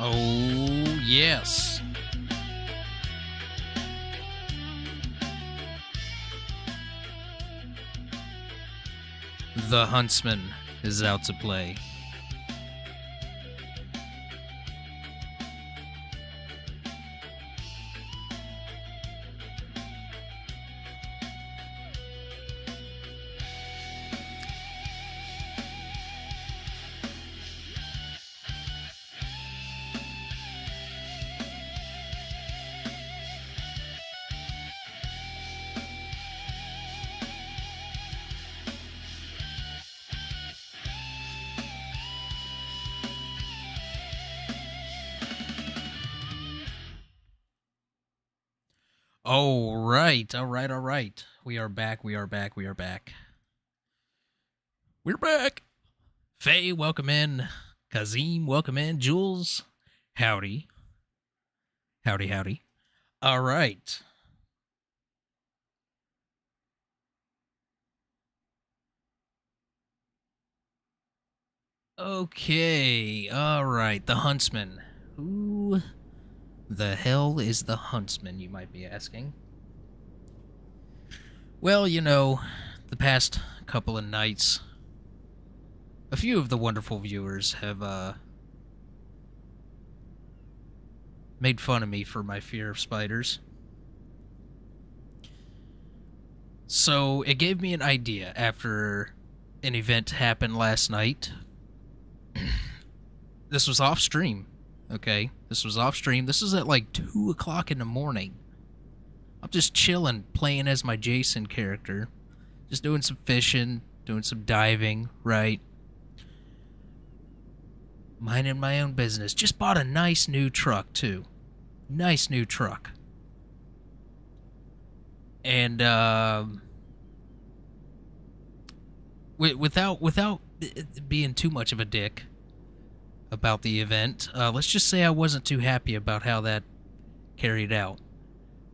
Oh, yes. The Huntsman is out to play. All right, all right, all right. We are back, we are back, we are back. We're back. Faye, welcome in. Kazim, welcome in. Jules, howdy. Howdy, howdy. All right. Okay, all right. The Huntsman. Who the hell is the Huntsman, you might be asking? Well, you know, the past couple of nights, a few of the wonderful viewers have made fun of me for my fear of spiders. So it gave me an idea after an event happened last night. This was off stream, okay? This was off stream. This was at like 2 o'clock in the morning. I'm just chilling, playing as my Jason character. Just doing some fishing, doing some diving, right? Minding my own business. Just bought a nice new truck, too. Nice new truck. And, without being too much of a dick about the event, let's just say I wasn't too happy about how that carried out.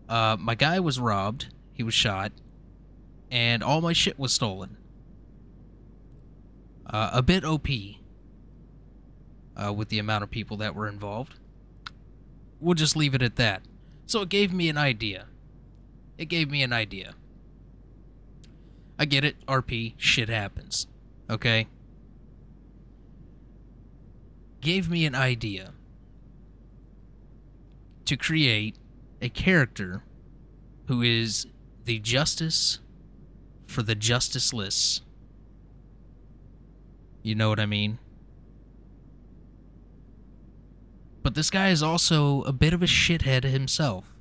My guy was robbed, he was shot, and all my shit was stolen. A bit OP with the amount of people that were involved. We'll just leave it at that. So it gave me an idea. I get it, RP, shit happens. Okay? Gave me an idea to create a character who is the justice for the justiceless. You know what I mean? But this guy is also a bit of a shithead himself.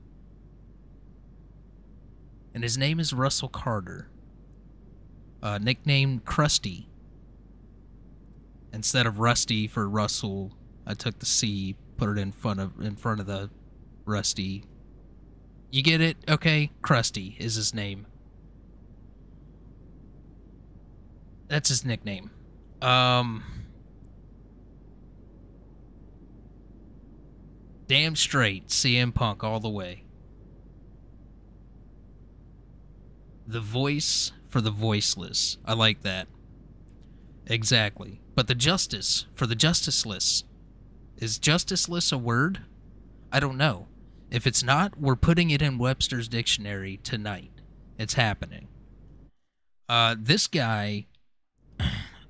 And his name is Russell Carter. Nicknamed Krusty. Instead of Rusty for Russell, I took the C, put it in front of the Rusty. You get it? Okay? Krusty is his name. That's his nickname. Damn straight, CM Punk all the way. The voice for the voiceless. I like that. Exactly. But the justice for the justiceless. Is justiceless a word? I don't know. If it's not, we're putting it in Webster's dictionary tonight. It's happening. This guy,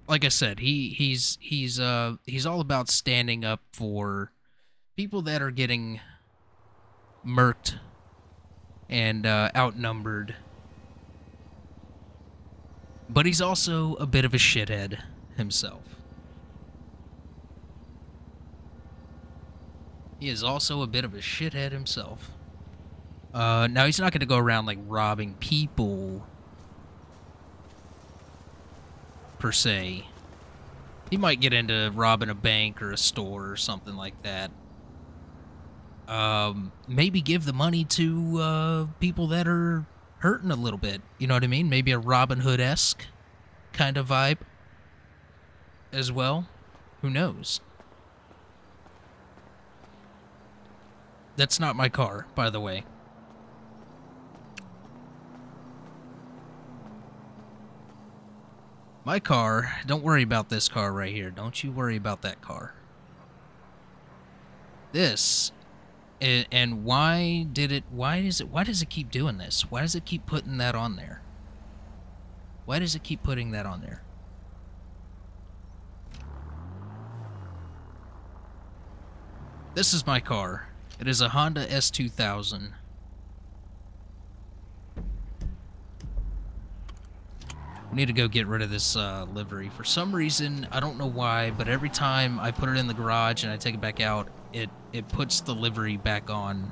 like I said, he's all about standing up for people that are getting murked and outnumbered. But he's also a bit of a shithead himself. He is also a bit of a shithead himself. Now, he's not going to go around, like, robbing people, per se. He might get into robbing a bank or a store or something like that. Maybe give the money to people that are hurting a little bit. You know what I mean? Maybe a Robin Hood-esque kind of vibe as well. Who knows? That's not my car, by the way. My car, don't worry about this car right here. Don't you worry about that car. this. And why does it keep doing this? Why does it keep putting that on there? Why does it keep putting that on there? This is my car. It is a Honda S2000. We need to go get rid of this livery. For some reason, I don't know why, but every time I put it in the garage and I take it back out, it puts the livery back on.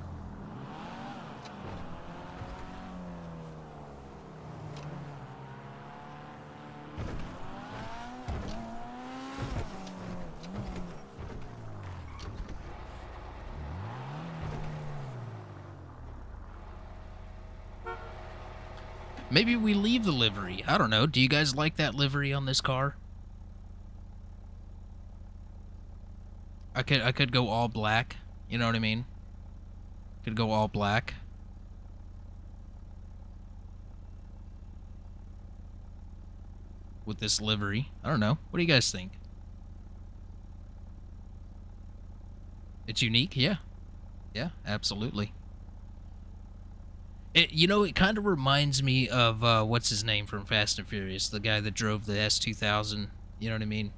Maybe we leave the livery. I don't know. Do you guys like that livery on this car? I could go all black. You know what I mean? Could go all black. With this livery. I don't know. What do you guys think? It's unique? Yeah. Yeah, absolutely. You know, it kind of reminds me of, what's his name from Fast and Furious? The guy that drove the S2000. You know what I mean?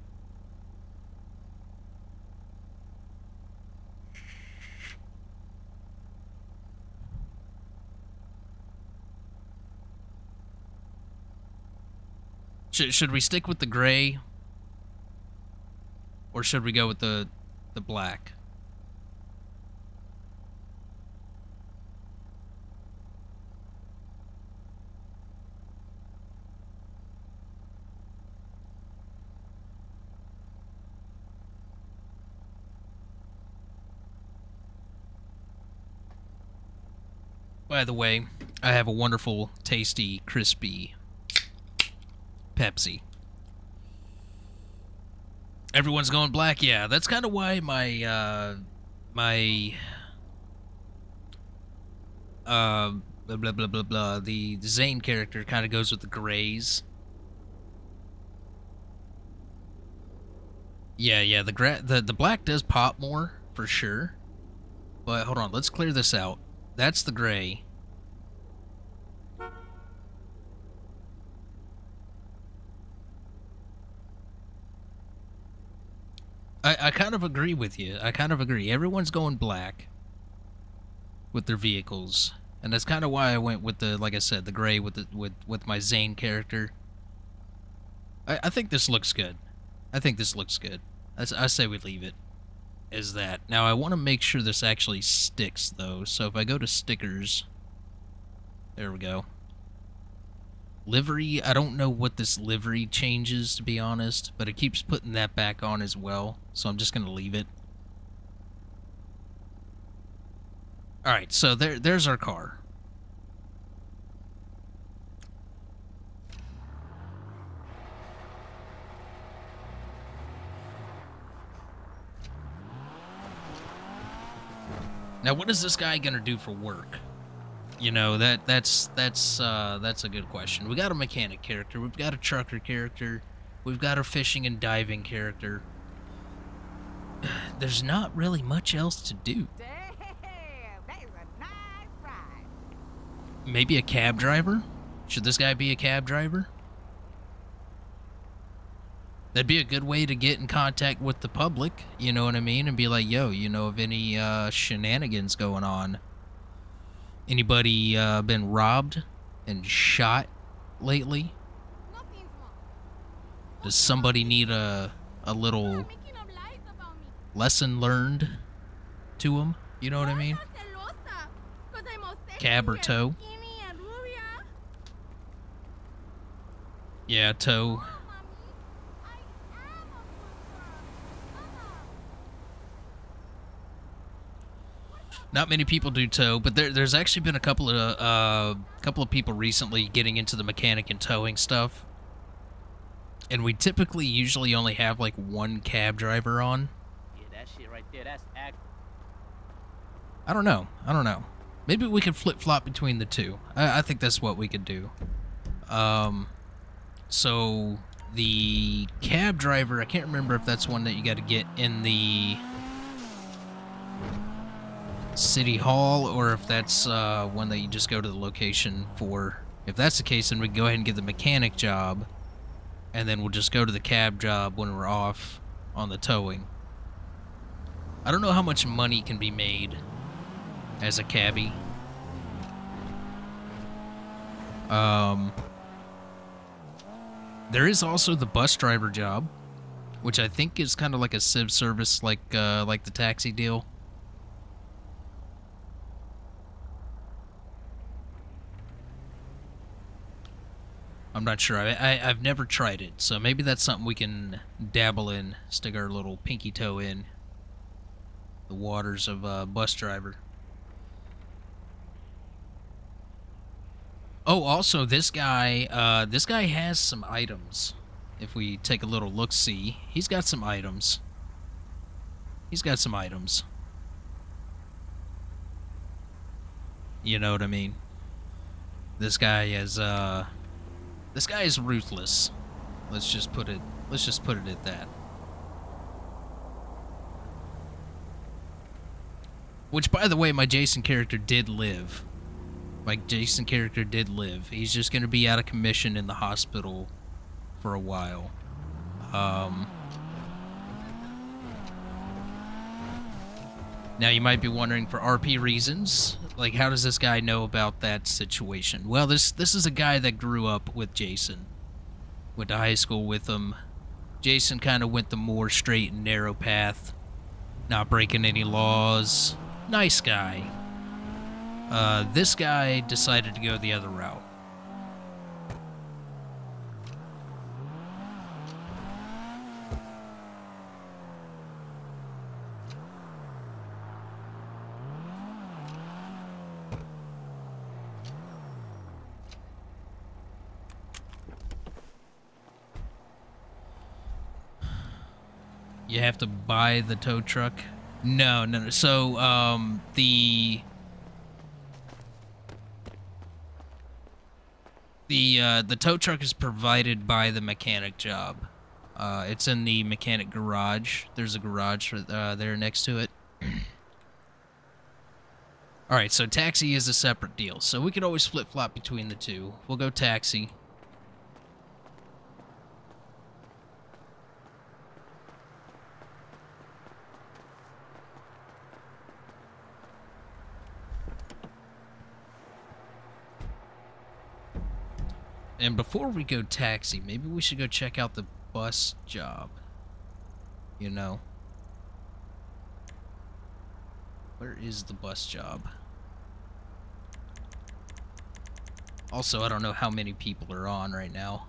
Should we stick with the gray? Or should we go with the black? By the way, I have a wonderful, tasty, crispy Pepsi. Everyone's going black? Yeah, that's kind of why my blah blah blah blah blah, the Zane character kind of goes with the grays. Yeah, the black does pop more, for sure. But hold on, let's clear this out. That's the gray. I kind of agree with you. I kind of agree. Everyone's going black with their vehicles. And that's kind of why I went with the, like I said, the gray with my Zane character. I think this looks good. I think this looks good. I say we leave it as that. Now, I want to make sure this actually sticks, though. So if I go to stickers... There we go. Livery, I don't know what this livery changes, to be honest, but it keeps putting that back on as well, so I'm just going to leave it. Alright, so there's our car. Now, what is this guy going to do for work? You know, that's a good question. We got a mechanic character, we've got a trucker character, we've got a fishing and diving character. There's not really much else to do. Damn, that is a nice ride. Maybe a cab driver? Should this guy be a cab driver? That'd be a good way to get in contact with the public, you know what I mean? And be like, yo, you know of any shenanigans going on? Anybody been robbed and shot lately? Does somebody need a little lesson learned to them? You know what I mean? Cab or tow? Yeah, tow. Not many people do tow, but there's actually been a couple of people recently getting into the mechanic and towing stuff. And we typically usually only have like one cab driver on. Yeah, that shit right there, that's act. I don't know. Maybe we could flip-flop between the two. I think that's what we could do. So the cab driver, I can't remember if that's one that you got to get in the City Hall, or if that's one that you just go to the location for. If that's the case, then we can go ahead and get the mechanic job, and then we'll just go to the cab job when we're off on the towing. I don't know how much money can be made as a cabbie. There is also the bus driver job, which I think is kind of like a civ service, like the taxi deal. I'm not sure. I've never tried it, so maybe that's something we can dabble in, stick our little pinky toe in the waters of bus driver. Oh, also, this guy has some items. If we take a little look-see, he's got some items. He's got some items. You know what I mean? This guy is ruthless. Let's just put it at that. Which, by the way, my Jason character did live. He's just going to be out of commission in the hospital for a while. Now, you might be wondering, for RP reasons, like, how does this guy know about that situation? Well, this is a guy that grew up with Jason. Went to high school with him. Jason kind of went the more straight and narrow path. Not breaking any laws. Nice guy. This guy decided to go the other route. You have to buy the tow truck? No. So, the tow truck is provided by the mechanic job. It's in the mechanic garage. There's a garage there next to it. Alright, so taxi is a separate deal. So we could always flip-flop between the two. We'll go taxi. And before we go taxi, maybe we should go check out the bus job. You know. Where is the bus job? Also, I don't know how many people are on right now.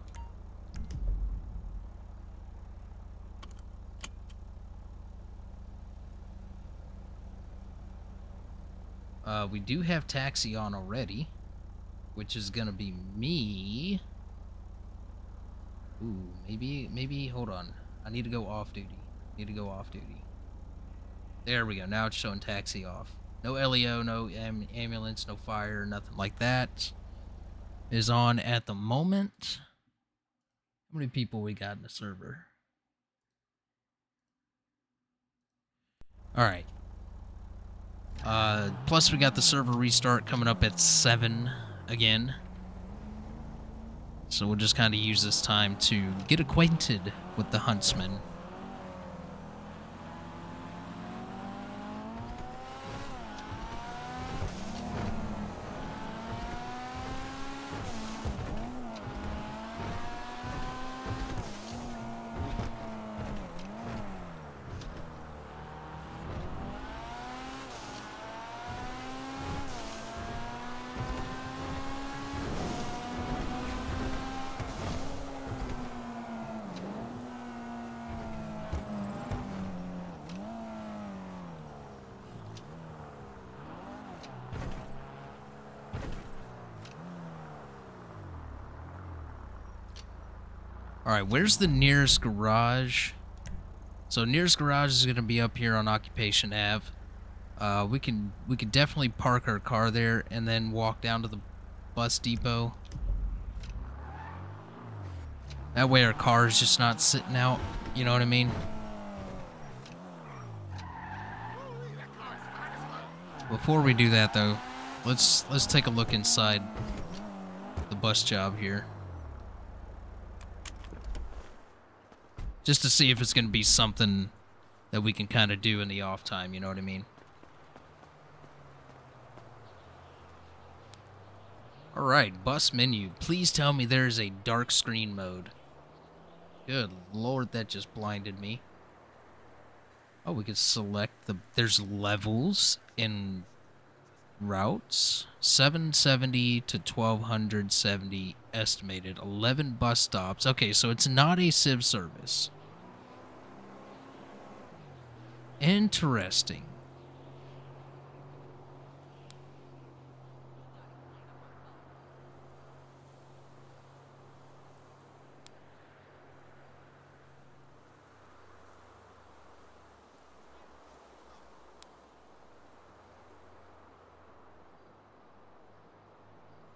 We do have taxi on already, which is gonna be me. Ooh, maybe, hold on. I need to go off duty. There we go, now it's showing taxi off. No LEO, no ambulance, no fire, nothing like that is on at the moment. How many people we got in the server? Alright. Plus we got the server restart coming up at 7 again. So we'll just kind of use this time to get acquainted with the Huntsman. Alright, where's the nearest garage? So nearest garage is going to be up here on Occupation Ave. We can definitely park our car there and then walk down to the bus depot. That way our car is just not sitting out, you know what I mean? Before we do that, though, let's take a look inside the bus job here. Just to see if it's going to be something that we can kind of do in the off time, you know what I mean? Alright, bus menu. Please tell me there's a dark screen mode. Good lord, that just blinded me. Oh, we could select the... There's levels in routes. 770 to 1270 estimated. 11 bus stops. Okay, so it's not a civ service. Interesting.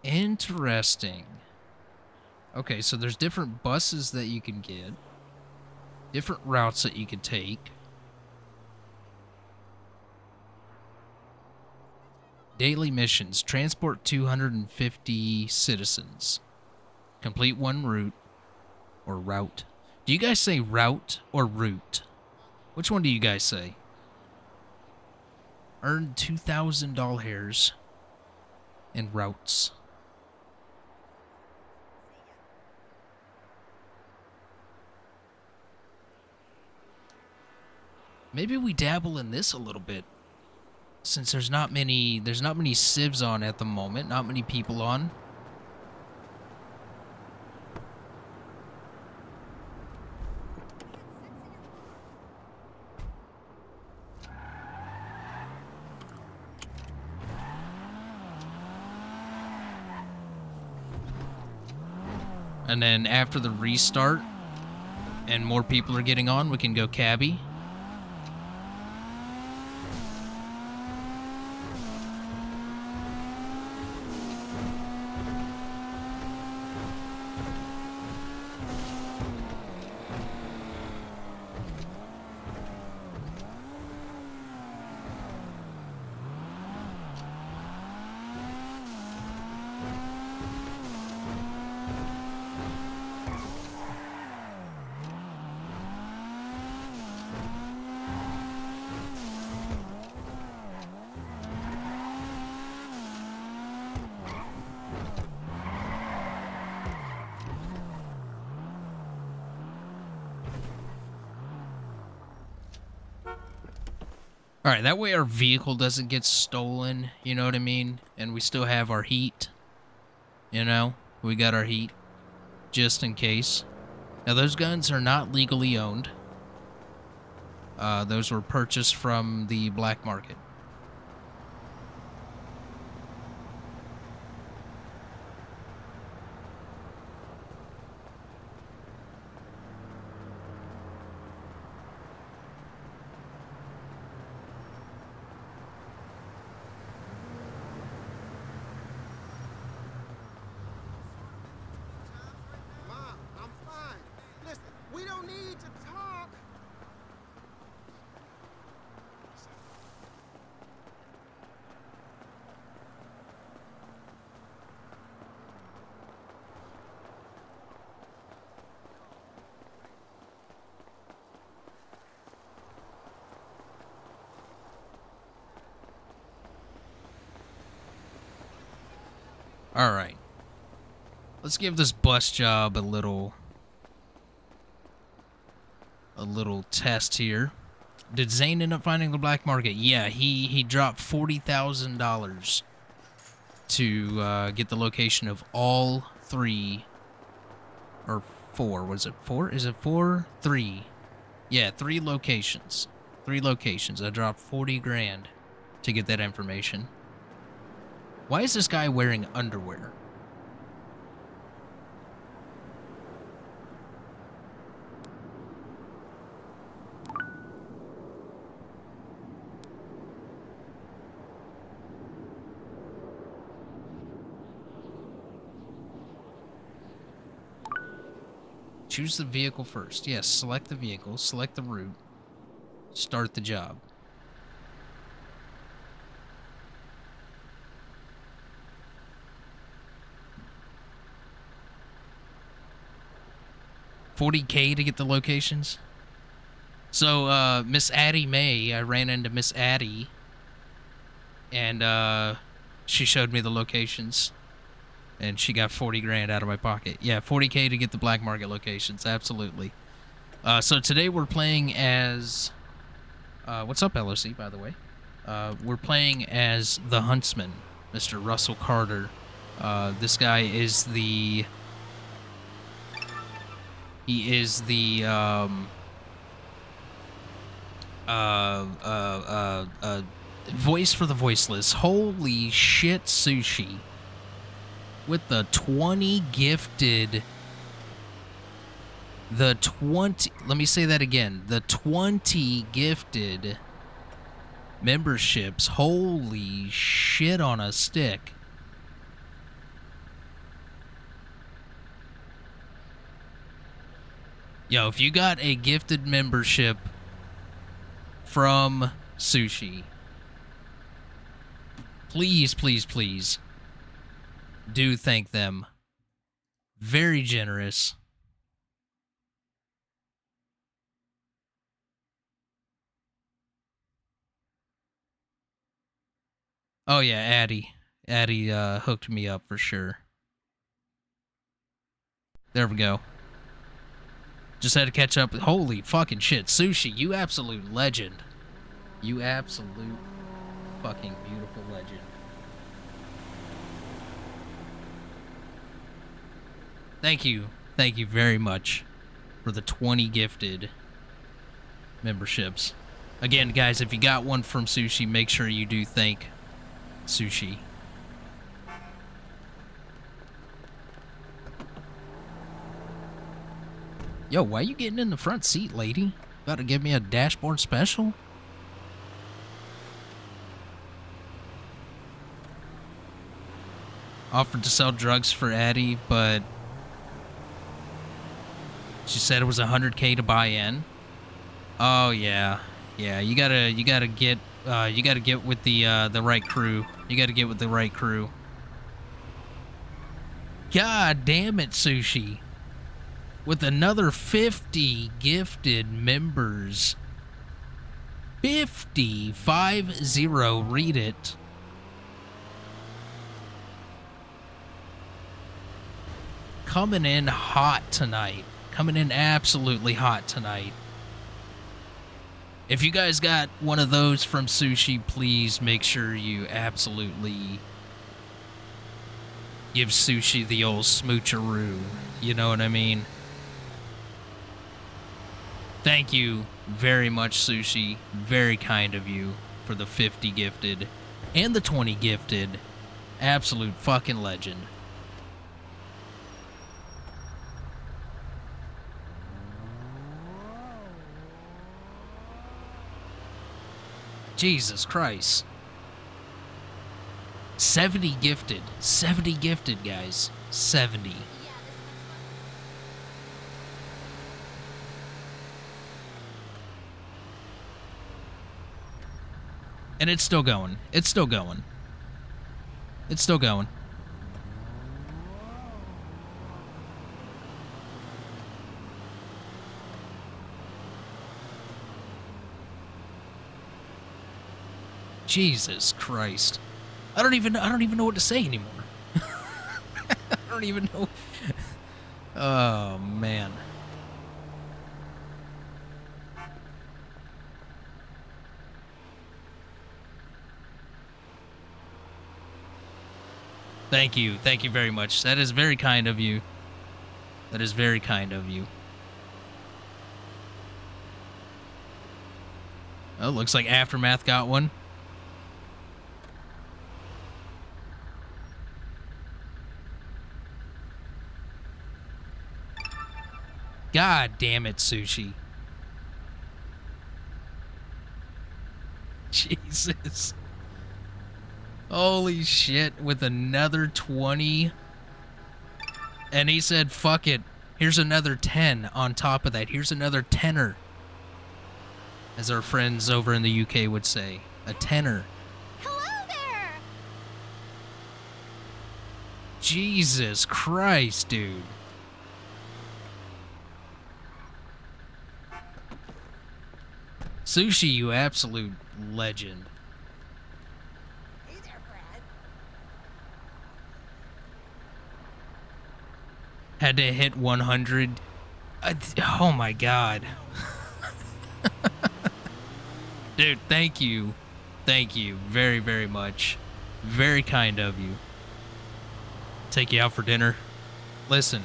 Interesting. Okay, so there's different buses that you can get. Different routes that you can take. Daily missions. Transport 250 citizens. Complete one route. Or route. Do you guys say route or route? Which one do you guys say? Earn $2,000 in routes. Maybe we dabble in this a little bit. Since there's not many civs on at the moment, not many people on. And then after the restart and more people are getting on, we can go cabbie. Alright, that way our vehicle doesn't get stolen, you know what I mean? And we still have our heat. You know? We got our heat. Just in case. Now, those guns are not legally owned. Those were purchased from the black market. Alright. Let's give this bus job a little test here. Did Zane end up finding the black market? Yeah, he dropped $40,000 to get the location of all three, or four. Was it four? Is it four? Three. Yeah, 3 locations. 3 locations. I dropped 40 grand to get that information. Why is this guy wearing underwear? Choose the vehicle first. Yes, select the vehicle, select the route, start the job. 40K to get the locations. So, Miss Addie May, I ran into Miss Addie, and she showed me the locations, and she got 40 grand out of my pocket. Yeah, 40K to get the black market locations, absolutely. So today we're playing as... what's up, LOC, by the way? We're playing as the Huntsman, Mr. Russell Carter. This guy is the... He is the, voice for the voiceless. Holy shit, Sushi. With the 20 gifted... let me say that again. The 20 gifted memberships. Holy shit on a stick. Yo, if you got a gifted membership from Sushi, please, please, please do thank them. Very generous. Oh yeah, Addie. Addie hooked me up for sure. There we go. Just had to catch up. Holy fucking shit. Sushi, you absolute legend. You absolute fucking beautiful legend. Thank you. Thank you very much for the 20 gifted memberships. Again, guys, if you got one from Sushi, make sure you do thank Sushi. Yo, why you getting in the front seat, lady? About to give me a dashboard special? Offered to sell drugs for Addie, but she said it was 100K to buy in. Oh yeah, yeah. You gotta get with the right crew. You gotta get with the right crew. God damn it, Sushi. With another 50 gifted members. 50, 50, read it. Coming in hot tonight. Coming in absolutely hot tonight. If you guys got one of those from Sushi, please make sure you absolutely give Sushi the old smoocheroo. You know what I mean? Thank you very much, Sushi. Very kind of you for the 50 gifted and the 20 gifted. Absolute fucking legend. Jesus Christ. 70 gifted. 70 gifted, guys. 70. And it's still going. It's still going. It's still going. Jesus Christ. I don't even know what to say anymore. I don't even know. Oh man. Thank you. Thank you very much. That is very kind of you. That is very kind of you. Oh, looks like Aftermath got one. God damn it, Sushi. Jesus. Holy shit, with another 20. And he said, fuck it. Here's another 10 on top of that. Here's another tenner. As our friends over in the UK would say. A tenner. Hello there! Jesus Christ, dude. Sushi, you absolute legend. Hey there, Fred. Had to hit 100. Oh my god. Dude, thank you. Thank you very, very much. Very kind of you. Take you out for dinner. Listen,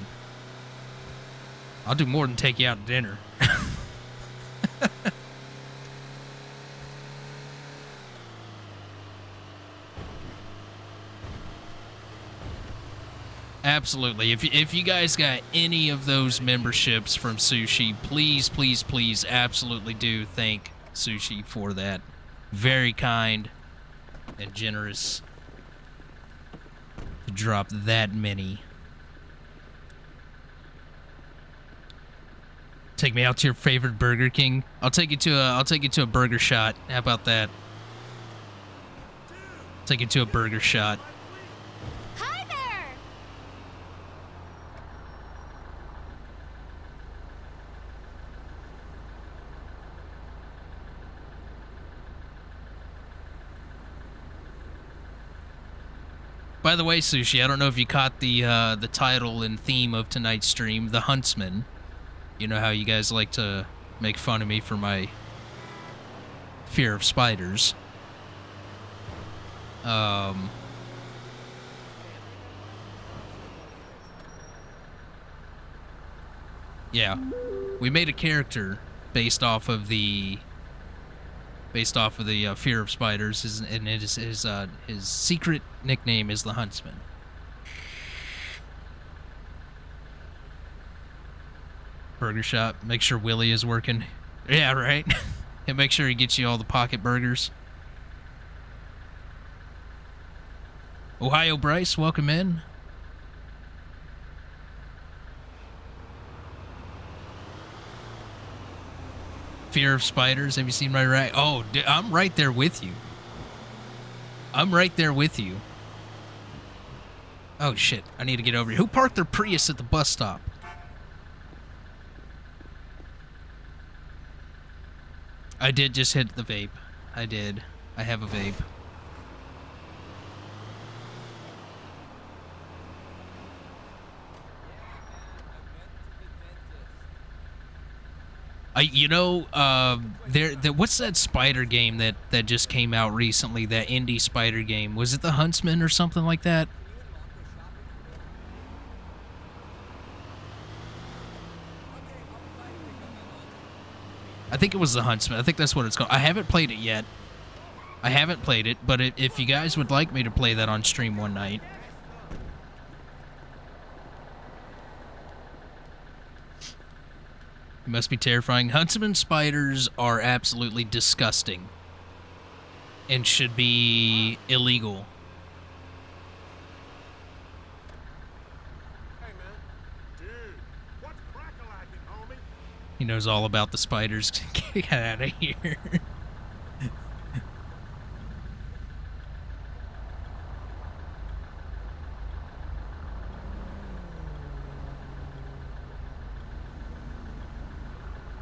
I'll do more than take you out to dinner. Absolutely. If you guys got any of those memberships from Sushi, please, please, please, absolutely do thank Sushi for that. Very kind and generous to drop that many. Take me out to your favorite Burger King. I'll take you to a burger shot. How about that? Take you to a burger shot. Hi there. By the way, Sushi, I don't know if you caught the title and theme of tonight's stream, The Huntsman. You know how you guys like to make fun of me for my fear of spiders. Yeah, we made a character based off of the fear of spiders, and his secret nickname is the Huntsman. Burger shop. Make sure Willie is working. Yeah, right. And make sure he gets you all the pocket burgers. Ohio Bryce, welcome in. Fear of spiders. Have you seen my rack? Oh, I'm right there with you. I'm right there with you. Oh, shit. I need to get over here. Who parked their Prius at the bus stop? I did just hit the vape. I did. I have a vape. What's that spider game that just came out recently? That indie spider game. Was it the Huntsman or something like that? I think it was the Huntsman. I think that's what it's called. I haven't played it yet. I haven't played it, but if you guys would like me to play that on stream one night. It must be terrifying. Huntsman spiders are absolutely disgusting and should be illegal. Hey man, dude, what's crack-a-lacking, homie? He knows all about the spiders. Get out of here.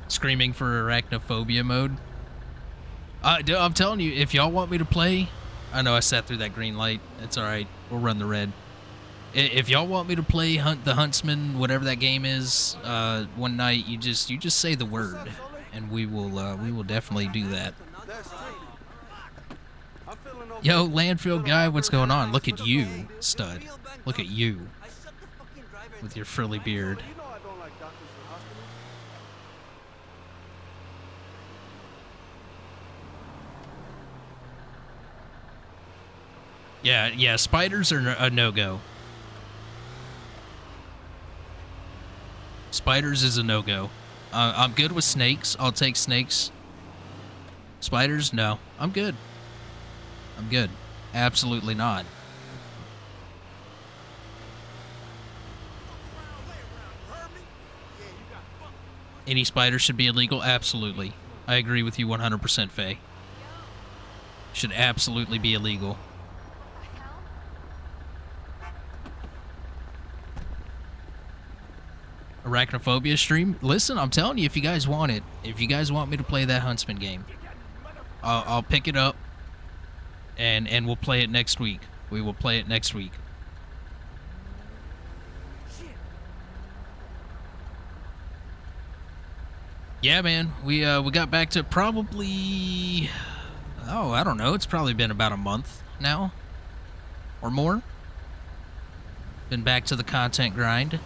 Screaming for arachnophobia mode. I'm telling you, if y'all want me to play, I know I sat through that green light. It's all right. We'll run the red. If y'all want me to play the Huntsman, whatever that game is, one night, you just say the word, and we will definitely do that. Yo, landfill guy, what's going on? Look at you, stud. Look at you with your frilly beard. You know I don't like doctors and hospitals. Yeah, spiders are a no-go. Spiders is a no-go. I'm good with snakes. I'll take snakes. Spiders, no. I'm good. I'm good. Absolutely not. Any spider should be illegal? Absolutely. I agree with you 100%, Faye. Should absolutely be illegal. Arachnophobia stream. Listen, I'm telling you, if you guys want it, if you guys want me to play that Huntsman game, I'll pick it up, and we'll play it next week. We will play it next week. Yeah, man. We got back to probably, I don't know. It's probably been about a month now, or more. Been back to the content grind.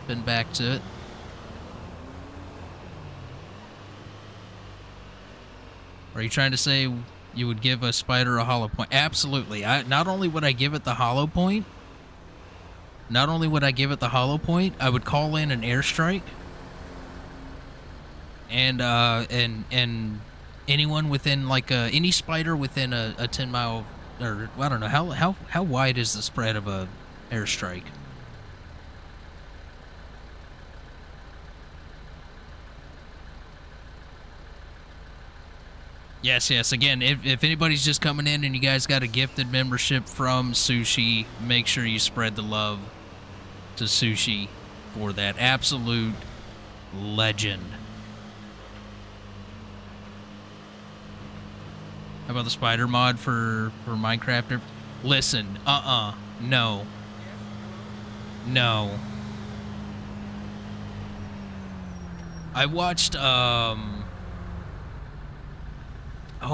Been back to it. Are you trying to say you would give a spider a hollow point? Absolutely. Not only would I give it the hollow point, I would call in an airstrike. And anyone within, like, any spider within a 10-mile, or I don't know, how wide is the spread of a airstrike? Yes. Again, if anybody's just coming in and you guys got a gifted membership from Sushi, make sure you spread the love to Sushi for that absolute legend. How about the spider mod for Minecraft? Listen, no. I watched, oh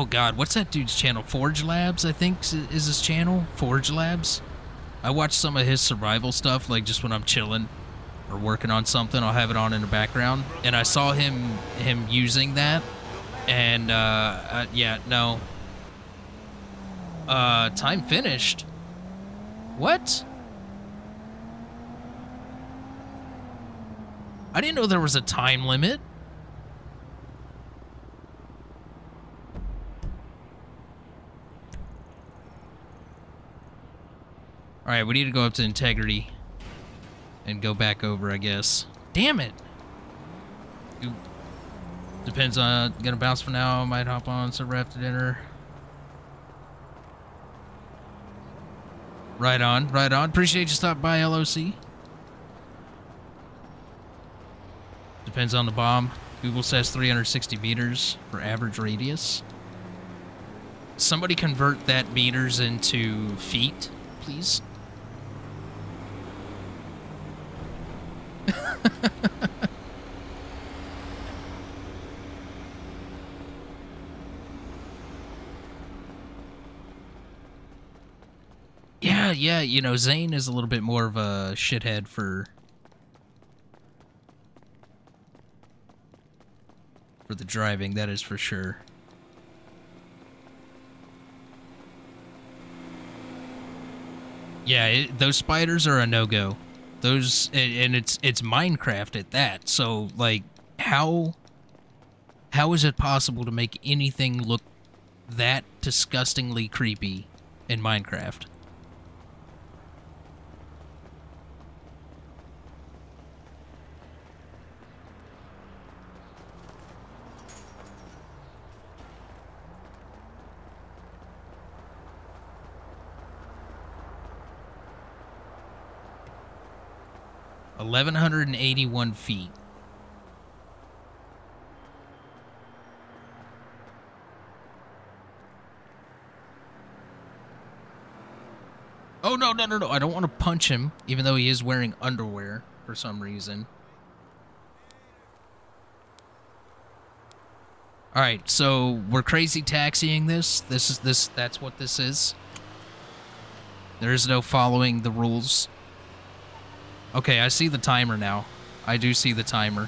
god, what's that dude's channel? Forge Labs, I think, is his channel? Forge Labs? I watch some of his survival stuff, like just when I'm chilling or working on something, I'll have it on in the background. And I saw him using that, and yeah, no. Time finished. What? I didn't know there was a time limit. Alright, we need to go up to integrity and go back over, I guess. Damn it! Depends on... Gonna bounce for now. Might hop on server after dinner. Right on. Appreciate you stopping by, LOC. Depends on the bomb. Google says 360 meters for average radius. Somebody convert that meters into feet, please. Yeah, you know, Zane is a little bit more of a shithead for the driving, that is for sure. Yeah, those spiders are a no-go. Those, and it's Minecraft at that. So, like, how is it possible to make anything look that disgustingly creepy in Minecraft? $1,181 feet. Oh, no. I don't want to punch him, even though he is wearing underwear for some reason. Alright, so we're crazy taxiing this. That's what this is. There is no following the rules. Okay, I see the timer now. I do see the timer.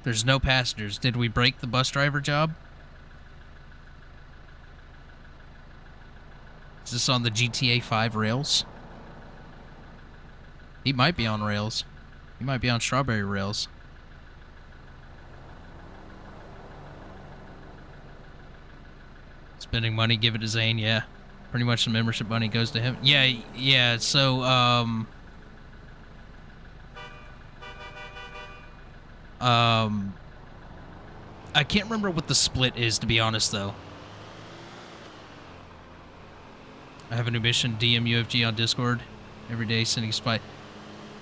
There's no passengers. Did we break the bus driver job? Is this on the GTA 5 rails? He might be on rails. He might be on strawberry rails. Spending money, give it to Zane, yeah. Pretty much the membership money goes to him. Yeah, so, I can't remember what the split is, to be honest, though. I have a new mission, DM UFG on Discord. Every day sending spy.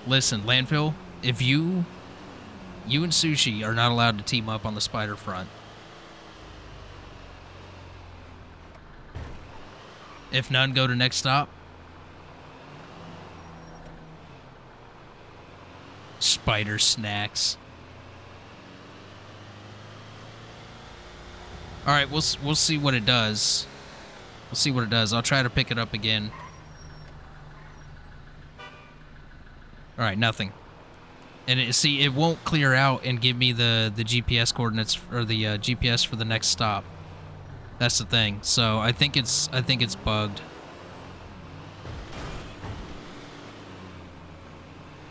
Listen, Landfill, if you and Sushi are not allowed to team up on the spider front. If none, go to next stop. Spider snacks. All right, we'll see what it does. We'll see what it does. I'll try to pick it up again. All right, nothing. And it won't clear out and give me the GPS coordinates or the GPS for the next stop. That's the thing. So I think it's bugged.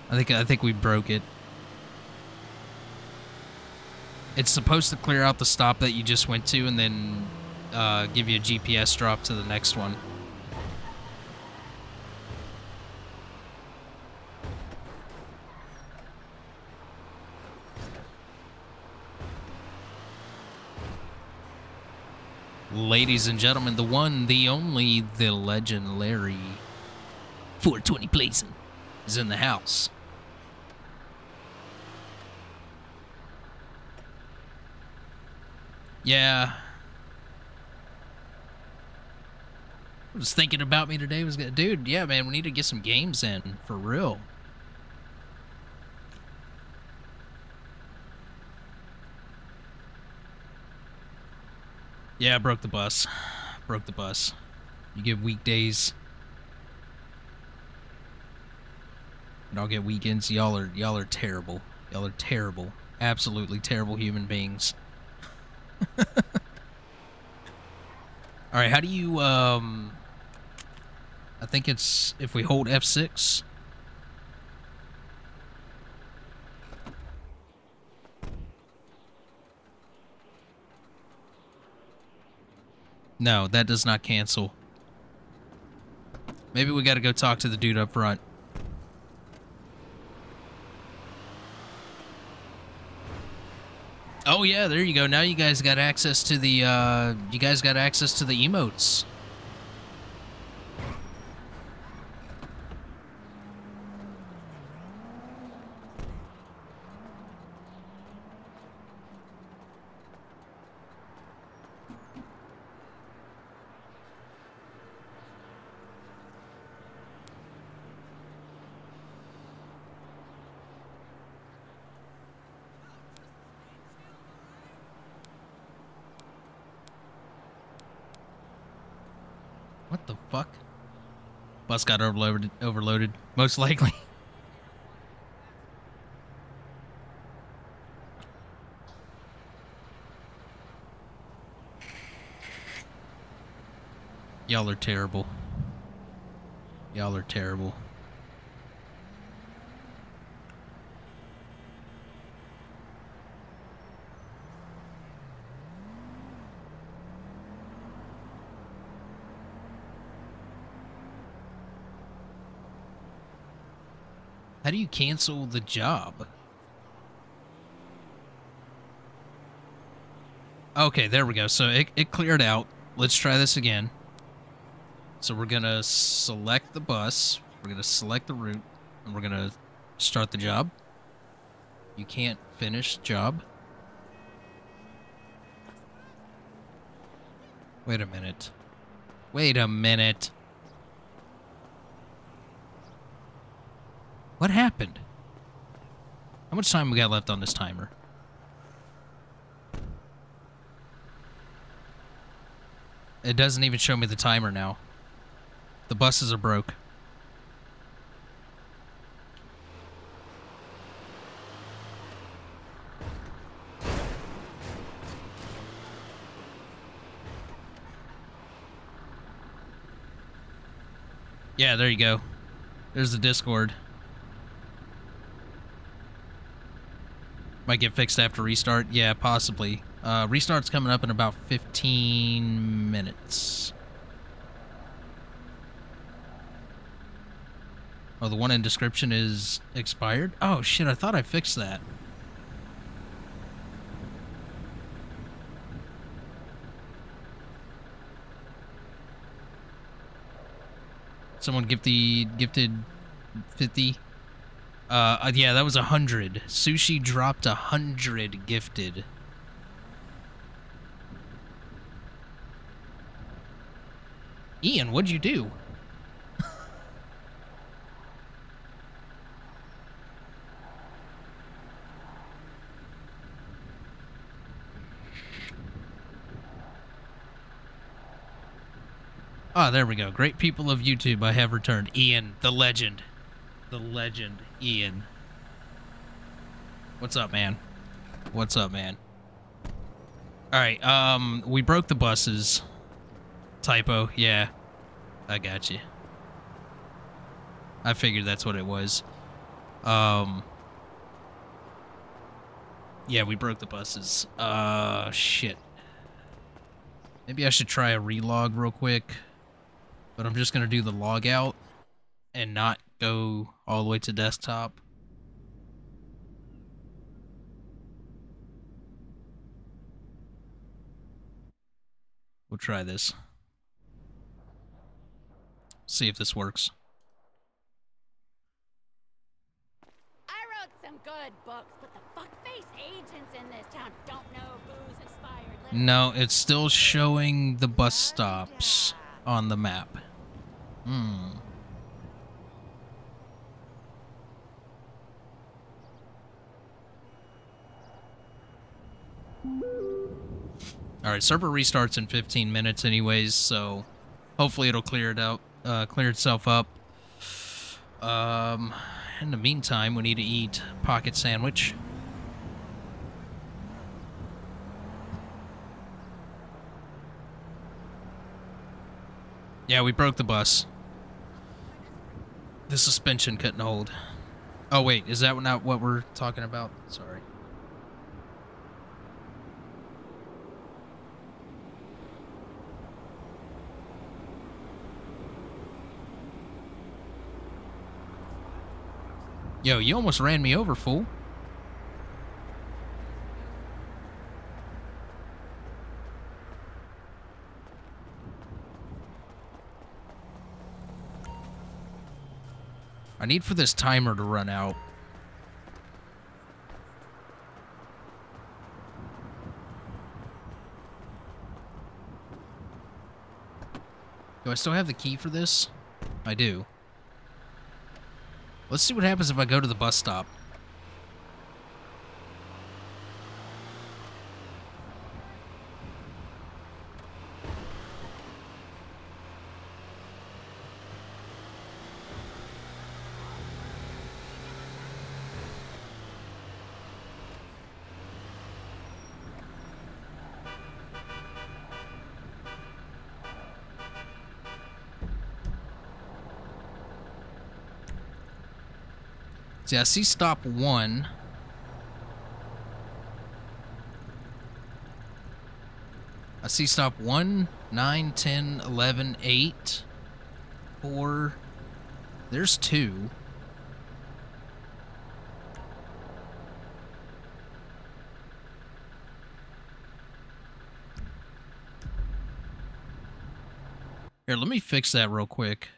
I think we broke it. It's supposed to clear out the stop that you just went to and then give you a GPS drop to the next one. Ladies and gentlemen, the one, the only, the legend Larry 420 Blazing is in the house. Yeah. Was thinking about me today. Dude, yeah, man, we need to get some games in for real. Yeah, I broke the bus. Broke the bus. You get weekdays. And I'll get weekends. Y'all are terrible. Y'all are terrible. Absolutely terrible human beings. Alright, how do you, I think it's if we hold F6. No, that does not cancel. Maybe we gotta go talk to the dude up front. Oh yeah, there you go. Now you guys got access to the emotes. What the fuck? Bus got overloaded, most likely. Y'all are terrible. Y'all are terrible. How do you cancel the job? Okay, there we go. So it cleared out. Let's try this again. So we're going to select the bus. We're going to select the route. And we're going to start the job. You can't finish job. Wait a minute. Wait a minute. What happened? How much time we got left on this timer? It doesn't even show me the timer now. The buses are broke. Yeah, there you go. There's the Discord. Might get fixed after restart. Yeah, possibly. Restart's coming up in about 15 minutes. Oh, the one in description is expired? Oh, shit, I thought I fixed that. Someone gifted 50. Yeah, that was 100. Sushi dropped 100 gifted. Ian, what'd you do? Ah, there we go. Great people of YouTube, I have returned. Ian, the legend. The legend, Ian. What's up, man? What's up, man? Alright, we broke the buses. Typo, yeah. I got you. I figured that's what it was. Yeah, we broke the buses. Shit. Maybe I should try a relog real quick. But I'm just gonna do the log out and not go all the way to desktop. We'll try this. See if this works. I wrote some good books, but the fuckface agents in this town don't know booze-inspired literature. No, it's still showing the bus stops on the map. Alright, server restarts in 15 minutes anyways, so hopefully it'll clear itself up. In the meantime, we need to eat pocket sandwich. Yeah, we broke the bus. The suspension couldn't hold. Oh wait, is that not what we're talking about? Sorry. Yo, you almost ran me over, fool. I need for this timer to run out. Do I still have the key for this? I do. Let's see what happens if I go to the bus stop. See, I see stop 1. I see stop 1, 9, 10, 11, 8, 4. There's 2. Here, let me fix that real quick.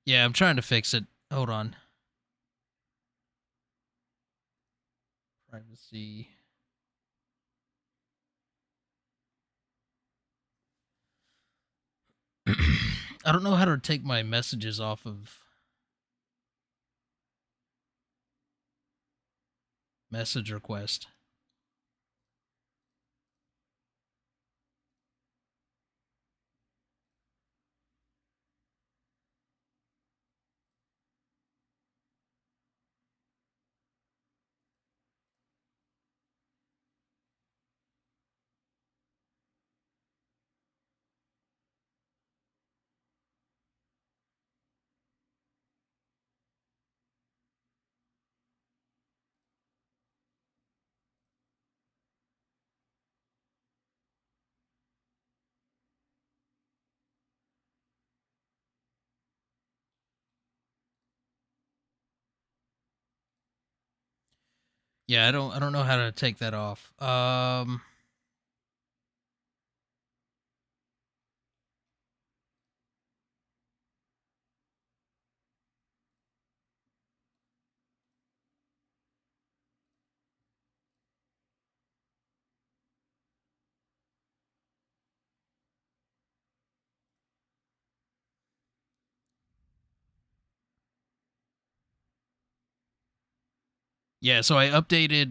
Yeah, I'm trying to fix it. Hold on. Privacy. I don't know how to take my messages off of message request. Yeah, I don't know how to take that off. Yeah, so I updated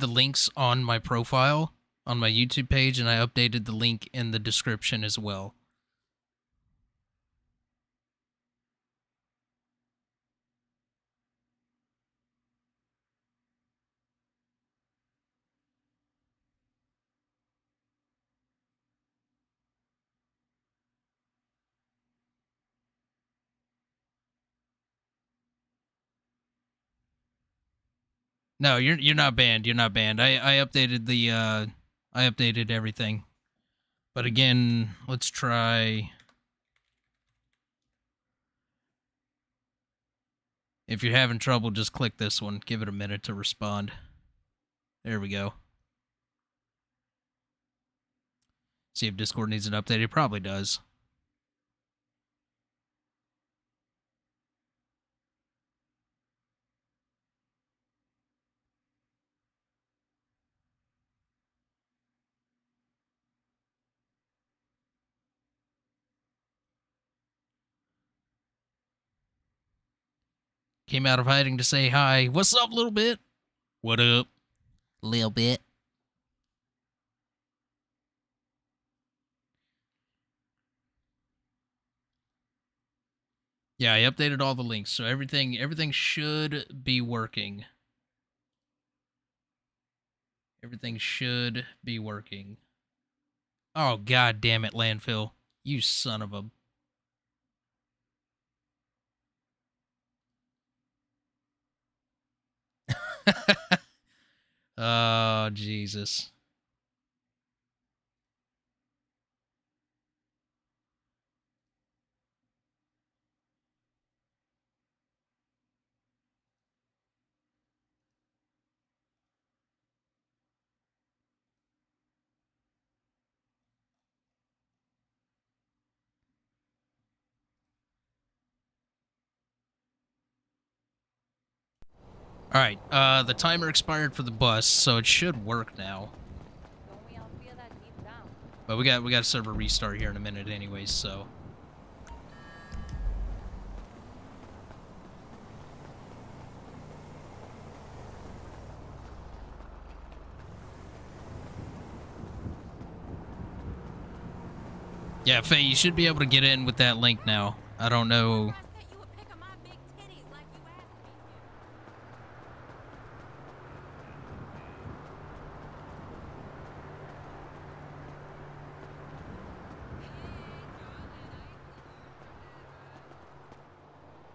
the links on my profile on my YouTube page, and I updated the link in the description as well. No, you're not banned. You're not banned. I updated the I updated everything. But again, let's try. If you're having trouble, just click this one. Give it a minute to respond. There we go. See if Discord needs an update. It probably does. Came out of hiding to say hi. What's up, little bit? What up? Little bit. Yeah, I updated all the links, so everything should be working. Everything should be working. Oh, god damn it, landfill. You son of a... Oh, Jesus. Alright, the timer expired for the bus, so it should work now. Don't we all feel that deep down? But we got a server restart here in a minute anyways, so... Yeah, Faye, you should be able to get in with that link now. I don't know... I sent you a pic of my big titties like you asked me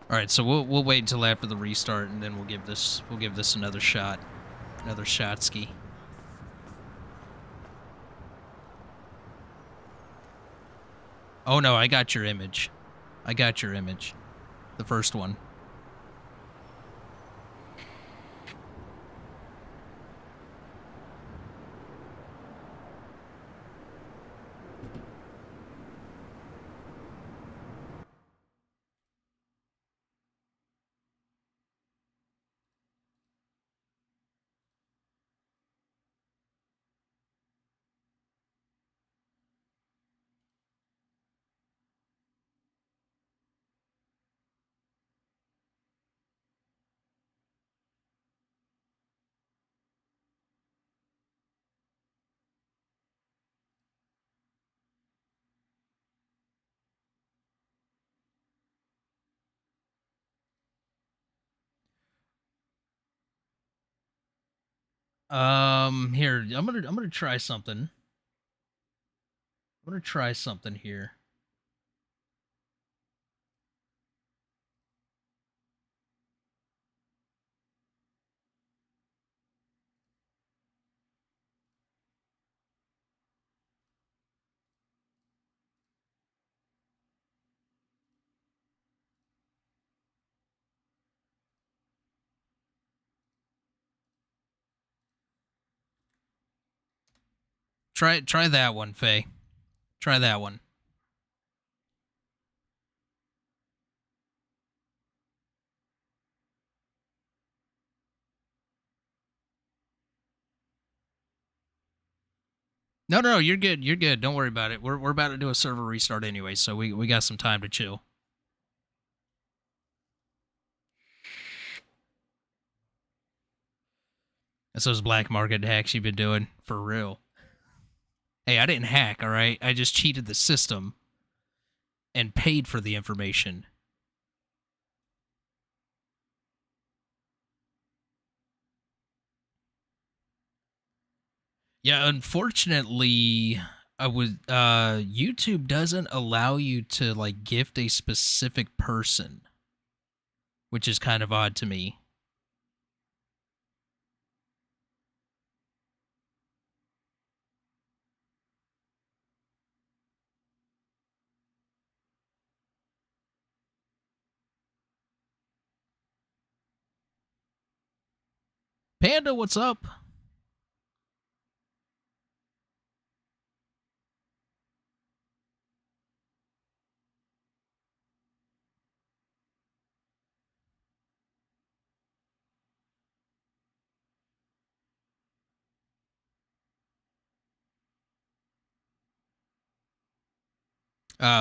Alright, so we'll wait until after the restart, and then we'll give this another shot. Another shotski. Oh no, I got your image. I got your image. The first one. Here, I'm gonna try something. I'm gonna try something here. Try that one, Faye. Try that one. No, you're good. You're good. Don't worry about it. We're about to do a server restart anyway, so we got some time to chill. That's those black market hacks you've been doing for real. Hey, I didn't hack, all right? I just cheated the system and paid for the information. Yeah, unfortunately, YouTube doesn't allow you to like gift a specific person, which is kind of odd to me. Panda, what's up?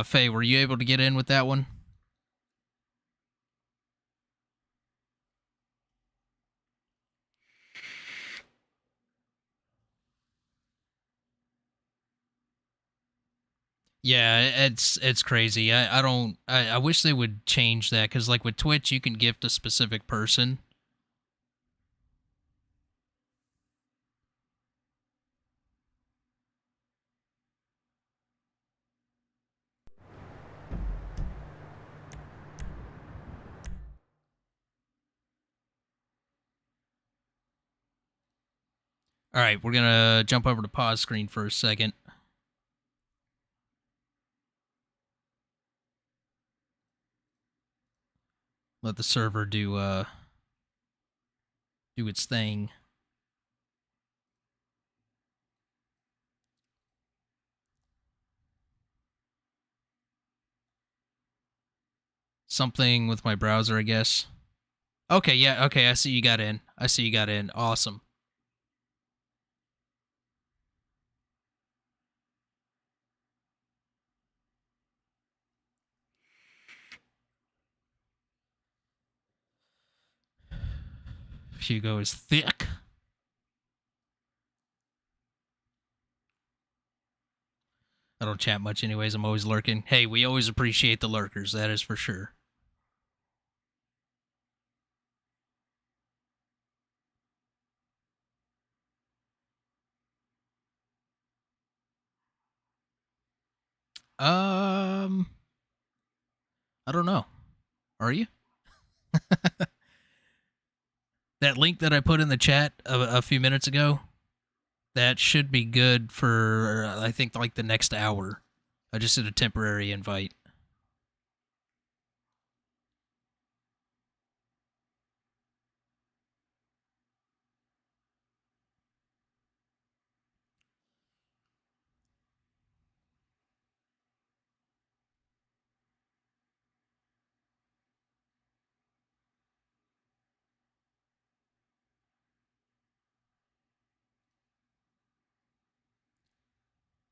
Faye, were you able to get in with that one? Yeah, it's crazy. I wish they would change that because like with Twitch, you can gift a specific person. All right, we're gonna jump over to pause screen for a second. Let the server do its thing. Something with my browser, I guess. Okay, yeah, okay, I see you got in. I see you got in. Awesome. Hugo is thick. I don't chat much anyways. I'm always lurking. Hey, we always appreciate the lurkers. That is for sure. Um, I don't know. Are you? That link that I put in the chat a few minutes ago, that should be good for, I think, like the next hour. I just did a temporary invite.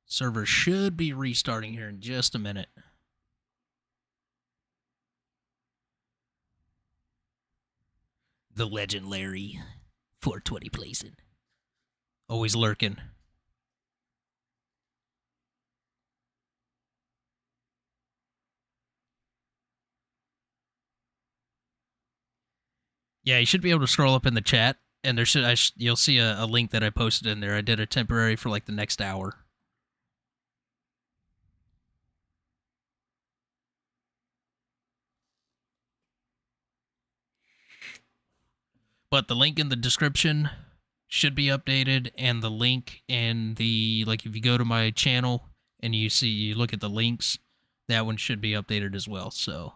Server should be restarting here in just a minute. The legend Larry, 420 placing. Always lurking. Yeah, you should be able to scroll up in the chat And there should you'll see a link that I posted in there. I did a temporary for like the next hour. But the link in the description should be updated, and the link in the, like, if you go to my channel and you look at the links, that one should be updated as well. So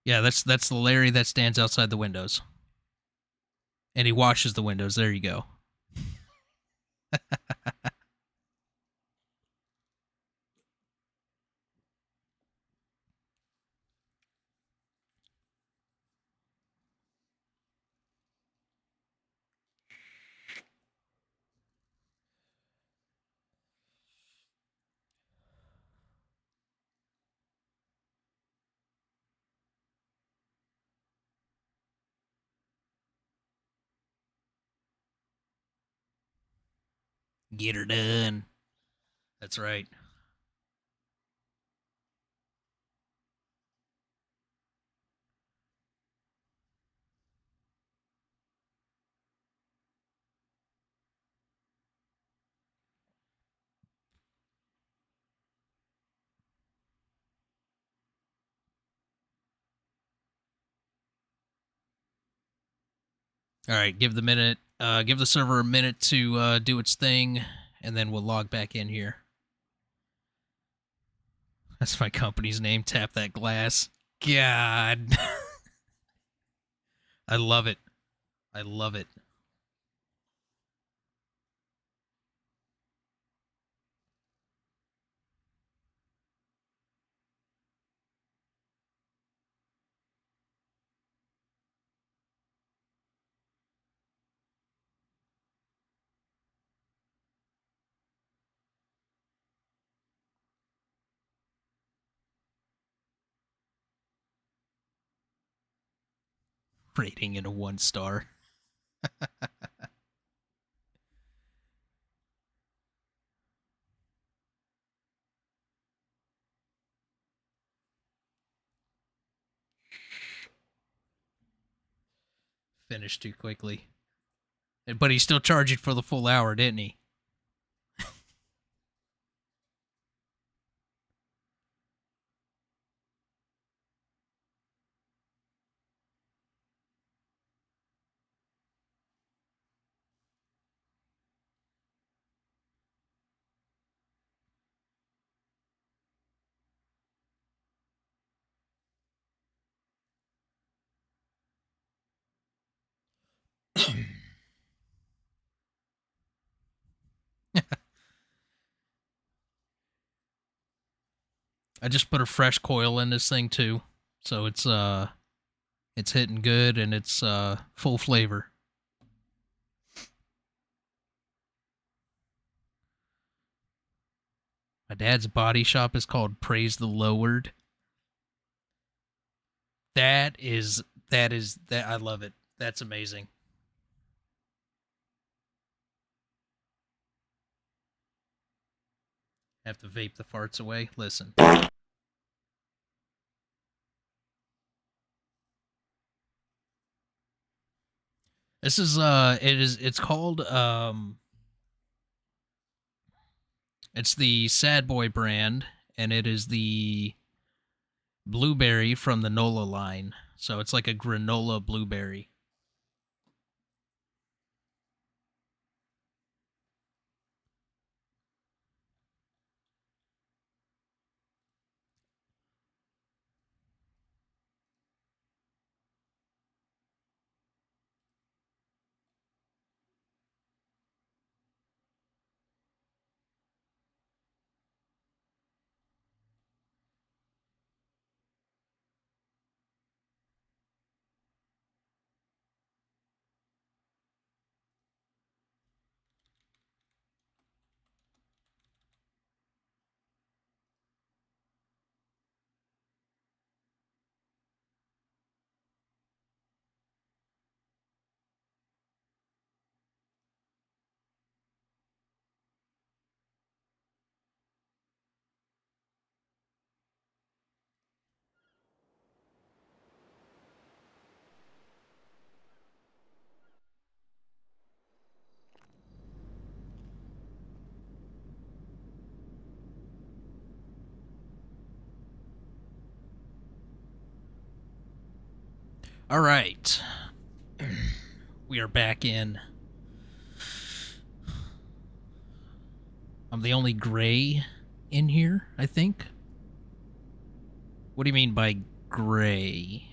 yeah, that's the Larry that stands outside the windows. And he washes the windows. There you go. Get her done. That's right. All right, give the server a minute to do its thing, and then we'll log back in here. That's my company's name. Tap that glass. God, I love it. I love it. Rating it a 1 star. Finished too quickly. But he still charged it for the full hour, didn't he? I just put a fresh coil in this thing too, so it's hitting good and it's full flavor. My dad's body shop is called Praise the Lowered. That is that I love it. That's amazing. Have to vape the farts away. Listen. This is it's called it's the Sad Boy brand, and it is the blueberry from the Nola line. So it's like a granola blueberry. All right. We are back in. I'm the only gray in here, I think. What do you mean by gray?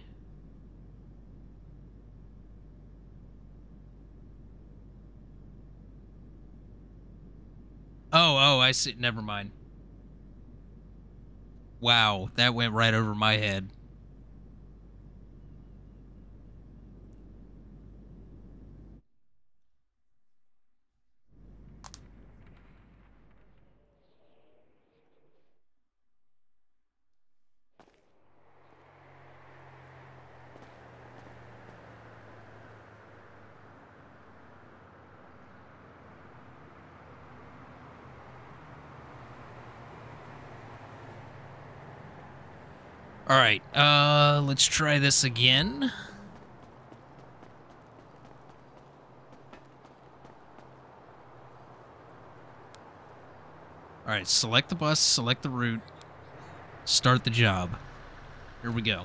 Oh, I see. Never mind. Wow, that went right over my head. All right, let's try this again. All right, select the bus, select the route, start the job. Here we go.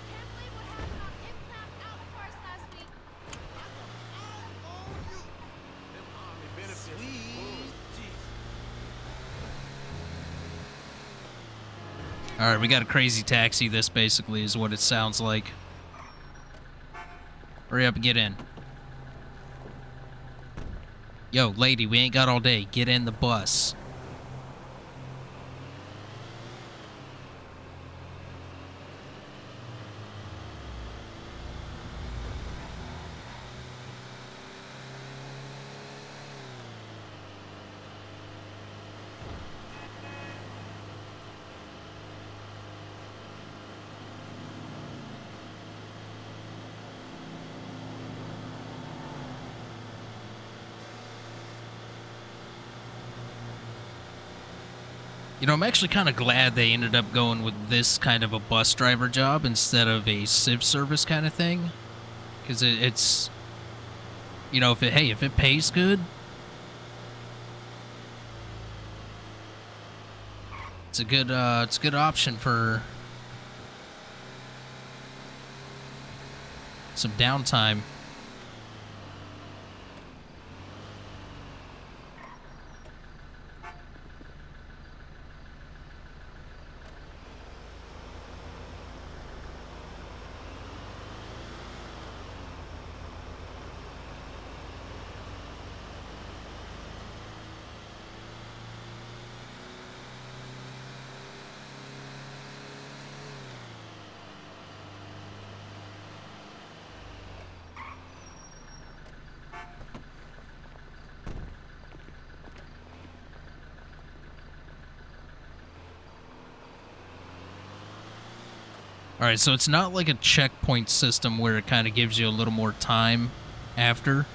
Can't believe what happened on Implant Outforce last week. All right, we got a crazy taxi. This basically is what it sounds like. Hurry up and get in. Yo, lady, we ain't got all day. Get in the bus. You know, I'm actually kind of glad they ended up going with this kind of a bus driver job instead of a civ service kind of thing. Because it's, you know, if it pays good, it's a good option for some downtime. All right, so it's not like a checkpoint system where it kind of gives you a little more time after.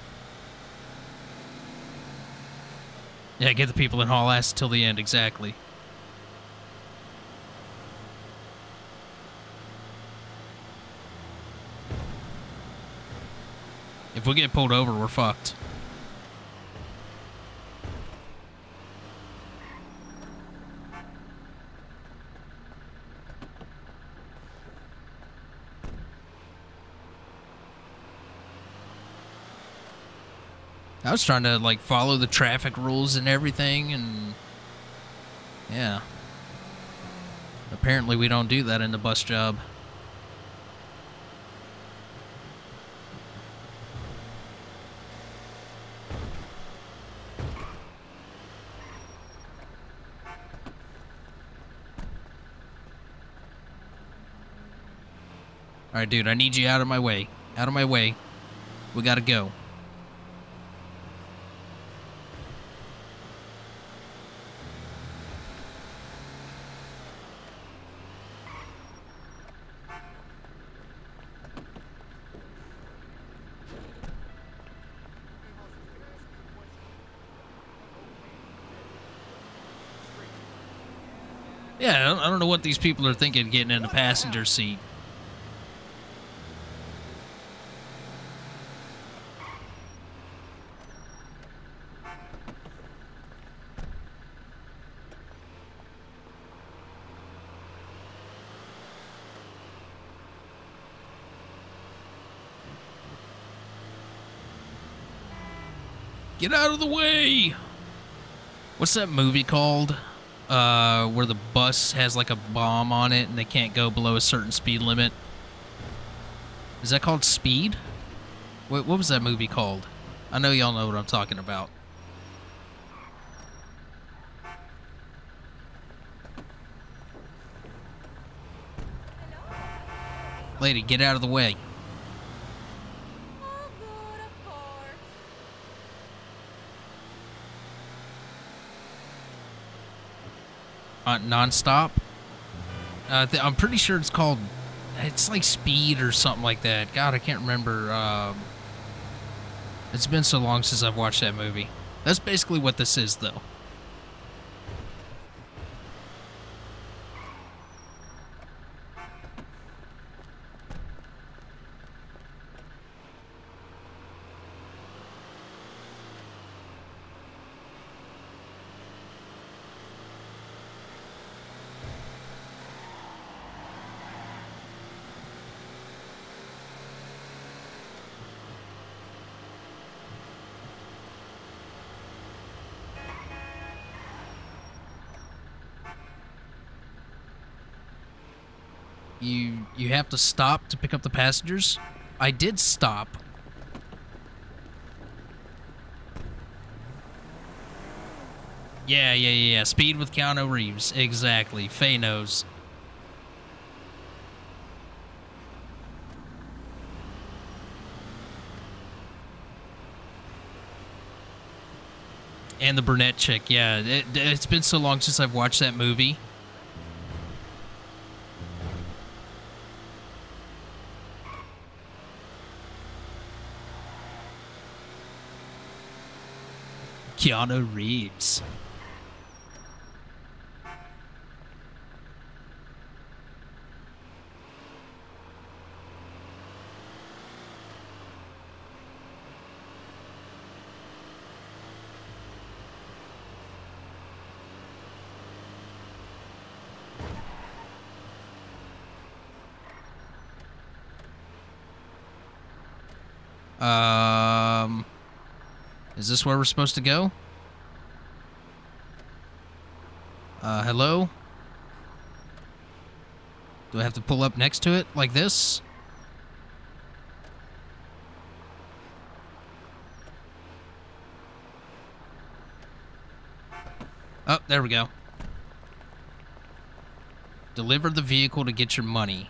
Yeah, get the people in haul ass till the end, exactly. If we get pulled over, we're fucked. I was trying to, like, follow the traffic rules and everything, and yeah. Apparently we don't do that in the bus job. Alright, dude, I need you out of my way. Out of my way. We gotta go. Yeah, I don't know what these people are thinking getting in the passenger seat. Get out of the way! What's that movie called? Where the bus has like a bomb on it and they can't go below a certain speed limit. Is that called Speed? What was that movie called? I know y'all know what I'm talking about. Lady, get out of the way. Oh, good, of course. Non-stop? I'm pretty sure it's called... It's like Speed or something like that. God, I can't remember. It's been so long since I've watched that movie. That's basically what this is, though. You have to stop to pick up the passengers? I did stop. Yeah. Speed with Keanu Reeves. Exactly. Faye knows. And the brunette chick, yeah. It's been so long since I've watched that movie. Keanu Reeves. Is this where we're supposed to go? Hello? Do I have to pull up next to it like this? Oh, there we go. Deliver the vehicle to get your money.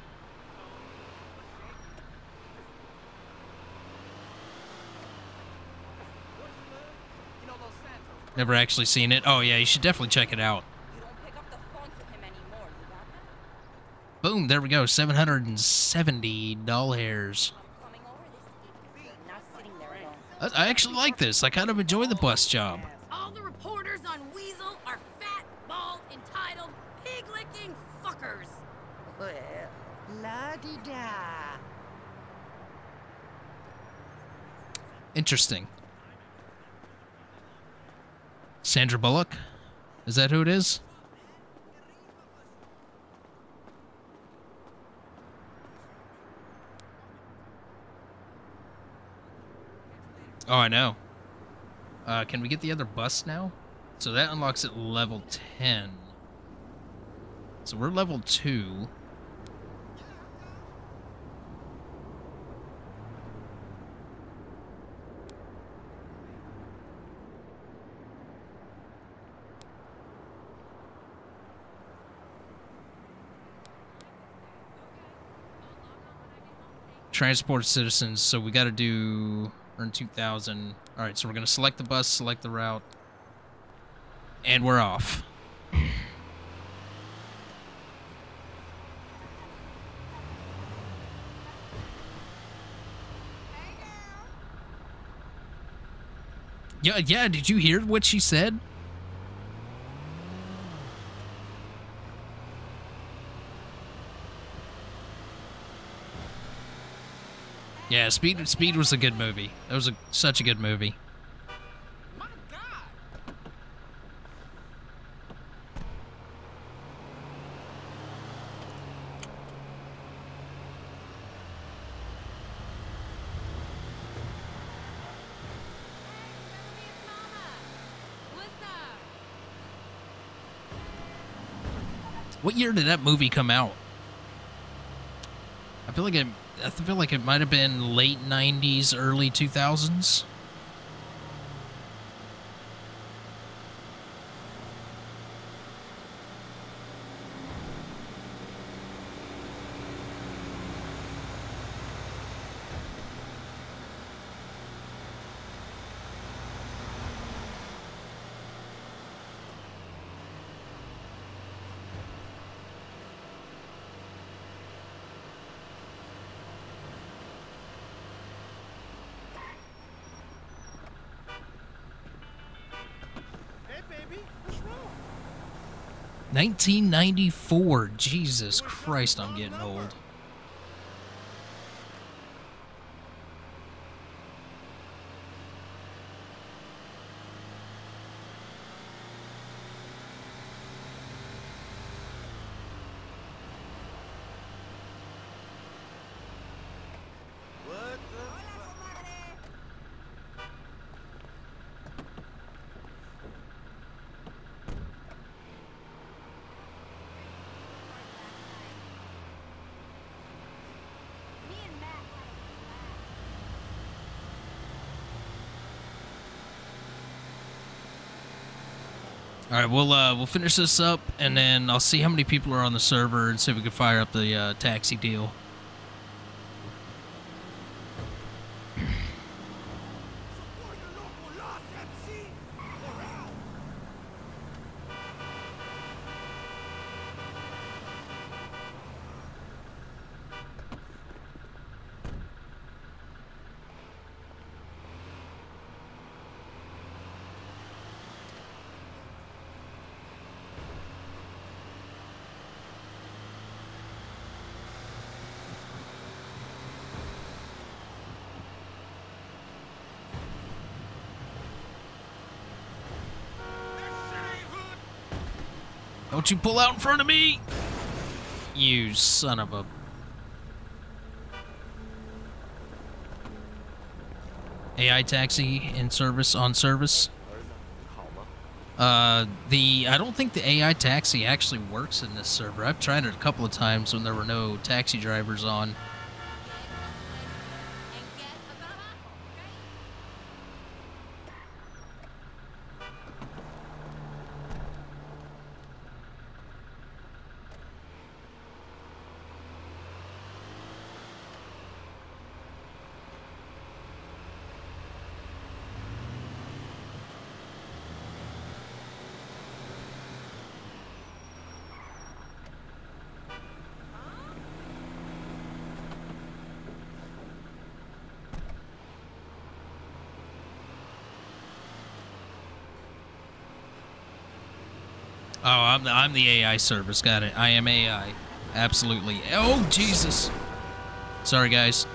Never actually seen it. Oh, yeah, you should definitely check it out. You don't pick up the phone to him anymore, you got that? Boom, there we go. $770. I'm coming over this evening. You're not sitting there alone. I actually like this. I kind of enjoy the bus job. All the reporters on Weasel are fat, bald, entitled, pig-licking fuckers. Well, la-di-da. Interesting. Sandra Bullock? Is that who it is? Oh, I know. Can we get the other bus now? So that unlocks at level 10. So we're level 2. Transport citizens, so we got to do earn 2,000. All right, so we're going to select the bus, select the route, and we're off. Yeah, did you hear what she said? Yeah, Speed was a good movie. That was such a good movie. My God. What year did that movie come out? I feel like it might have been late 90s, early 2000s. Hey, baby, what's wrong? 1994. Jesus Christ, I'm getting old. What the? Me and Matt All right, we'll finish this up, and then I'll see how many people are on the server and see if we can fire up the taxi deal. Support your local Lost MC or else. That shit ain't hood. Don't you pull out in front of me! You son of a... AI taxi in service, on service. I don't think the AI taxi actually works in this server. I've tried it a couple of times when there were no taxi drivers on. and get a trabajo, okay? Oh, I'm the AI service. Got it. I am AI. Absolutely. Oh, Jesus. Sorry, guys.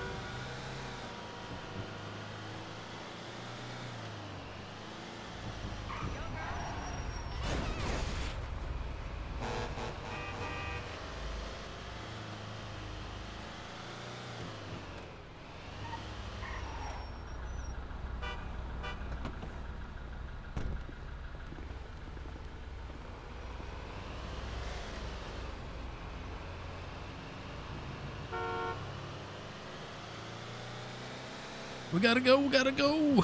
We gotta go, we gotta go.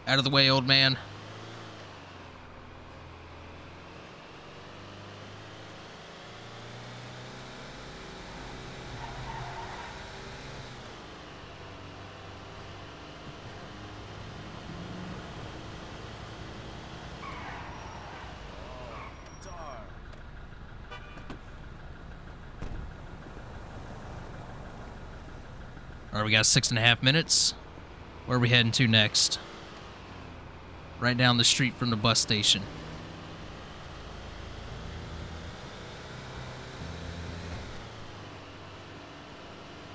Out of the way, old man. All right, we got 6.5 minutes. Where are we heading to next? Right down the street from the bus station.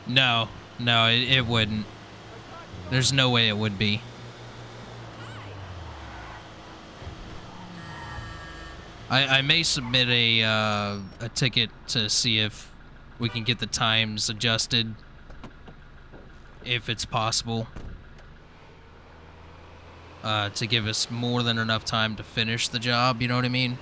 No, it wouldn't. There's no way it would be. I may submit a ticket to see if we can get the times adjusted, if it's possible, to give us more than enough time to finish the job, you know what I mean?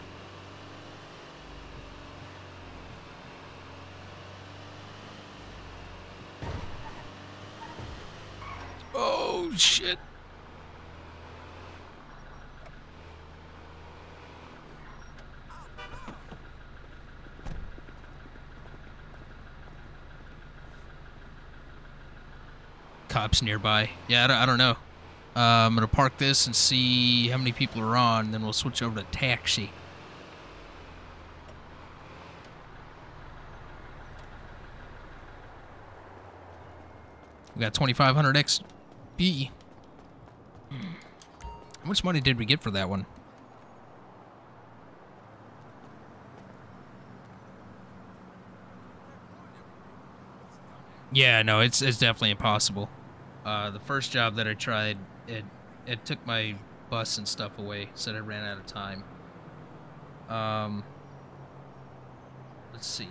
Oh, shit. Cops nearby. Yeah, I don't know. I'm gonna park this and see how many people are on, and then we'll switch over to taxi. We got 2,500 XP. How much money did we get for that one? Yeah, no, it's definitely impossible. The first job that I tried, it took my bus and stuff away, said I ran out of time. Let's see.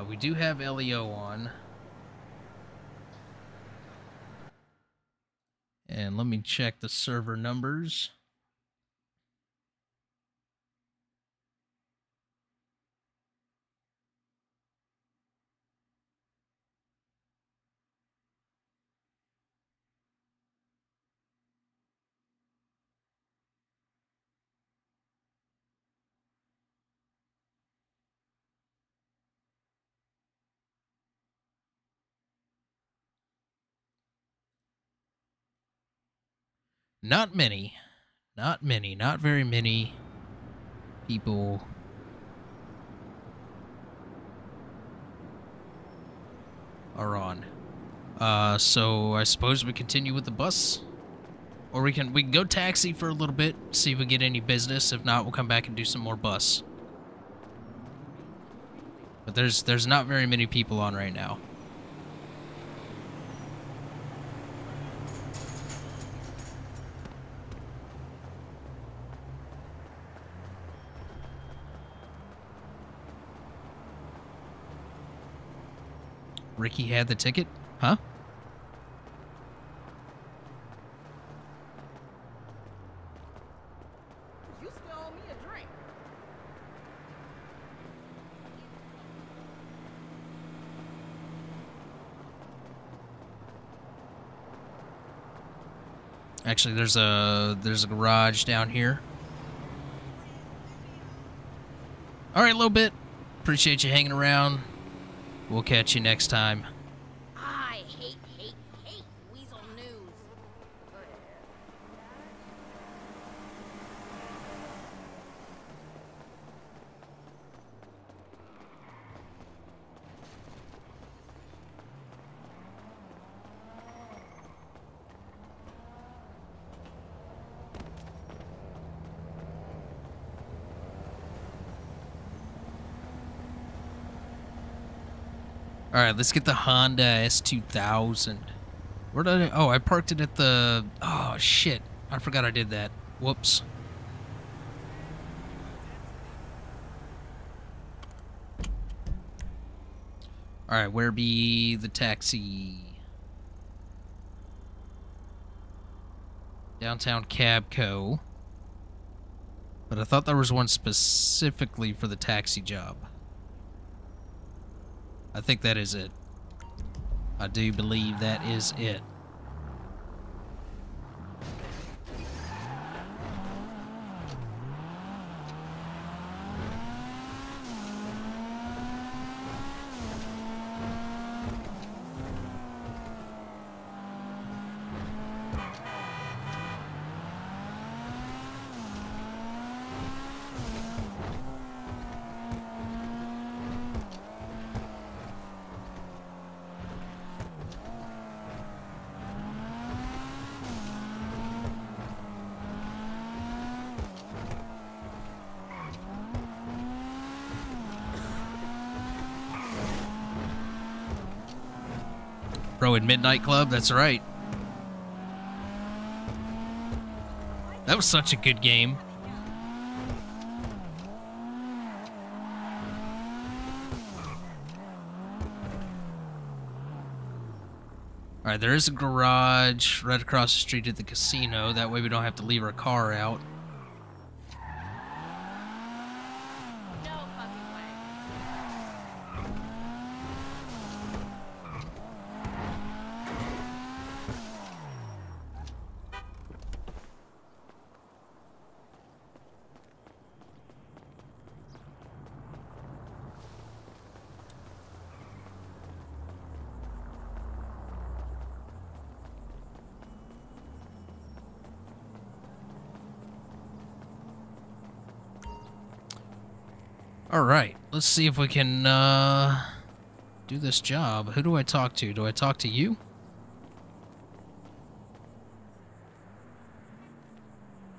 We do have LEO on. And let me check the server numbers. Not many. Not many. Not very many people are on. So I suppose we continue with the bus, or we can go taxi for a little bit, see if we get any business. If not, we'll come back and do some more bus. But there's not very many people on right now. Ricky had the ticket? Huh? You still owe me a drink. Actually, there's a garage down here. All right, a little bit. Appreciate you hanging around. We'll catch you next time. I hate weasel news. All right, let's get the Honda S2000. Where did I... Oh, I parked it at the... Oh, shit. I forgot I did that. Whoops. All right, where be the taxi? Downtown Cabco. But I thought there was one specifically for the taxi job. I think that is it. I do believe that is it. Bro, in Midnight Club, that's right. That was such a good game. Alright, there is a garage right across the street at the casino. That way we don't have to leave our car out. No fucking way. Alright, let's see if we can do this job. Who do I talk to? Do I talk to you?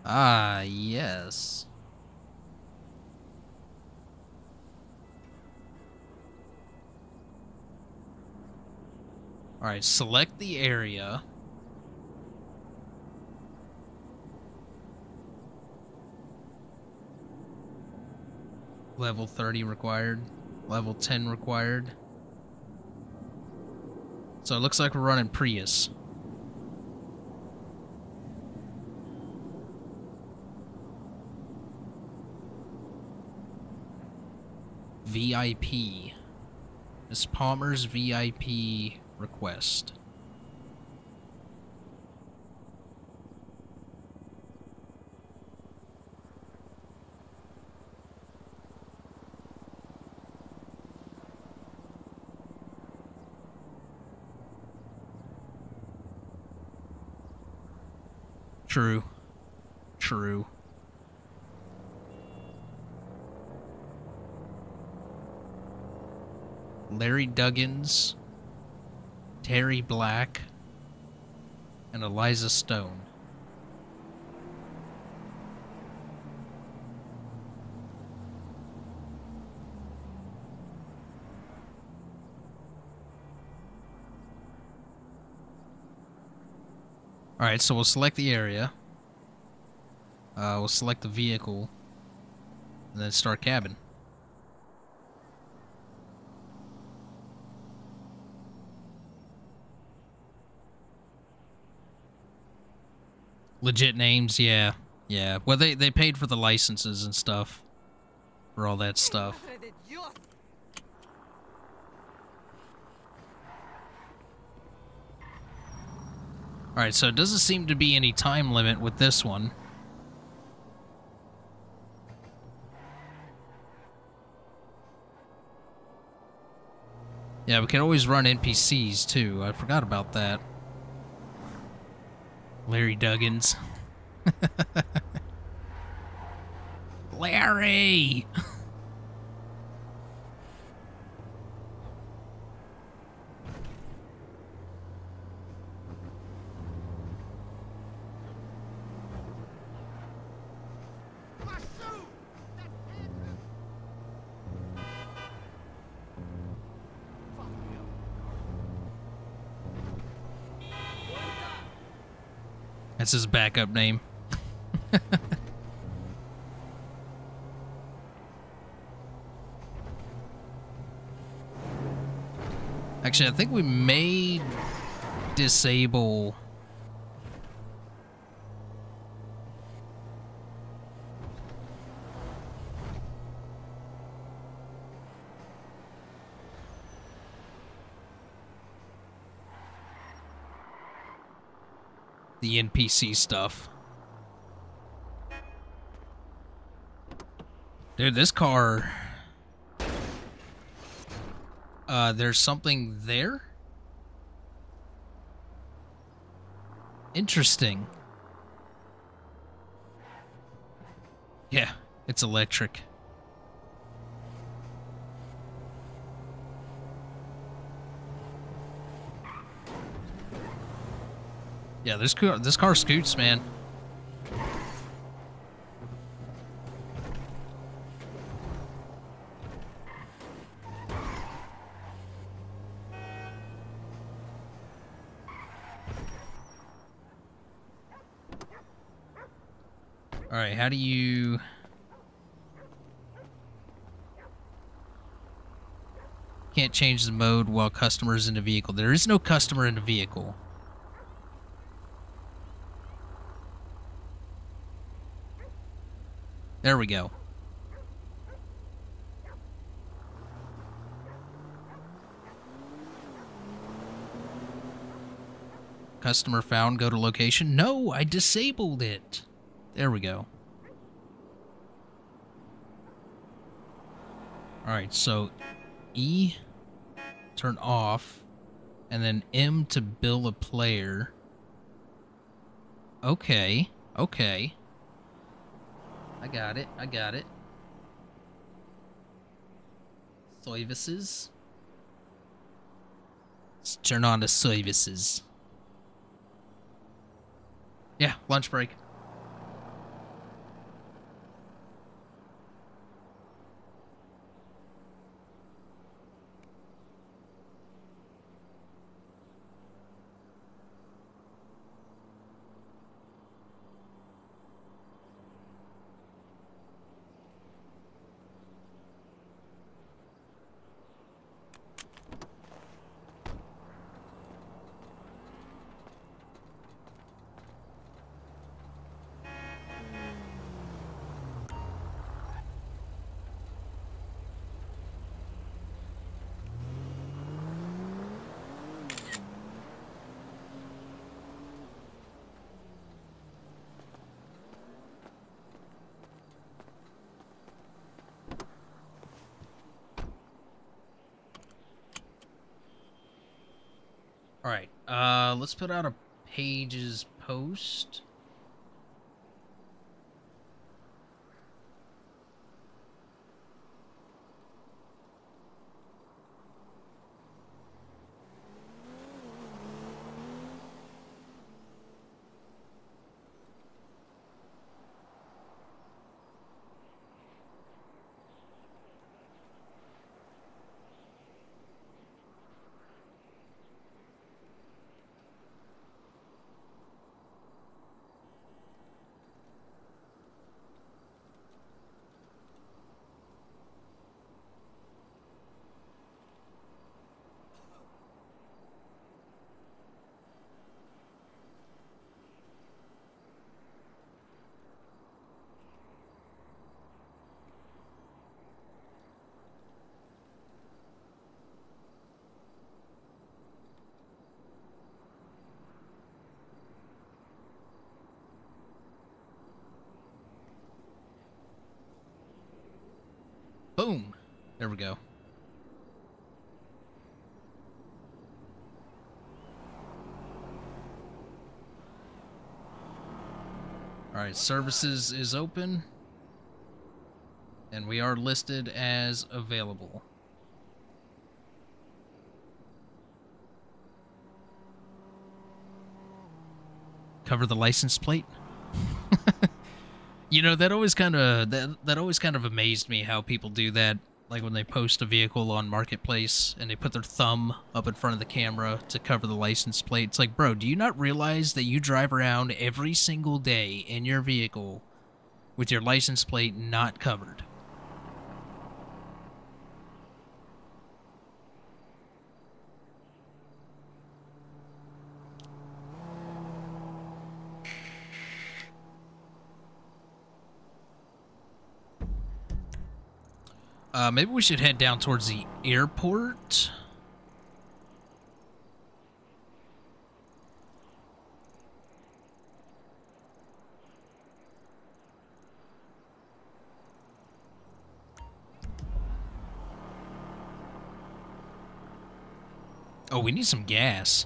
Ah, yes. Alright, select the area. Level 30 required. Level 10 required. So it looks like we're running Prius. VIP. Miss Palmer's VIP request. True. True. Larry Duggins, Terry Black, and Eliza Stone. Alright, so we'll select the area. We'll select the vehicle. And then start cabin. Legit names, yeah. Yeah. Well, they paid for the licenses and stuff. For all that stuff. Alright, so it doesn't seem to be any time limit with this one. Yeah, we can always run NPCs too. I forgot about that. Larry Duggins. Larry! That's his backup name. Actually, I think we may disable the NPC stuff. Dude, this car... there's something there? Interesting. Yeah, it's electric. Yeah, this car scoots, man. Alright, how do you... Can't change the mode while customer is in the vehicle. There is no customer in the vehicle. There we go. Customer found, go to location. No, I disabled it. There we go. Alright, so E, turn off, and then M to bill a player. Okay, okay. I got it, I got it. Services. Let's turn on the services. Yeah, lunch break. Alright, let's put out a pages post. Boom! There we go. Alright, services is open. And we are listed as available. Cover the license plate. You know, that always kind of amazed me how people do that. Like when they post a vehicle on Marketplace and they put their thumb up in front of the camera to cover the license plate. It's like, bro, do you not realize that you drive around every single day in your vehicle with your license plate not covered? Maybe we should head down towards the airport. Oh, we need some gas.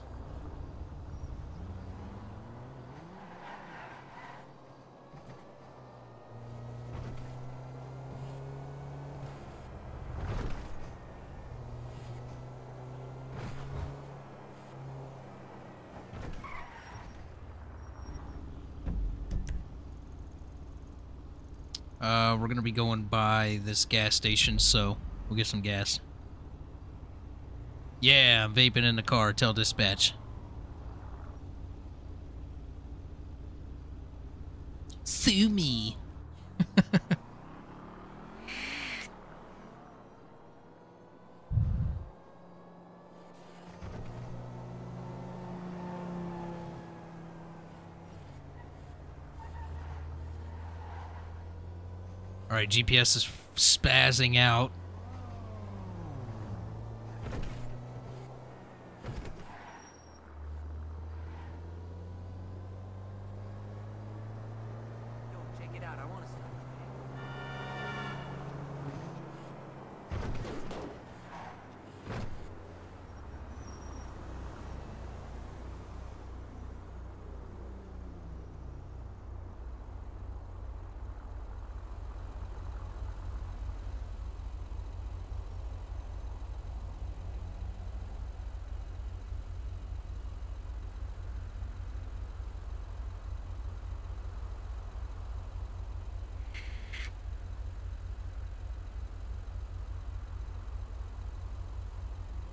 We're gonna be going by this gas station, so we'll get some gas. Yeah, I'm vaping in the car. Tell dispatch. Sue me. All right, GPS is spazzing out. Yo, check it out. I want to see.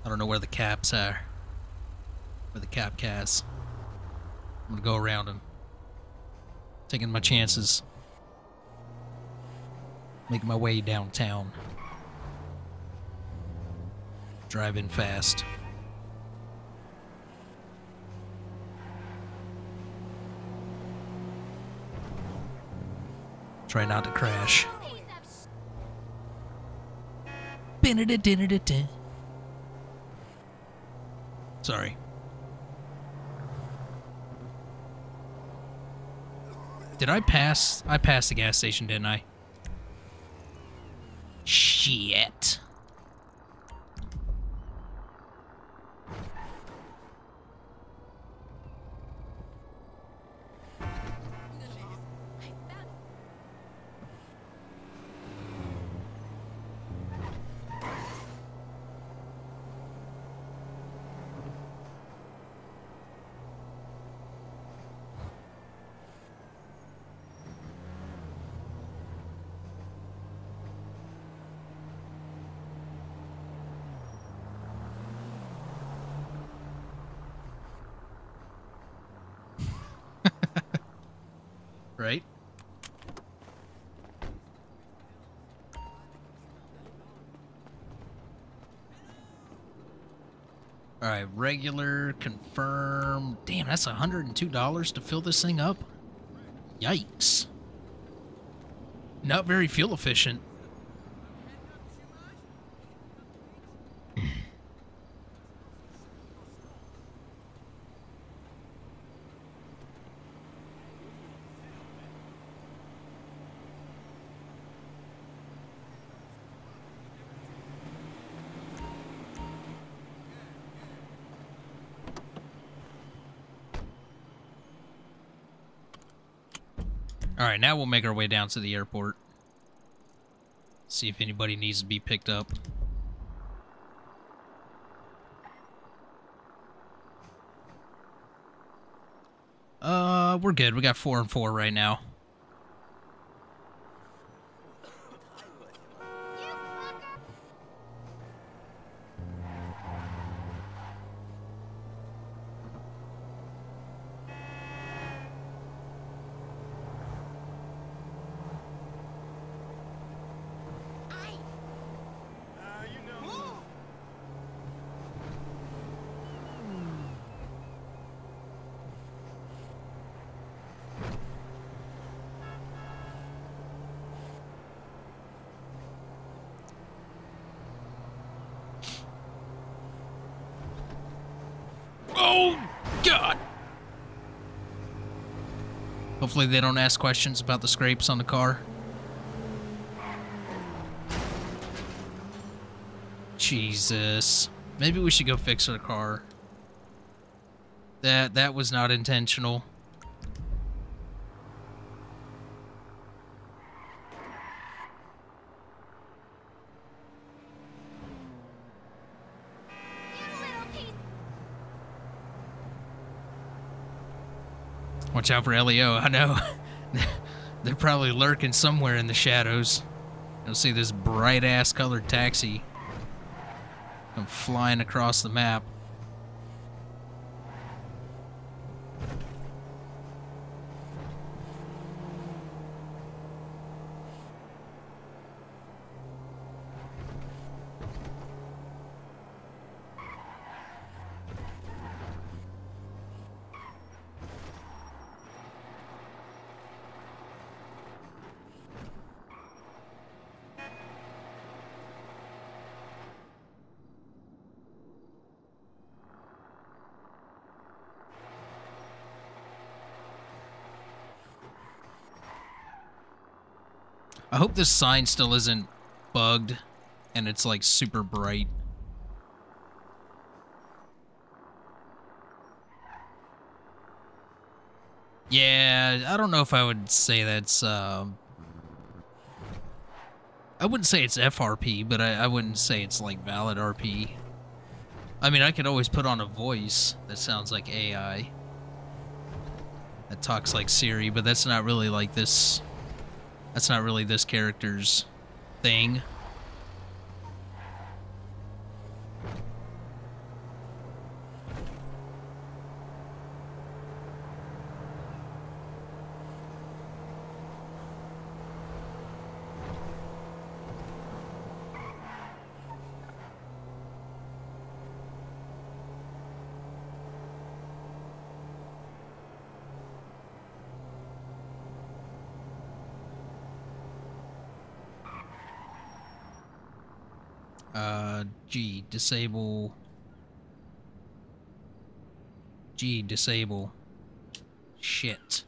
I don't know where the caps are. Where the cap cats. I'm gonna go around them. Taking my chances. Making my way downtown. Driving fast. Try not to crash. Sorry. Did I pass? I passed the gas station, didn't I? Shit. Right? Alright, regular, confirm. Damn, that's $102 to fill this thing up? Yikes. Not very fuel efficient. Alright, now we'll make our way down to the airport. See if anybody needs to be picked up. We're good. We got 4 and 4 right now. Oh, God! Hopefully they don't ask questions about the scrapes on the car. Jesus. Maybe we should go fix our car. That was not intentional. Watch out for LEO, I know. They're probably lurking somewhere in the shadows. You'll see this bright-ass colored taxi come flying across the map. I hope this sign still isn't bugged and it's like super bright. Yeah, I don't know if I would say that's, I wouldn't say it's FRP, but I wouldn't say it's like valid RP. I mean, I could always put on a voice that sounds like AI. That talks like Siri, but that's not really like this. That's not really this character's thing. G, disable. G, disable. Shit.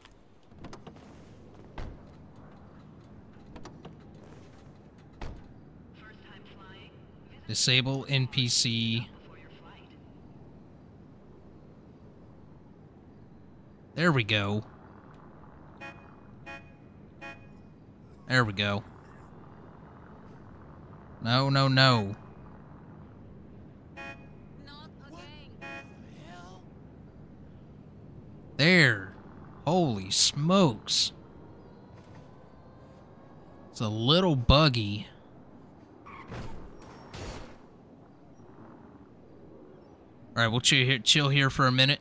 Disable NPC. There we go. There we go. No, no, no. Not again. There. Holy smokes. It's a little buggy. Alright, we'll chill here for a minute.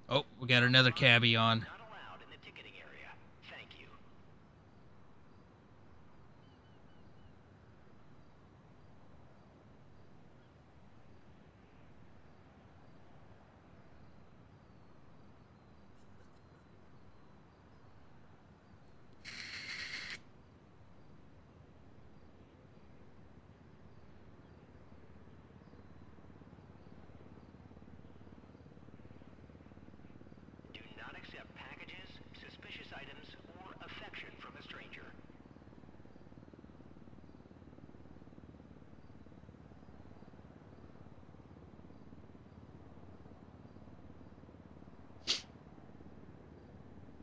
Oh, we got another cabbie on. Not allowed in the ticketing area. Thank you. Do not accept packages, suspicious items, or affection from a stranger.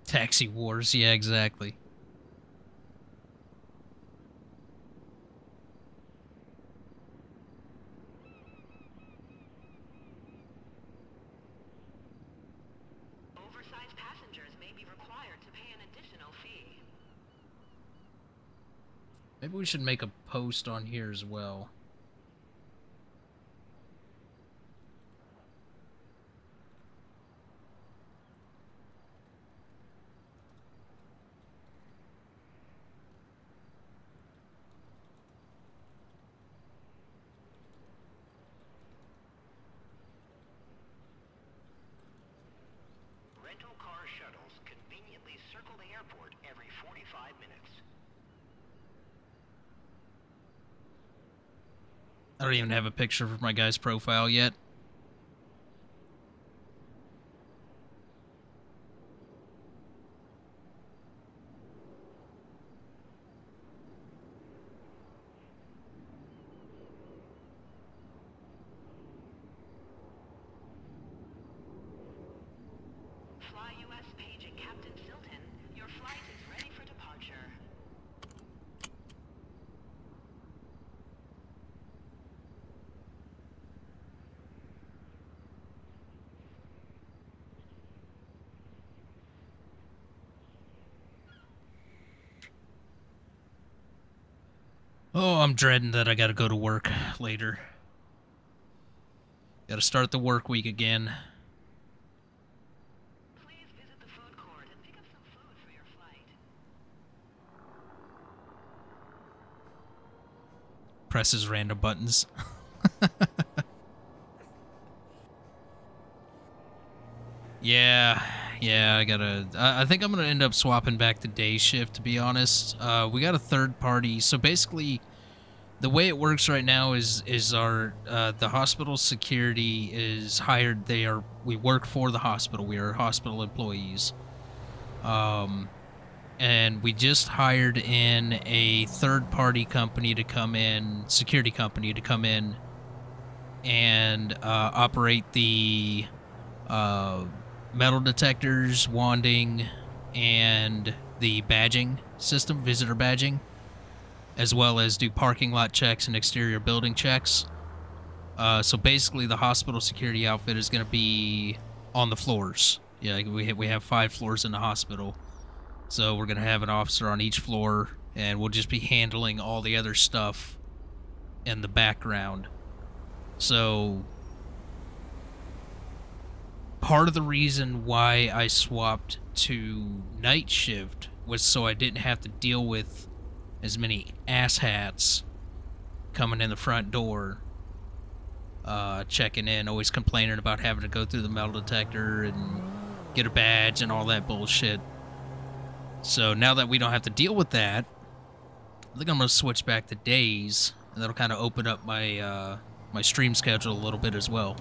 Taxi Wars, yeah, exactly. Oversized passengers may be required to pay an additional fee. Maybe we should make a post on here as well. Rental car shuttles conveniently circle the airport every 45 minutes. I don't even have a picture for my guy's profile yet. Fly US paging Captain Silton. Your flight is ready for departure. Oh, I'm dreading that I gotta go to work later. Gotta start the work week again. Please visit the food court and pick up some food for your flight. Presses random buttons. Yeah, yeah, I gotta. I think I'm gonna end up swapping back to day shift, to be honest. We got a third party, so basically, the way it works right now is our the hospital security is hired. We work for the hospital. We are hospital employees. And we just hired in a third party company to come in, security company to come in and operate the uh, metal detectors, wanding, and the badging system, visitor badging, as well as do parking lot checks and exterior building checks. So basically, the hospital security outfit is going to be on the floors. Yeah, like we have 5 floors in the hospital, so we're going to have an officer on each floor, and we'll just be handling all the other stuff in the background. So part of the reason why I swapped to night shift was so I didn't have to deal with as many asshats coming in the front door, checking in, always complaining about having to go through the metal detector and get a badge and all that bullshit. So now that we don't have to deal with that, I think I'm going to switch back to days, and that'll kind of open up my my stream schedule a little bit as well.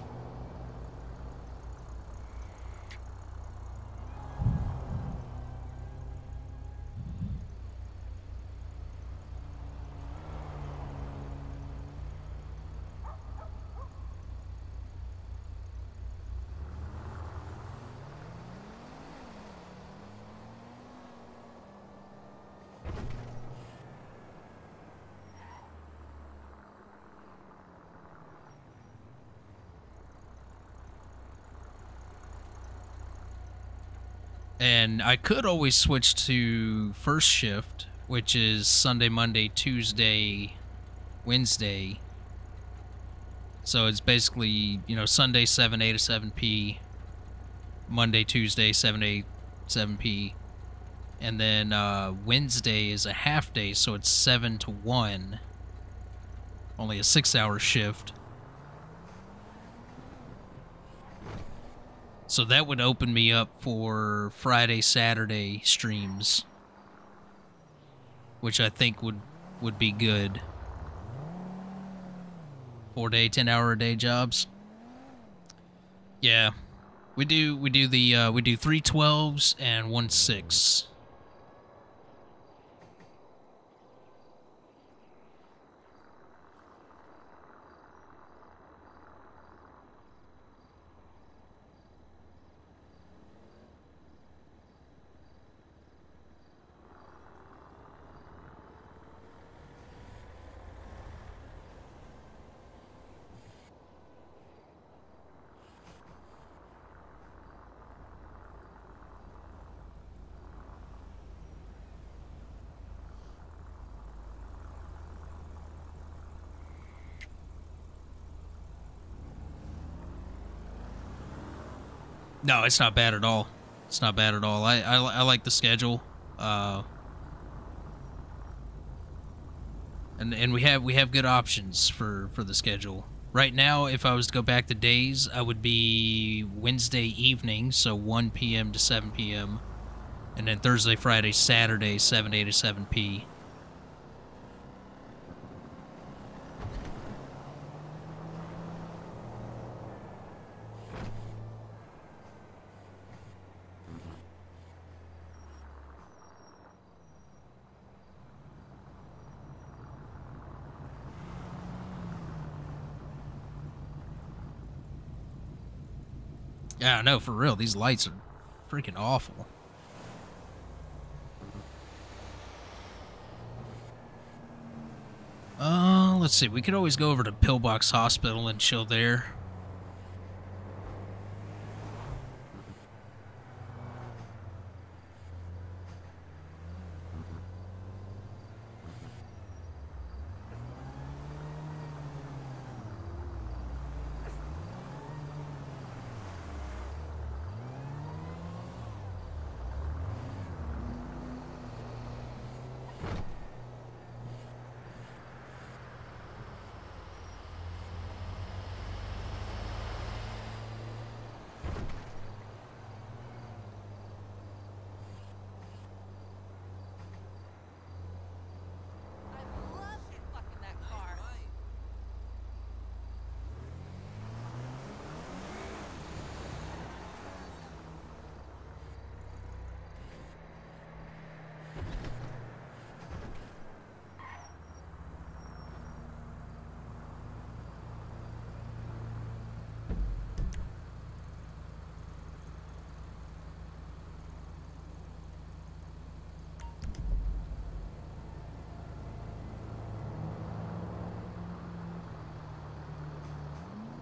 And I could always switch to first shift, which is Sunday, Monday, Tuesday, Wednesday. So it's basically, you know, Sunday 7A to 7P, Monday, Tuesday 7A, 7P, and then Wednesday is a half day, so it's 7 to 1, only a 6-hour shift. So that would open me up for Friday, Saturday streams, which I think would be good. 4-day, 10-hour-a-day jobs. Yeah, we do 3 12s and 1 6. No, it's not bad at all. It's not bad at all. I like the schedule. And we have good options for the schedule. Right now, if I was to go back to days, I would be Wednesday evening, so 1 p.m. to 7 p.m., and then Thursday, Friday, Saturday, 7A to 7P. Yeah, no, for real, these lights are freaking awful. Let's see, we could always go over to Pillbox Hospital and chill there.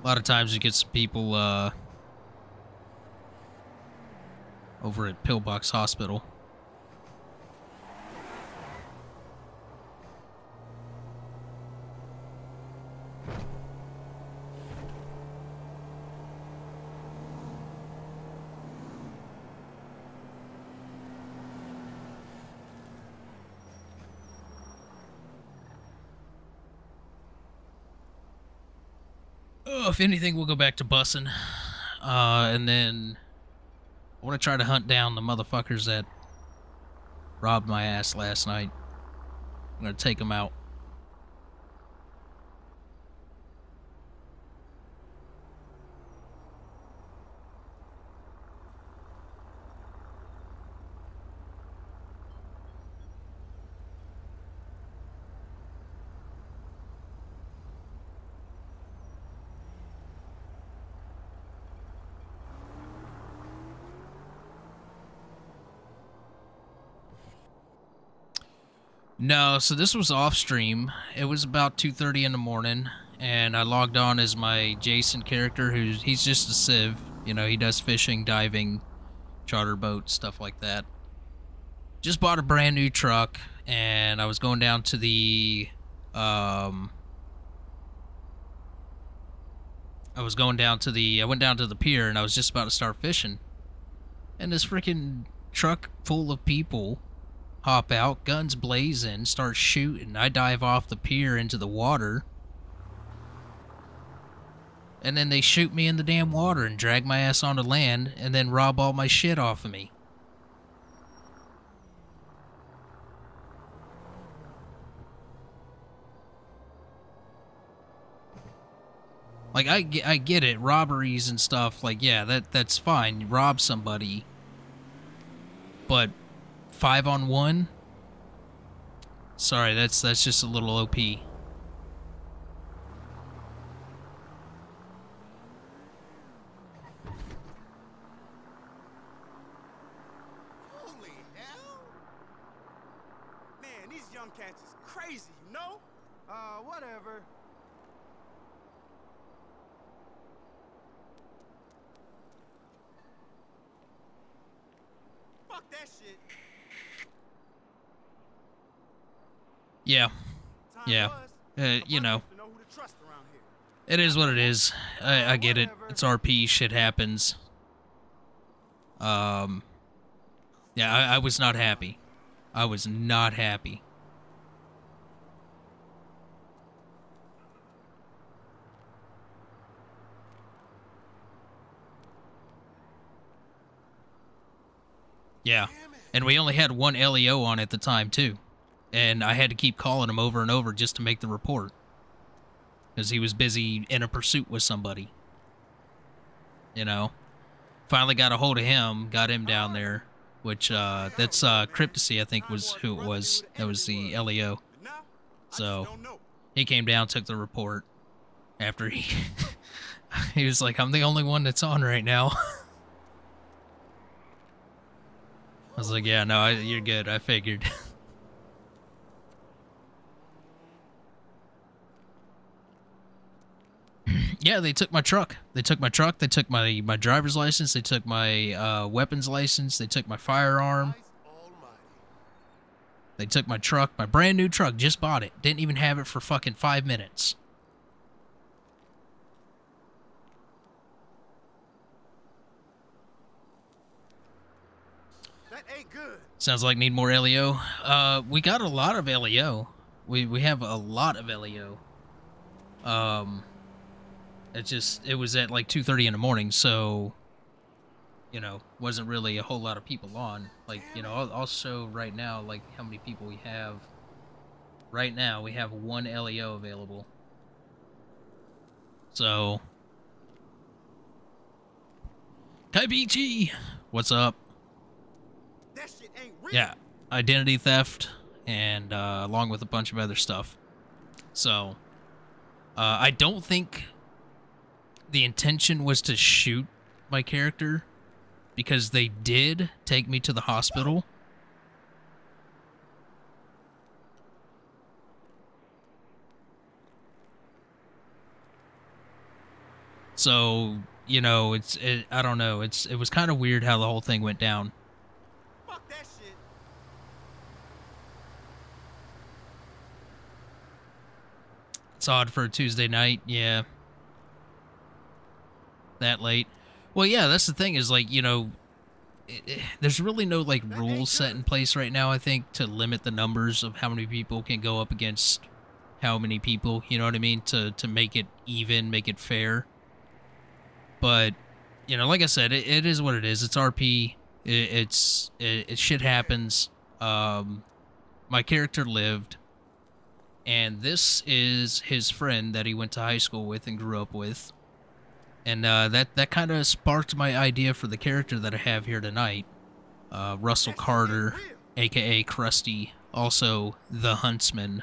A lot of times you get some people over at Pillbox Hospital. Oh, if anything, we'll go back to bussing. And then I want to try to hunt down the motherfuckers that robbed my ass last night. I'm going to take them out. No, so this was off stream. It was about 2:30 in the morning, and I logged on as my Jason character, he's just a civ. You know, he does fishing, diving, charter boats, stuff like that. Just bought a brand new truck, and I was going down to the I went down to the pier, and I was just about to start fishing. And this freaking truck full of people hop out, guns blazing, start shooting. I dive off the pier into the water. And then they shoot me in the damn water and drag my ass onto land and then rob all my shit off of me. Like, I get it, robberies and stuff, like, yeah, that's fine, you rob somebody. But 5-on-1? Sorry, that's just a little OP. Holy hell! Man, these young cats is crazy, you know? Whatever. Fuck that shit. Yeah. Time Yeah. was, You know. to know who to trust around here. It is what it is. I get it. It's RP. Shit happens. Yeah, I was not happy. I was not happy. Yeah. And we only had one LEO on at the time, too. And I had to keep calling him over and over just to make the report. Because he was busy in a pursuit with somebody. You know? Finally got a hold of him, got him down there. Which, that's, Cryptacy, I think, was who it was. That was the LEO. So, he came down, took the report. After he... he was like, I'm the only one that's on right now. I was like, yeah, no, you're good. I figured. Yeah, they took my truck. They took my truck. They took my driver's license. They took my weapons license. They took my firearm. They took my truck, my brand new truck. Just bought it. Didn't even have it for fucking 5 minutes. That ain't good. Sounds like need more LEO. We got a lot of LEO. We have a lot of LEO. It was at like 2:30 in the morning, so, you know, wasn't really a whole lot of people on. Like, you know, I'll show right now, like, how many people we have. Right now, we have one LEO available. So, Kaibichi, what's up? That shit ain't real. Yeah, identity theft, and along with a bunch of other stuff. So, I don't think the intention was to shoot my character, because they did take me to the hospital. So, you know, I don't know. It was kind of weird how the whole thing went down. Fuck that shit. It's odd for a Tuesday night. Yeah. That late. Well, yeah, that's the thing is, like, you know, there's really no, like, rules set in place right now, I think, to limit the numbers of how many people can go up against how many people, you know what I mean? To make it even, make it fair. But, you know, like I said, it is what it is. It's RP. Shit happens. My character lived, and this is his friend that he went to high school with and grew up with. And that kind of sparked my idea for the character that I have here tonight. Russell Carter, a.k.a. Krusty, also the Huntsman.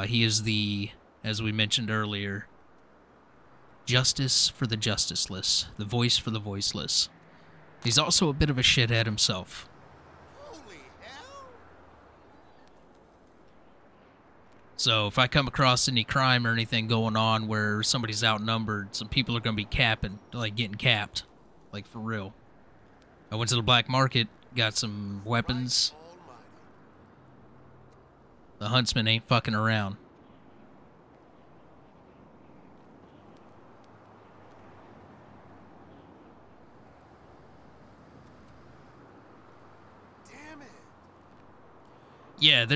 He is the, as we mentioned earlier, justice for the justiceless, the voice for the voiceless. He's also a bit of a shithead himself. Holy hell! So if I come across any crime or anything going on where somebody's outnumbered, some people are going to be capping, like getting capped, like for real. I went to the black market, got some weapons. The Huntsman ain't fucking around. Damn it! Yeah,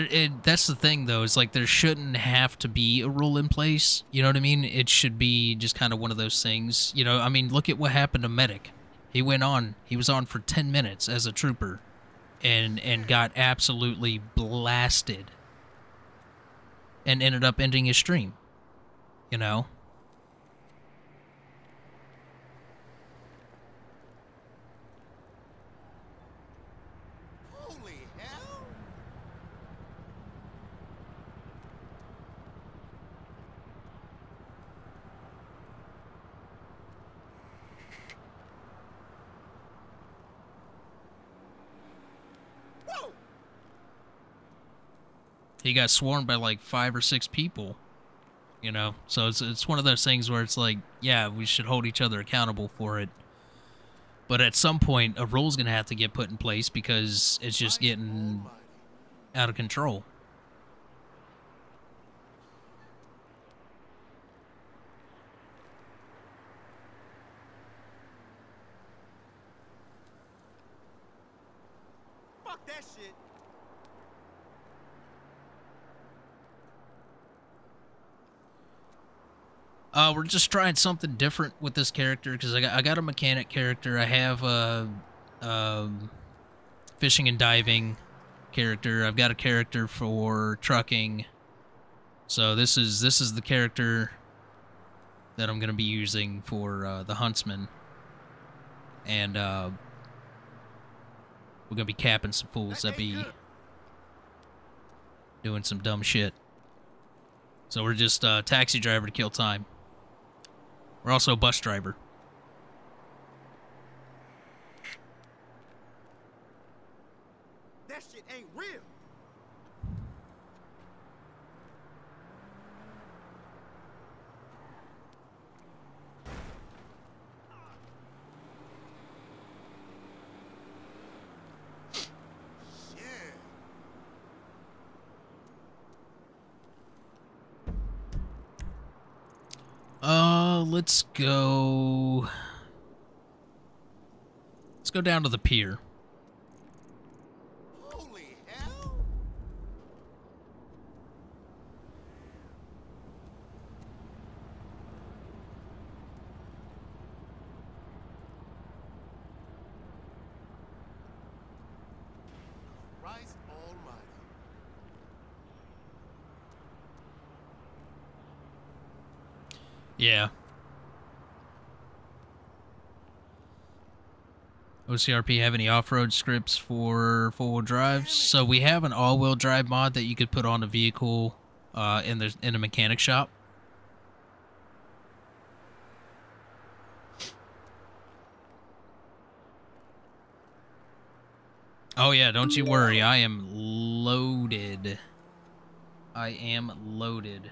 that's the thing, though. Is like there shouldn't have to be a rule in place. You know what I mean? It should be just kind of one of those things. You know, I mean, look at what happened to Medic. He was on for 10 minutes as a trooper and got absolutely blasted and ended up ending his stream. You know? Holy hell! Whoa! He got swarmed by like 5 or 6 people. You know? So it's one of those things where it's like, yeah, we should hold each other accountable for it. But at some point, a rule's going to have to get put in place because it's just getting out of control. Fuck that shit! We're just trying something different with this character because I got a mechanic character. I have a fishing and diving character. I've got a character for trucking. So this is the character that I'm gonna be using for the Huntsman, and we're gonna be capping some fools that be doing some dumb shit. So we're just taxi driver to kill time. We're also a bus driver. That shit ain't real! Shit! Let's go. Let's go down to the pier. Holy hell! Christ almighty. Yeah. OCRP have any off-road scripts for four-wheel drives? So we have an all-wheel drive mod that you could put on a vehicle in a mechanic shop. Oh yeah, don't you worry. I am loaded. I am loaded.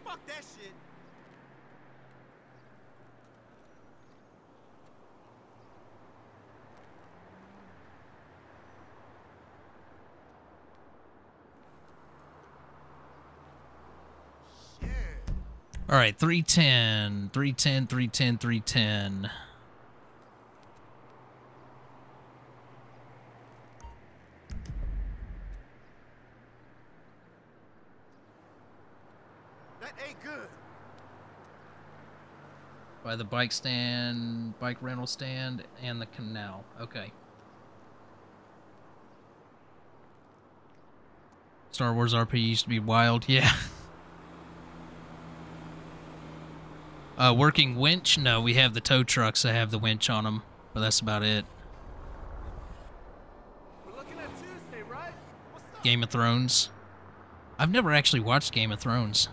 Fuck that shit. Shit. All right, 310, 310, 310, 310. That ain't good. By the bike stand, bike rental stand, and the canal. Okay. Star Wars RP used to be wild, yeah. Working winch? No, we have the tow trucks that have the winch on them, but that's about it. We're looking at Tuesday, right? What's up? Game of Thrones. I've never actually watched Game of Thrones.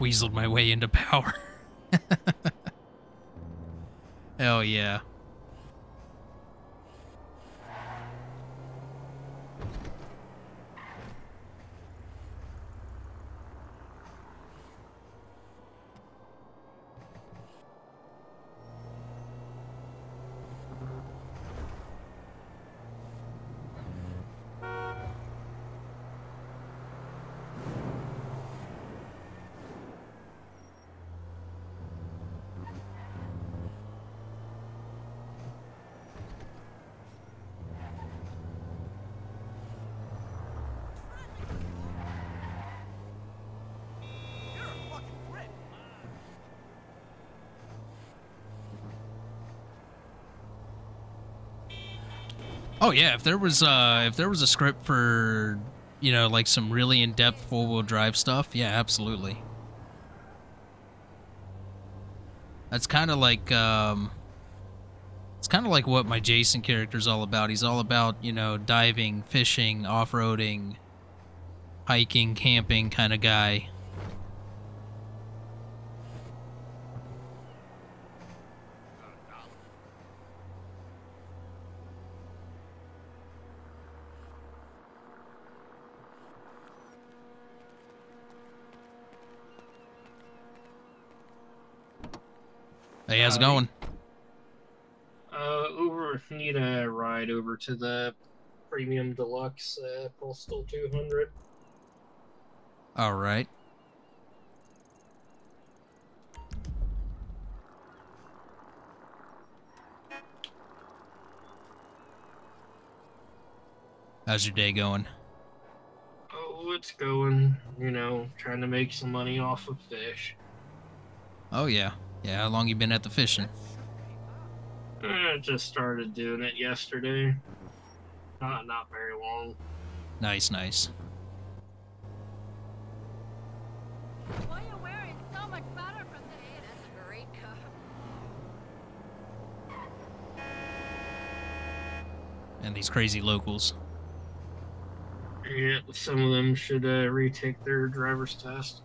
Weaseled my way into power. Hell yeah. You're a fucking prick. Oh yeah, if there was a script for, you know, like some really in-depth four-wheel drive stuff, yeah, absolutely. That's kind of like it's kind of like what my Jason character's all about. He's all about, you know, diving, fishing, off-roading, hiking, camping kind of guy. Hey, how's it going? Uber, need a ride over to the Premium Deluxe Postal 200. All right. How's your day going? Oh, it's going, you know, trying to make some money off of fish. Oh yeah. Yeah, how long you been at the fishing? I just started doing it yesterday. Not very long. Nice, nice. Why are you wearing so much butter from today? That's a great cup. And these crazy locals. Yeah, some of them should retake their driver's test.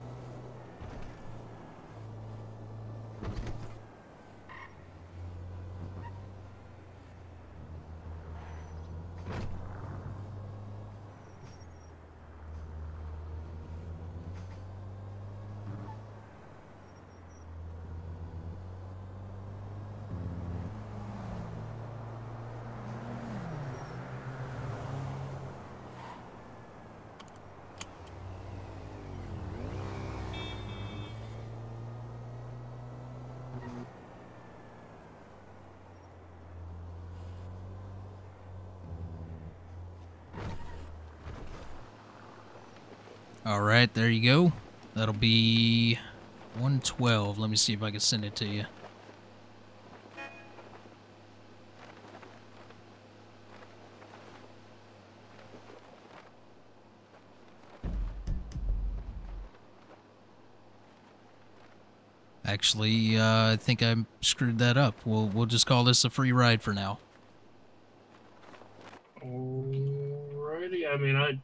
All right, there you go. That'll be 112. Let me see if I can send it to you. Actually, I think I screwed that up. We'll just call this a free ride for now. Alrighty, I mean,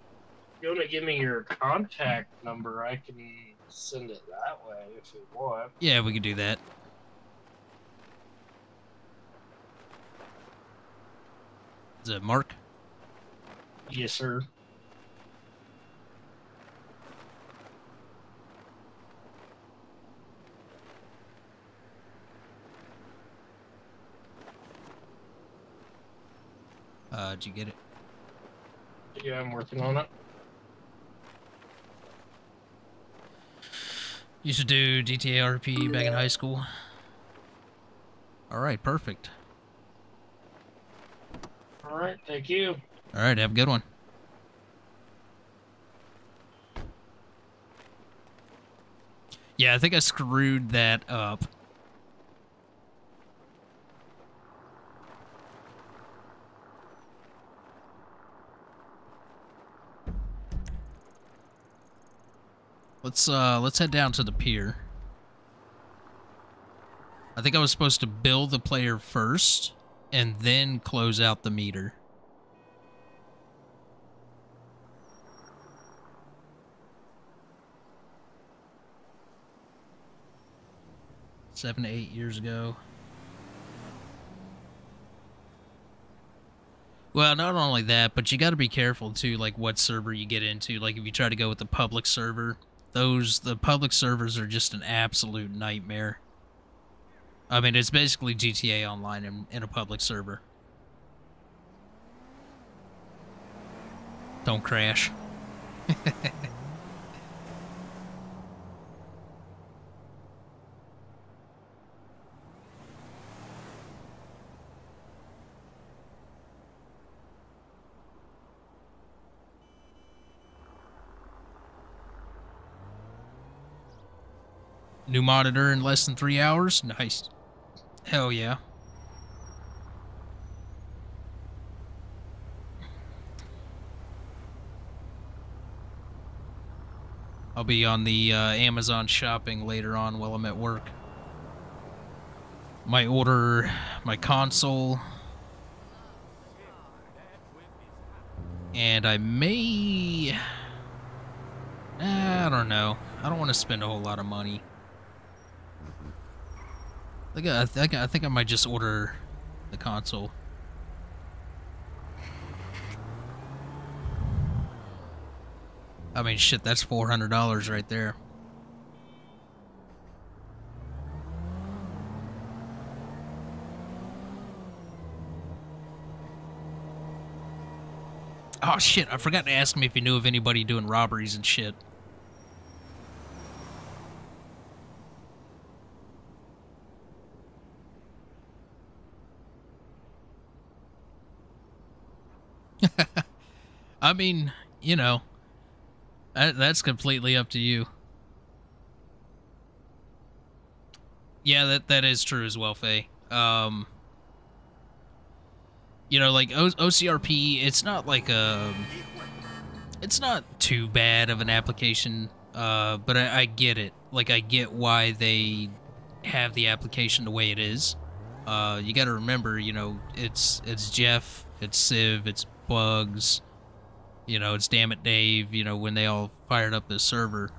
you want to give me your contact number, I can send it that way if you want. Yeah, we could do that. Is it Mark? Yes, sir. Did you get it? Yeah, I'm working on it. Used to do gtavrp back in high school. All right, perfect. All right, thank you. All right, have a good one. Yeah, I think I screwed that up. Let's head down to the pier. I think I was supposed to bill the player first and then close out the meter. Seven to 8 years ago. Well, not only that, but you got to be careful too, like what server you get into. Like if you try to go with the public server, the public servers are just an absolute nightmare. I mean, it's basically GTA Online in a public server. Don't crash. New monitor in less than 3 hours? Nice. Hell yeah. I'll be on the Amazon shopping later on while I'm at work. Might order my console. And I may... I don't know. I don't want to spend a whole lot of money. I think I might just order the console. I mean, shit, that's $400 right there. Oh, shit, I forgot to ask him if he knew of anybody doing robberies and shit. I mean, you know, that's completely up to you. Yeah, that is true as well, Faye. You know, like OCRP, it's not like it's not too bad of an application, but I get it. Like, I get why they have the application the way it is. You got to remember, you know, it's Jeff, it's Civ, it's Bugs, you know, it's Damn It Dave, you know, when they all fired up this server,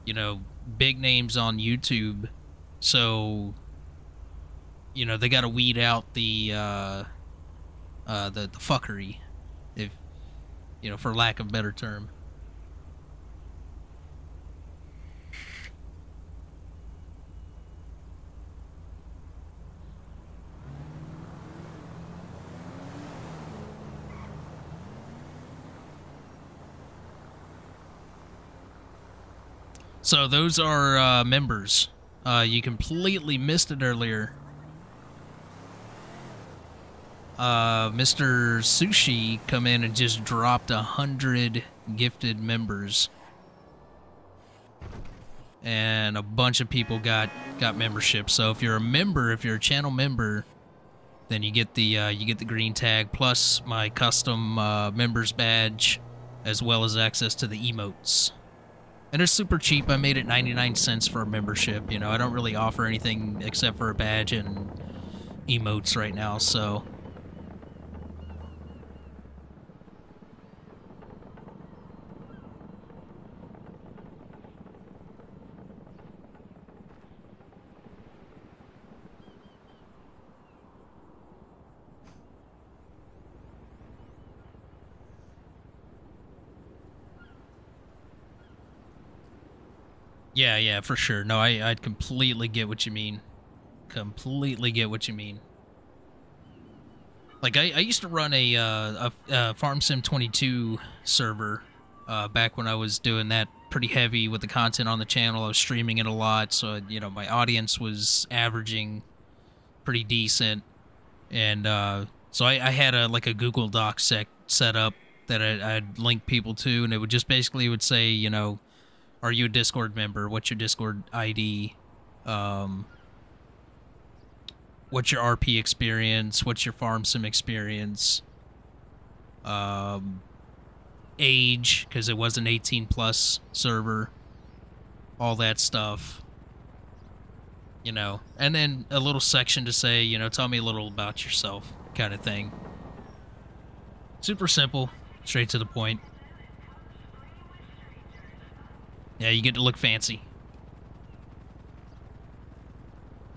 you know, big names on YouTube. So, you know, they got to weed out the fuckery, if, you know, for lack of a better term. So those are members. You completely missed it earlier. Mr. Sushi come in and just dropped 100 gifted members, and a bunch of people got membership. So if you're a member, if you're a channel member, then you get the green tag plus my custom members badge, as well as access to the emotes. And it's super cheap. I made it 99 cents for a membership. You know, I don't really offer anything except for a badge and emotes right now, so. Yeah, for sure. No, I completely get what you mean. Completely get what you mean. Like, I used to run a Farm Sim 22 server back when I was doing that pretty heavy with the content on the channel. I was streaming it a lot, so, you know, my audience was averaging pretty decent. And so I had like a Google Doc set up that I'd link people to, and it would just basically would say, you know, are you a Discord member? What's your Discord ID? What's your RP experience? What's your farm sim experience? Age, because it was an 18 plus server. All that stuff. You know, and then a little section to say, you know, tell me a little about yourself, kind of thing. Super simple, straight to the point. Yeah, you get to look fancy.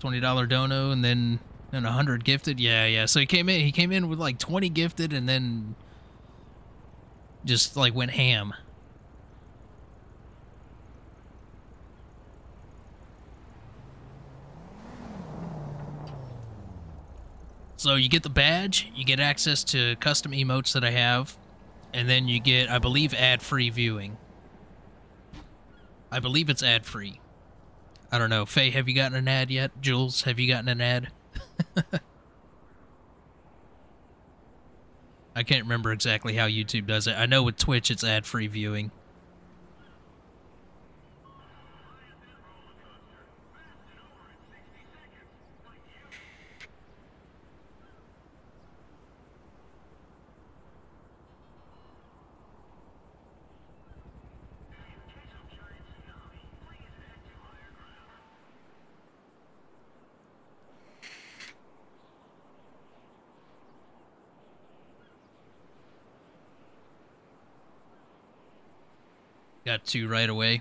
$20 dono and then 100 gifted. Yeah. So he came in with like 20 gifted and then just like went ham. So you get the badge, you get access to custom emotes that I have, and then you get, I believe, ad-free viewing. I believe it's ad-free. I don't know. Faye, have you gotten an ad yet? Jules, have you gotten an ad? I can't remember exactly how YouTube does it. I know with Twitch it's ad-free viewing. Got two right away.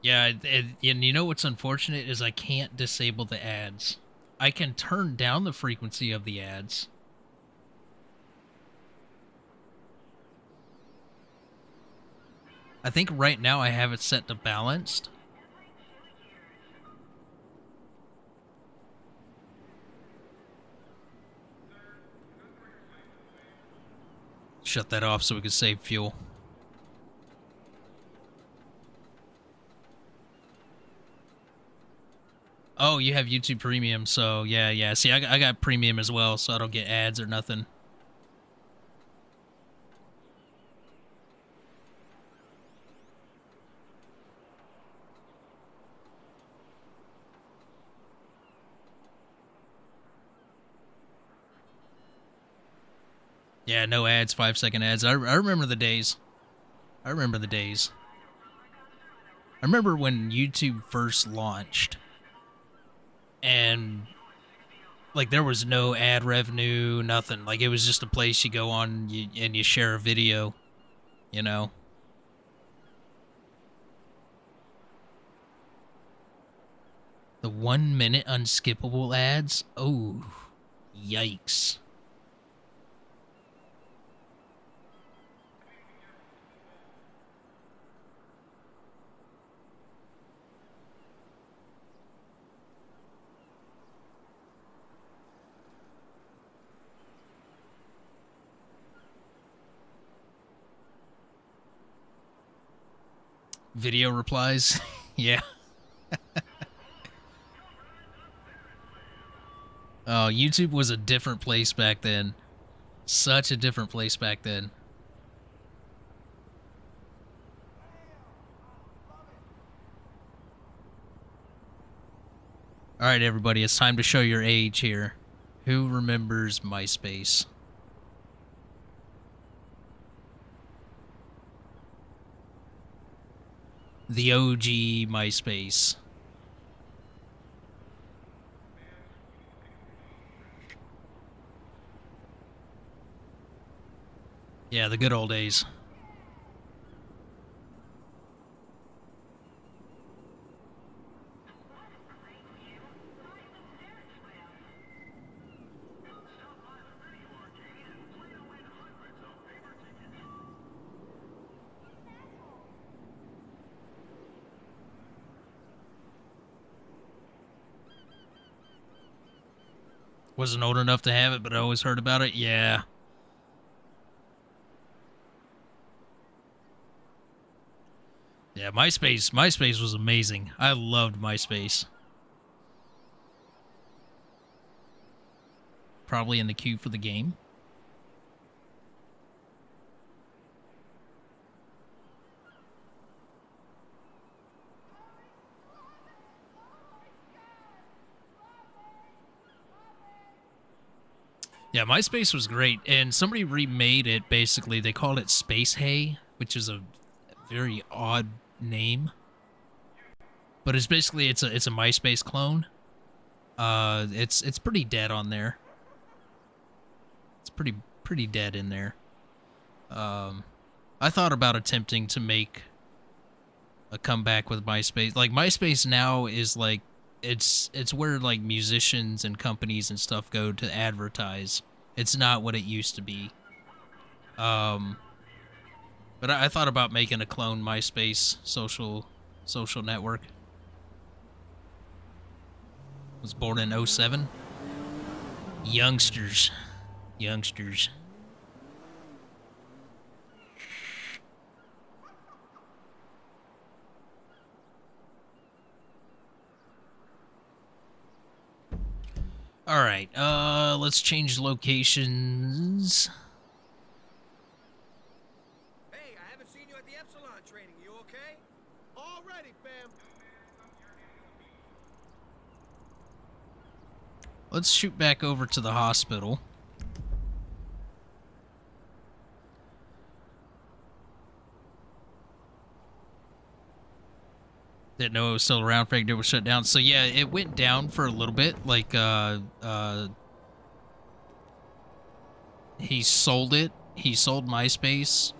Yeah, and you know what's unfortunate is I can't disable the ads. I can turn down the frequency of the ads. I think right now I have it set to balanced. Shut that off so we can save fuel. Oh, you have YouTube Premium, so yeah. See, I got Premium as well, so I don't get ads or nothing. Yeah, no ads, 5-second ads. I remember the days. I remember the days. I remember when YouTube first launched. And, like, there was no ad revenue, nothing. Like, it was just a place you go on and you share a video, you know? The 1 minute unskippable ads? Oh, yikes. Video replies? Yeah. Oh, YouTube was a different place back then. Such a different place back then. Alright, everybody, it's time to show your age here. Who remembers MySpace? The OG MySpace. Yeah, the good old days. Wasn't old enough to have it, but I always heard about it. Yeah. Yeah, MySpace was amazing. I loved MySpace. Probably in the queue for the game. Yeah, MySpace was great, and somebody remade it, basically. They called it Space Hay, which is a very odd name. But it's basically, it's a MySpace clone. It's pretty dead on there. It's pretty dead in there. I thought about attempting to make a comeback with MySpace. Like, MySpace now is like, it's where like musicians and companies and stuff go to advertise. It's not what it used to be. But I thought about making a clone MySpace social network. Was born in 07. Youngsters. All right, let's change locations. Hey, I haven't seen you at the Epsilon training. You okay? All ready, fam. Let's shoot back over to the hospital. Didn't know it was still around. Figured it was shut down. So yeah, it went down for a little bit. Like, he sold it. He sold MySpace.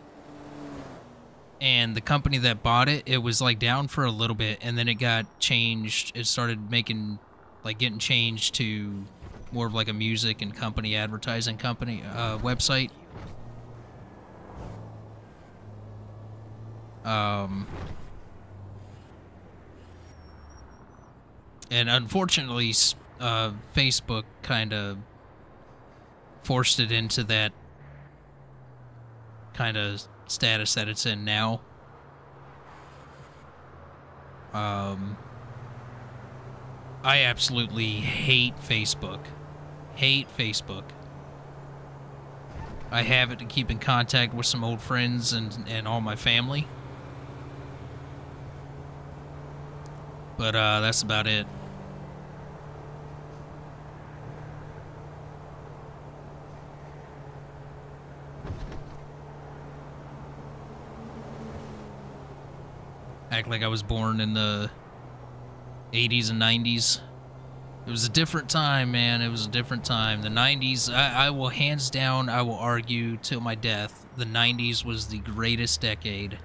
And the company that bought it, it was like down for a little bit, and then it got changed. It started making, like, getting changed to more of like a music and company advertising company website. And unfortunately, Facebook kind of forced it into that kind of status that it's in now. I absolutely hate Facebook. Hate Facebook. I have it to keep in contact with some old friends and all my family. But that's about it. Act like I was born in the 80s and 90s. It was a different time, man. It was a different time. The 90s, I will hands down, I will argue till my death, the 90s was the greatest decade.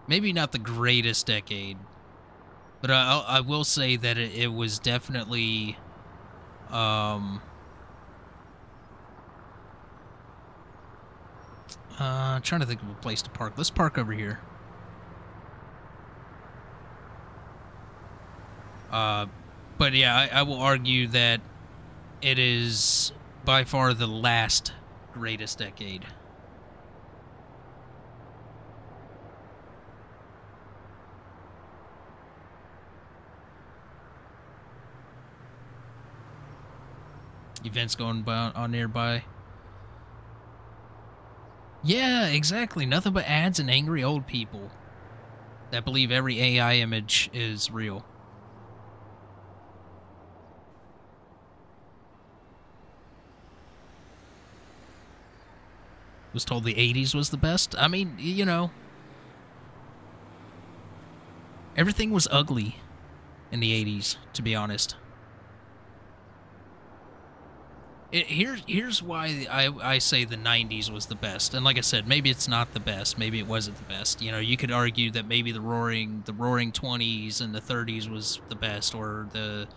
Maybe not the greatest decade, but I will say that it was definitely, trying to think of a place to park. Let's park over here. But yeah, I will argue that it is by far the last greatest decade. Events going on nearby. Yeah, exactly. Nothing but ads and angry old people that believe every AI image is real. Was told the 80s was the best. I mean, you know, everything was ugly in the 80s, to be honest. Here's why I say the 90s was the best. And like I said, maybe it's not the best. Maybe it wasn't the best. You know, you could argue that maybe the roaring 20s and the 30s was the best, or the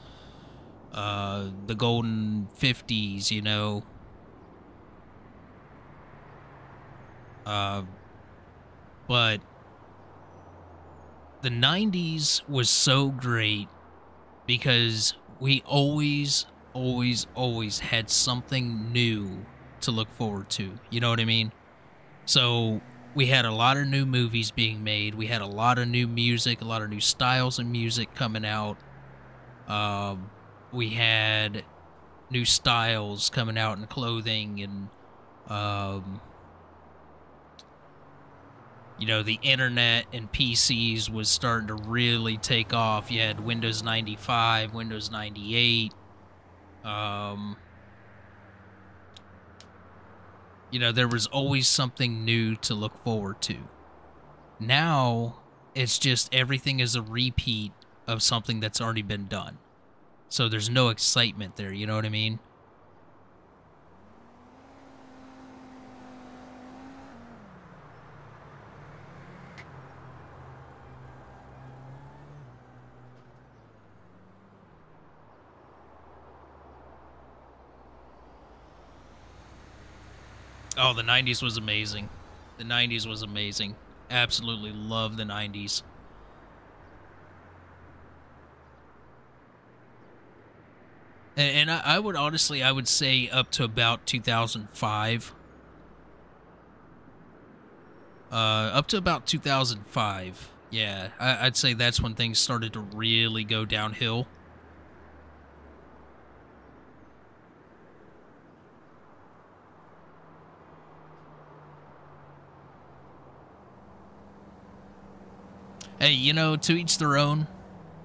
golden 50s, you know. But the 90s was so great because we always had something new to look forward to. You know what I mean? So we had a lot of new movies being made. We had a lot of new music, a lot of new styles of music coming out. We had new styles coming out in clothing and you know, the internet and PCs was starting to really take off. You had Windows 95, Windows 98. You know, there was always something new to look forward to. Now, it's just everything is a repeat of something that's already been done. So there's no excitement there, you know what I mean? Oh, the 90s was amazing. The 90s was amazing. Absolutely love the 90s. And I would honestly, I would say up to about 2005. Up to about 2005. Yeah, I'd say that's when things started to really go downhill. Hey, you know, to each their own.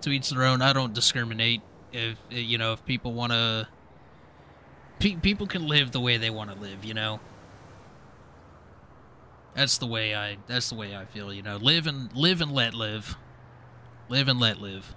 To each their own. I don't discriminate. If you know, if people want to, people can live the way they want to live. You know, that's the way I. That's the way I feel. You know, live and let live. Live and let live.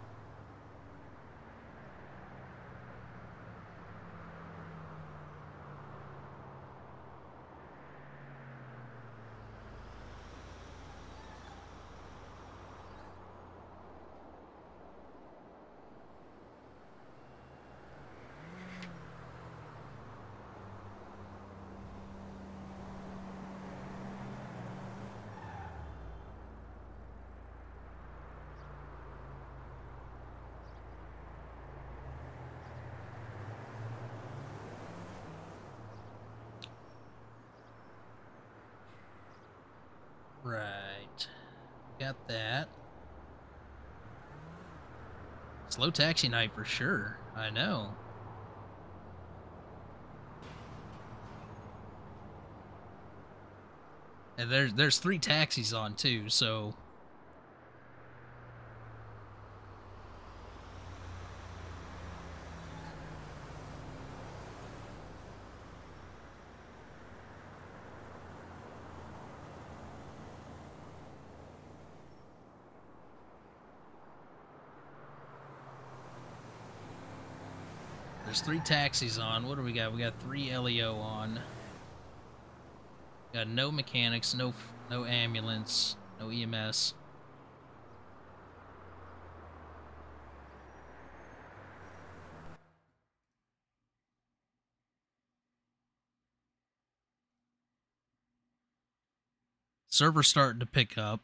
Right. Got that. Slow taxi night for sure. I know. And there's 3 taxis on too, so there's 3 taxis on. What do we got? We got 3 LEO on. Got no mechanics, no ambulance, no EMS. Server's starting to pick up.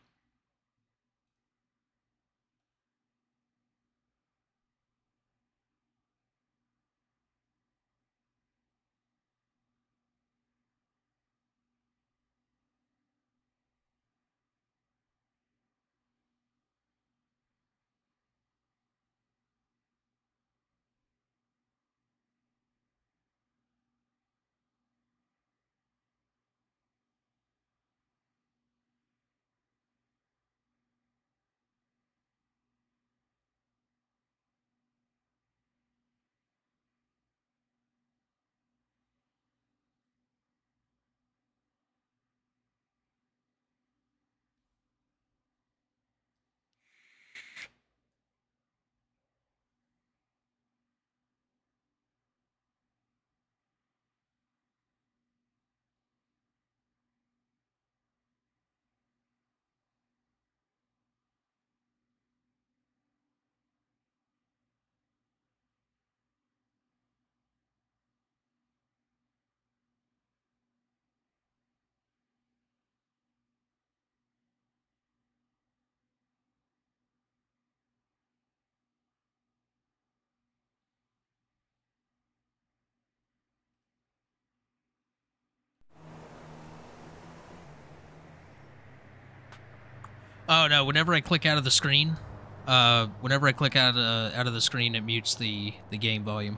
Oh no! Whenever I click out of the screen, whenever I click out of the screen, it mutes the game volume.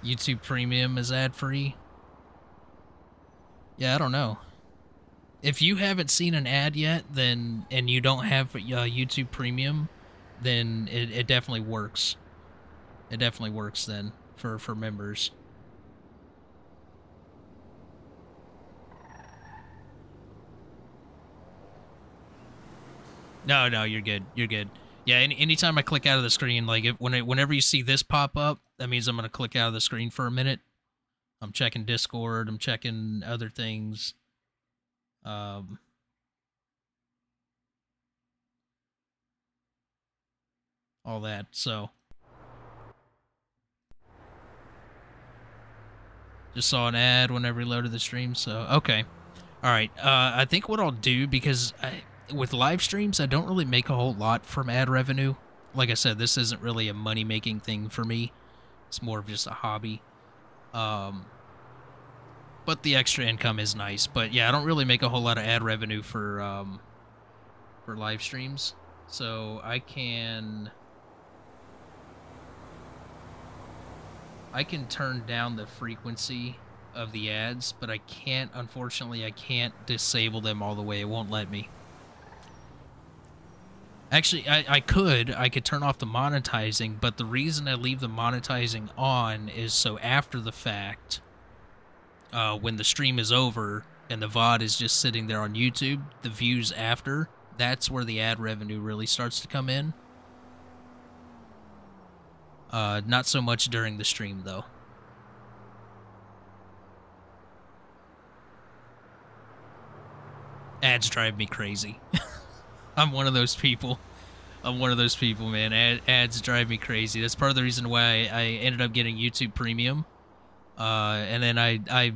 YouTube Premium is ad-free? Yeah, I don't know. If you haven't seen an ad yet, then and you don't have YouTube Premium, then it definitely works. It definitely works then for members. No, no, you're good. You're good. Yeah, anytime I click out of the screen, like whenever you see this pop up, that means I'm gonna click out of the screen for a minute. I'm checking Discord. I'm checking other things. All that. So, just saw an ad when I reloaded the stream. So, okay. All right. I think what I'll do, because with live streams, I don't really make a whole lot from ad revenue. Like I said, this isn't really a money-making thing for me. It's more of just a hobby. But the extra income is nice. But yeah, I don't really make a whole lot of ad revenue for live streams. So I can turn down the frequency of the ads, but unfortunately, I can't disable them all the way. It won't let me. Actually, I could turn off the monetizing, but the reason I leave the monetizing on is so after the fact, when the stream is over and the VOD is just sitting there on YouTube, the views after, that's where the ad revenue really starts to come in. Not so much during the stream, though. Ads drive me crazy. I'm one of those people. Man. Ads drive me crazy. That's part of the reason why I ended up getting YouTube Premium. And then I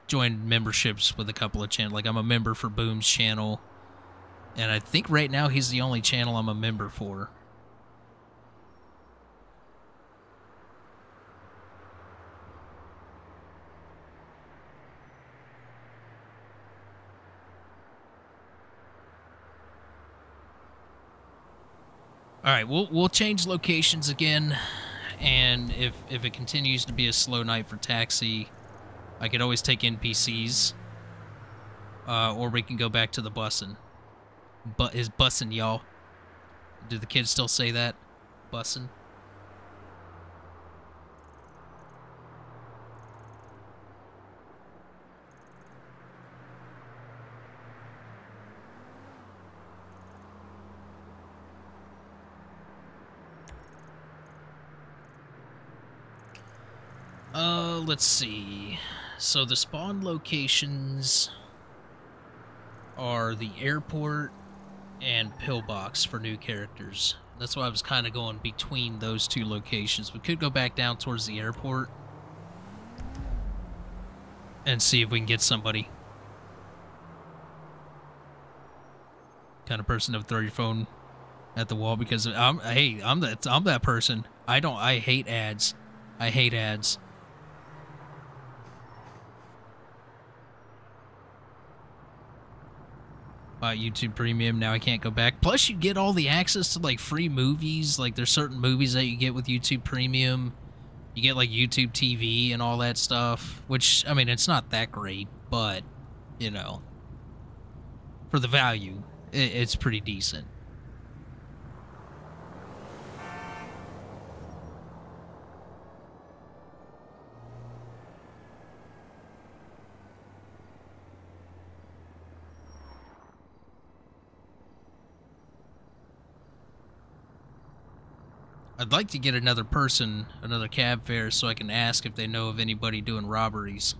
joined memberships with a couple of channels. Like, I'm a member for Boom's channel. And I think right now he's the only channel I'm a member for. All right, we'll change locations again, and if it continues to be a slow night for taxi, I could always take NPCs, or we can go back to the bussin'. But is bussin', y'all? Do the kids still say that? Bussin'? Let's see. So the spawn locations are the airport and pillbox for new characters. That's why I was kind of going between those two locations. We could go back down towards the airport and see if we can get somebody. Kind of person to throw your phone at the wall because I'm that person. I hate ads. I hate ads. YouTube Premium, now I can't go back. Plus, you get all the access to, like, free movies. Like, there's certain movies that you get with YouTube Premium. You get, like, YouTube TV and all that stuff. Which, I mean, it's not that great, but, you know, for the value, it's pretty decent. I'd like to get another cab fare, so I can ask if they know of anybody doing robberies.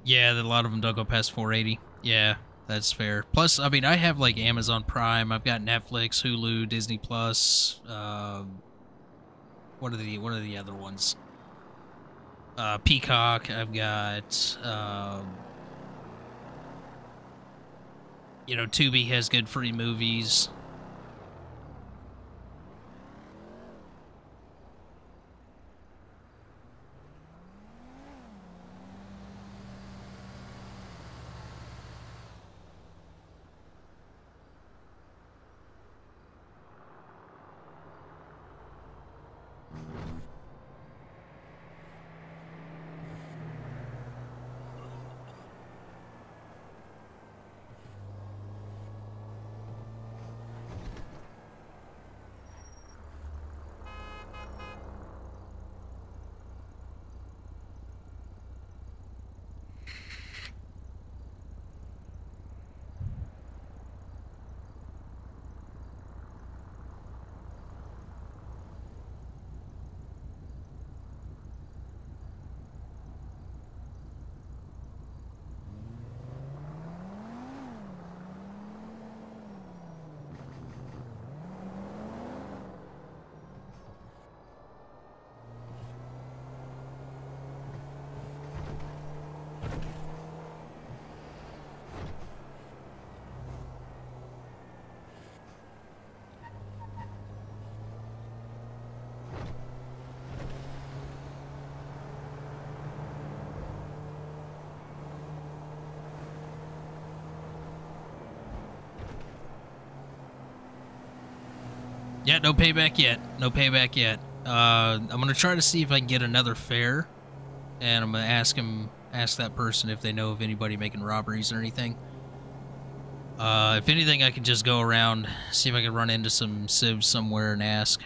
Yeah, a lot of them don't go past 480. Yeah, that's fair. Plus, I mean, I have like Amazon Prime. I've got Netflix, Hulu, Disney Plus. What are the other ones? Peacock. I've got. You know, Tubi has good free movies. Yeah, no payback yet. No payback yet. I'm gonna try to see if I can get another fare, and I'm gonna ask that person if they know of anybody making robberies or anything. If anything, I can just go around, see if I can run into some civs somewhere and ask.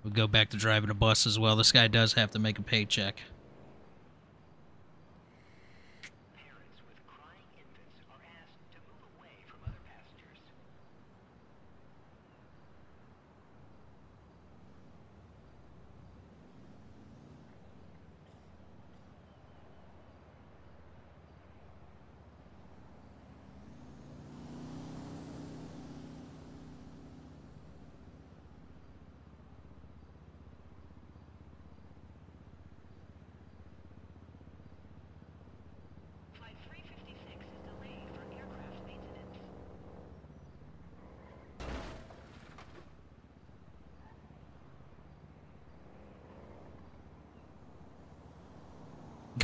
We'll go back to driving a bus as well. This guy does have to make a paycheck. Parents with crying infants are asked to move away from other passengers. Flight 356 is delayed for aircraft maintenance.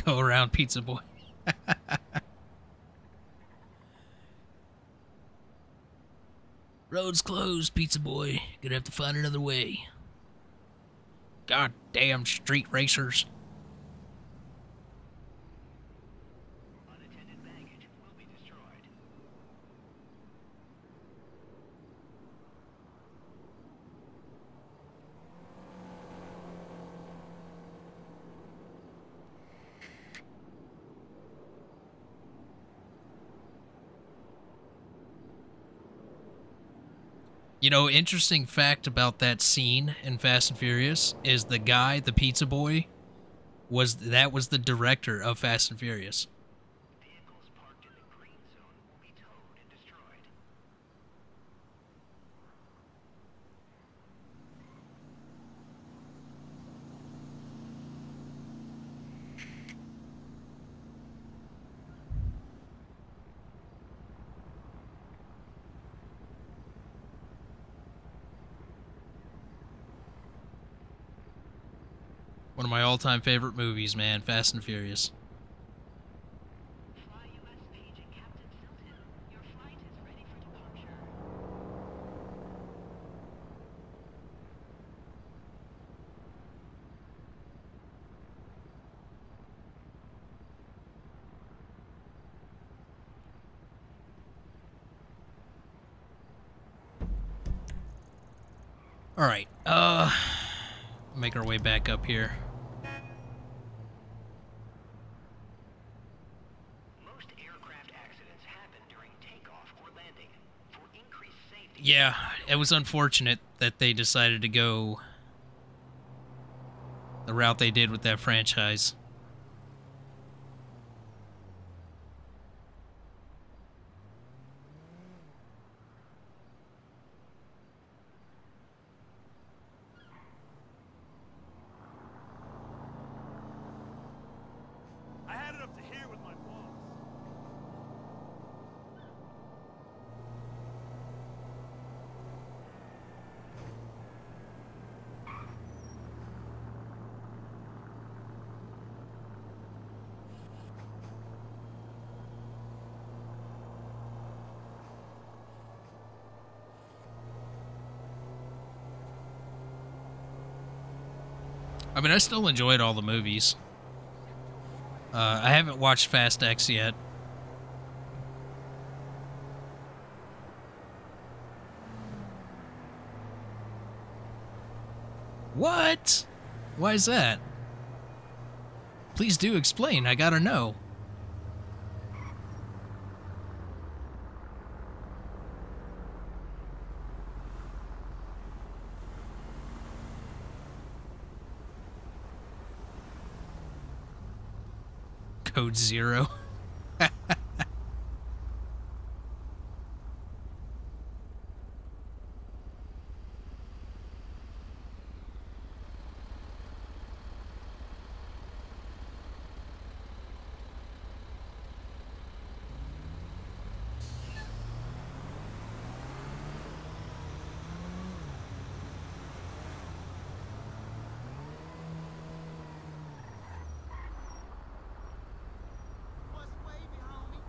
Go around, Pizza Boy. Road's closed, Pizza Boy. Gonna have to find another way. God damn street racers. Unattended baggage will be destroyed. You know, interesting fact about that scene in Fast and Furious is the guy, the Pizza Boy, was the director of Fast and Furious. Vehicles parked in the green zone will be towed and destroyed. One of my all-time favorite movies, man, Fast and Furious. Fly US paging Captain Silton. Your flight is ready for departure. All right, make our way back up here. Most aircraft accidents happen during takeoff safety. Yeah, it was unfortunate that they decided to go the route they did with that franchise. I had it up to here with my boss. I mean, I still enjoyed all the movies. I haven't watched Fast X yet. What? Why is that? Please do explain. I gotta know. Code Zero. What's wavy, homie?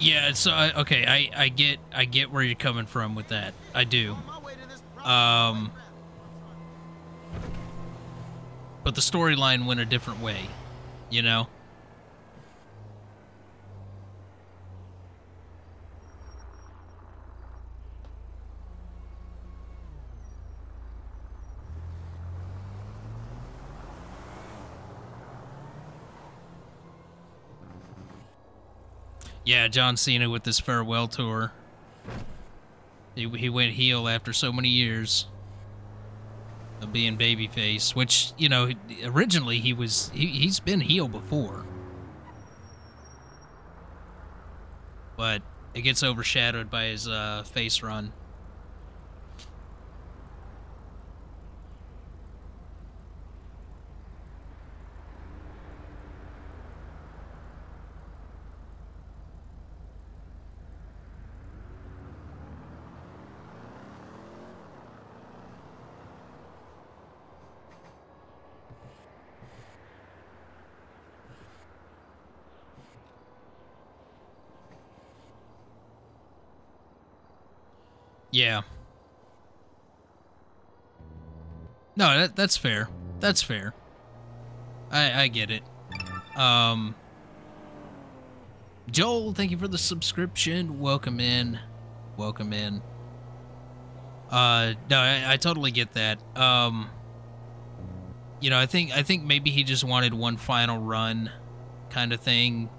Yeah, so okay, I get where you're coming from with that. I do. On my way to this Um, but the storyline went a different way, you know? Yeah, John Cena with this farewell tour. He went heel after so many years of being babyface, which, you know, originally he's been heel before. But it gets overshadowed by his face run. Yeah. No, that's fair. That's fair. I get it. Joel, thank you for the subscription. Welcome in. Welcome in. No, I totally get that. You know, I think maybe he just wanted one final run kind of thing.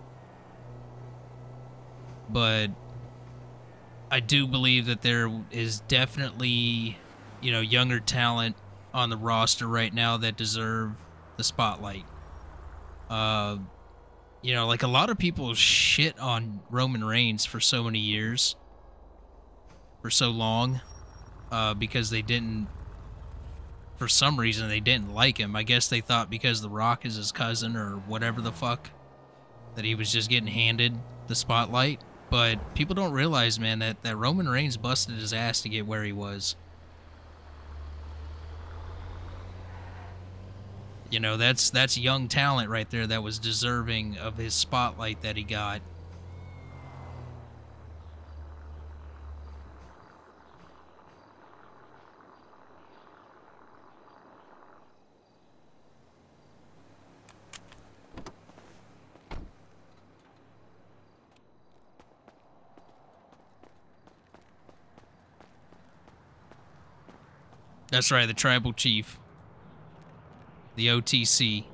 But I do believe that there is definitely, you know, younger talent on the roster right now that deserve the spotlight. You know, like a lot of people shit on Roman Reigns for so many years, for so long, because they didn't, for some reason, they didn't like him. I guess they thought because The Rock is his cousin or whatever the fuck, that he was just getting handed the spotlight. But people don't realize, man, that Roman Reigns busted his ass to get where he was. You know, that's young talent right there that was deserving of his spotlight that he got. That's right, the tribal chief. The OTC.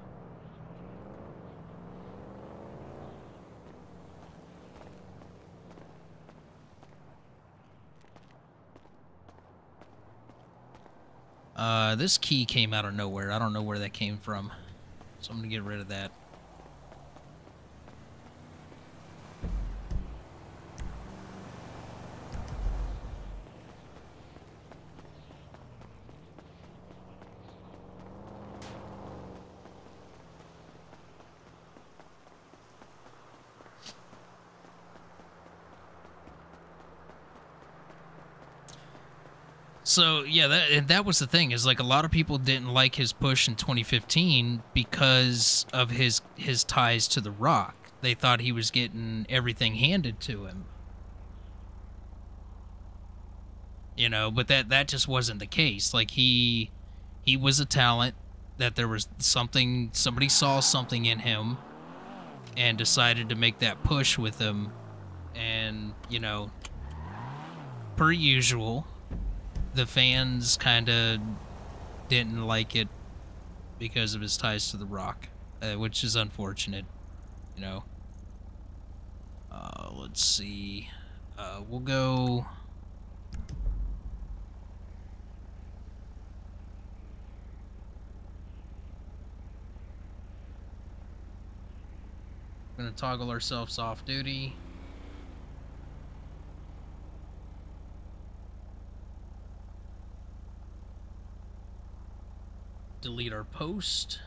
This key came out of nowhere. I don't know where that came from. So I'm gonna get rid of that. So yeah, that was the thing, is like a lot of people didn't like his push in 2015 because of his ties to The Rock. They thought he was getting everything handed to him. You know, but that just wasn't the case. Like he was a talent, that there was something, somebody saw something in him and decided to make that push with him. And, you know, per usual, the fans kind of didn't like it because of his ties to The Rock, which is unfortunate, you know. Let's see. We'll go... We're gonna toggle ourselves off duty. Delete our post.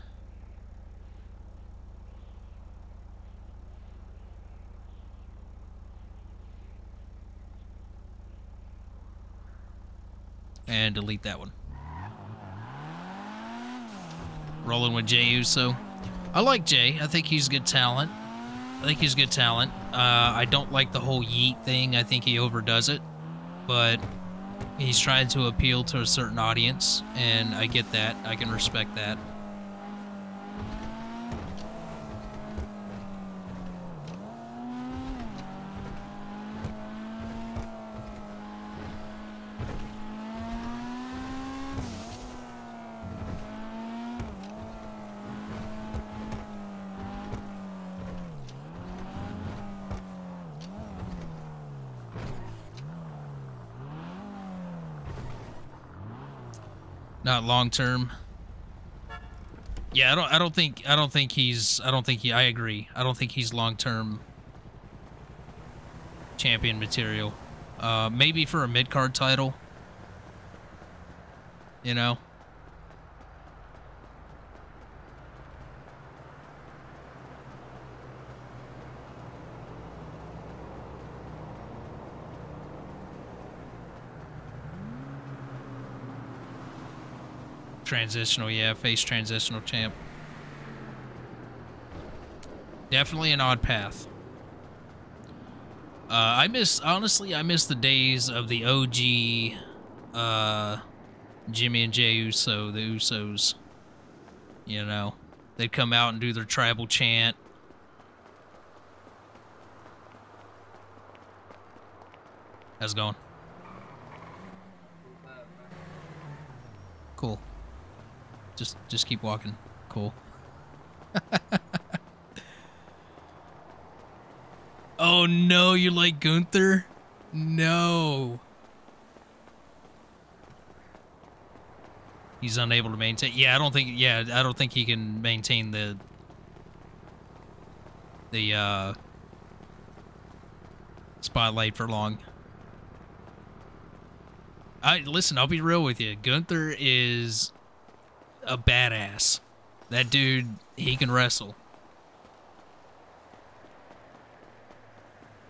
And delete that one. Rolling with Jey Uso. I like Jey. I think he's good talent. I don't like the whole yeet thing. I think he overdoes it. But he's trying to appeal to a certain audience, and I get that. I can respect that. Not long term. Yeah, I don't think I agree. I don't think he's long term champion material. Maybe for a mid card title. You know? Transitional, yeah, face transitional champ. Definitely an odd path. Honestly, I miss the days of the OG Jimmy and Jey Uso, the Usos. You know, they'd come out and do their tribal chant. How's it going? Cool. Just keep walking. Cool. Oh no, you like Gunther? No. He's unable to maintain. Yeah, I don't think he can maintain the spotlight for long. Listen, I'll be real with you. Gunther is a badass. That dude, he can wrestle.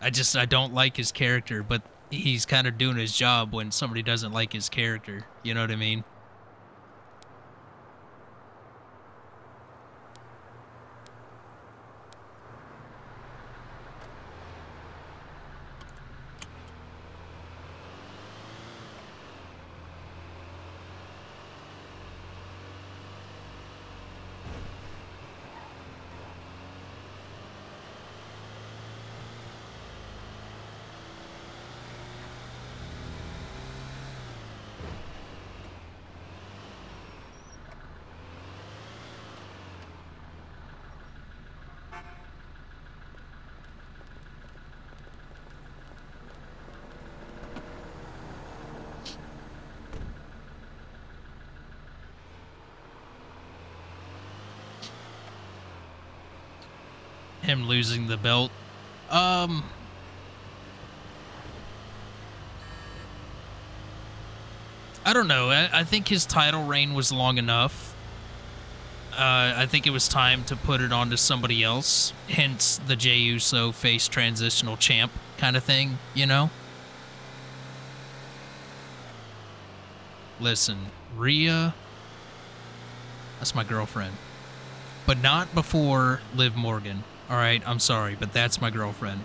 I don't like his character, but he's kind of doing his job when somebody doesn't like his character. You know what I mean? him losing the belt. I don't know. I think his title reign was long enough. I think it was time to put it on to somebody else. Hence the Jey Uso face transitional champ kind of thing, you know? Listen, Rhea, that's my girlfriend. But not before Liv Morgan. All right, I'm sorry, but that's my girlfriend.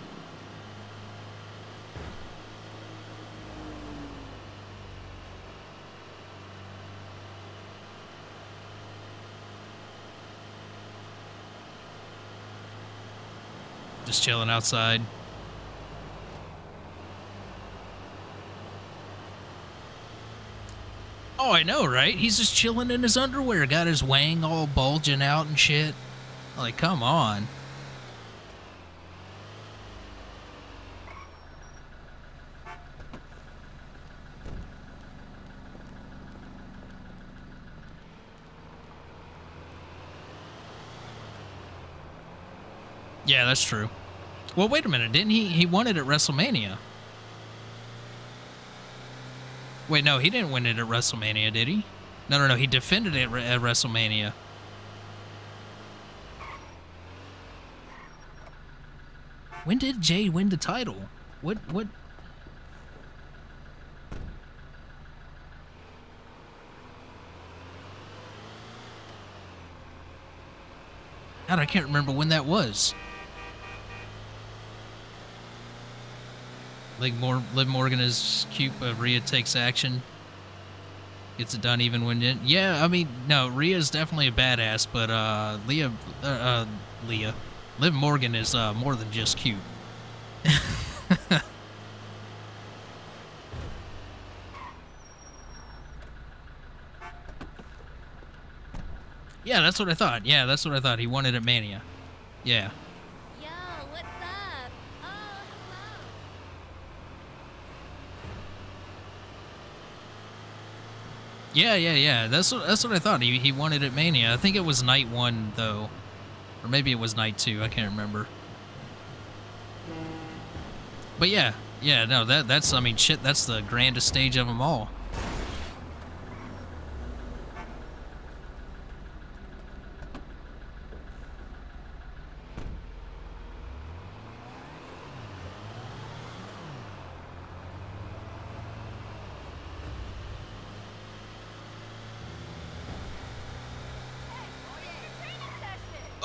Just chilling outside. Oh, I know, right? He's just chilling in his underwear, got his wang all bulging out and shit. Like, come on. Yeah, that's true. Well, wait a minute. Didn't he won it at WrestleMania? Wait, no, he didn't win it at WrestleMania, did he? No, he defended it at WrestleMania. When did Jay win the title? What? God, I can't remember when that was. Liv Morgan is cute, but Rhea takes action. Gets it done even when it... Yeah, I mean, no, Rhea's definitely a badass, but Liv Morgan is more than just cute. Yeah, that's what I thought. Yeah, that's what I thought. He won it at Mania. Yeah. Yo, what's up? Oh, hello. Yeah. That's what I thought. He won it at Mania. I think it was night 1 though, or maybe it was night 2. I can't remember. But yeah. No, that's I mean, shit. That's the grandest stage of them all.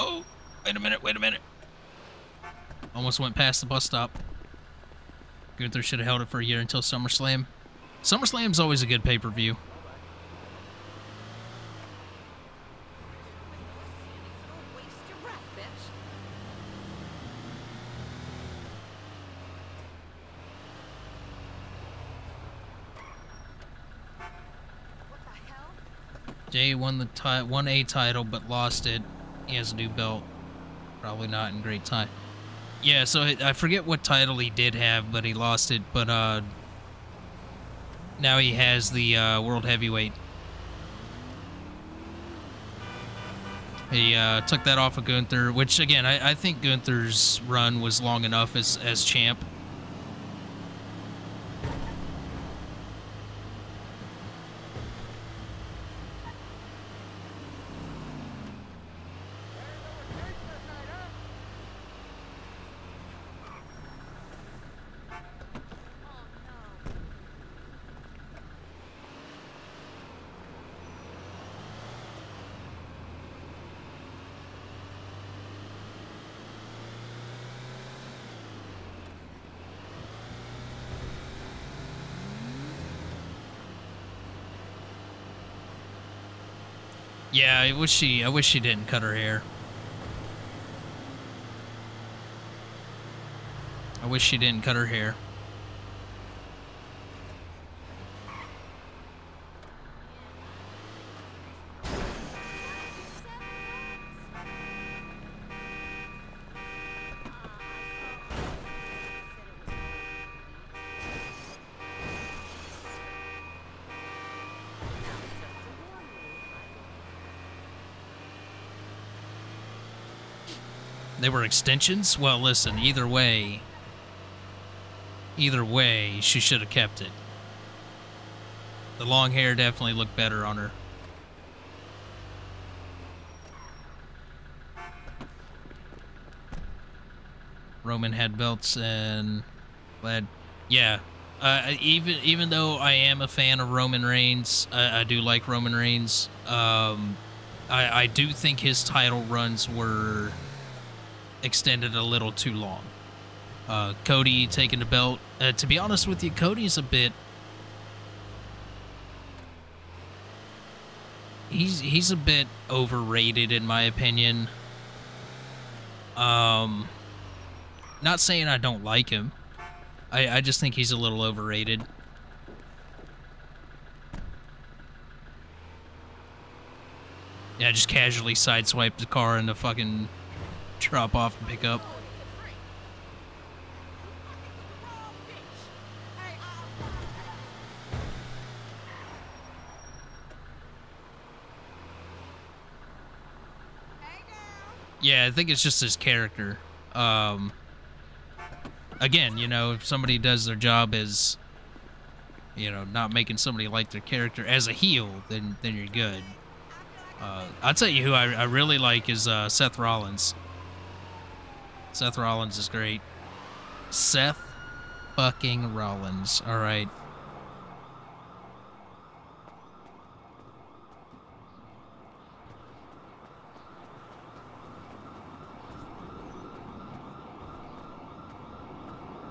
Oh, wait a minute. Almost went past the bus stop. Gunther should have held it for a year until SummerSlam. SummerSlam's always a good pay-per-view. Don't waste your breath, bitch. What the hell? Jay won a title but lost it. He has a new belt. Probably not in great time. Yeah, so I forget what title he did have, but he lost it. But now he has the World Heavyweight. He took that off of Gunther, which again, I think Gunther's run was long enough as champ. Yeah, I wish she didn't cut her hair. I wish she didn't cut her hair. They were extensions? Well, listen, either way, she should have kept it. The long hair definitely looked better on her. Roman had belts and glad. Yeah. Even though I am a fan of Roman Reigns, I do like Roman Reigns. I do think his title runs were extended a little too long. Cody taking the belt. To be honest with you, Cody's a bit. He's a bit overrated in my opinion. Not saying I don't like him. I just think he's a little overrated. Yeah, just casually sideswipe the car and the fucking drop off and pick up. Yeah, I think it's just his character. Again, you know, if somebody does their job as, you know, not making somebody like their character as a heel, then you're good. I'll tell you who I really like is Seth Rollins. Seth Rollins is great. Seth fucking Rollins. All right.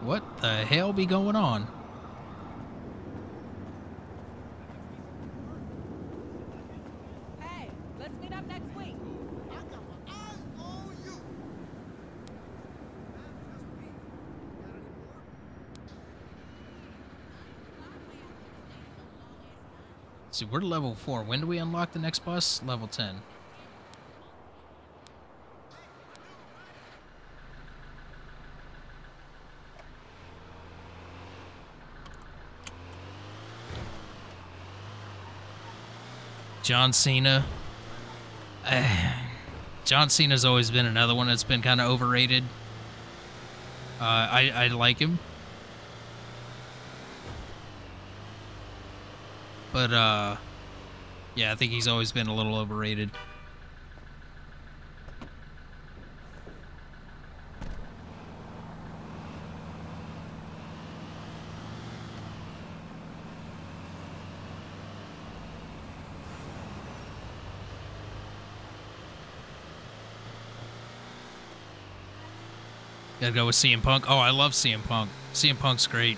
What the hell be going on? Hey, let's meet up next week. I got my eyes on you. See, we're level 4. When do we unlock the next boss? Level 10. John Cena. John Cena's always been another one that's been kind of overrated. I like him. But, yeah, I think he's always been a little overrated. Gotta go with CM Punk. Oh, I love CM Punk. CM Punk's great.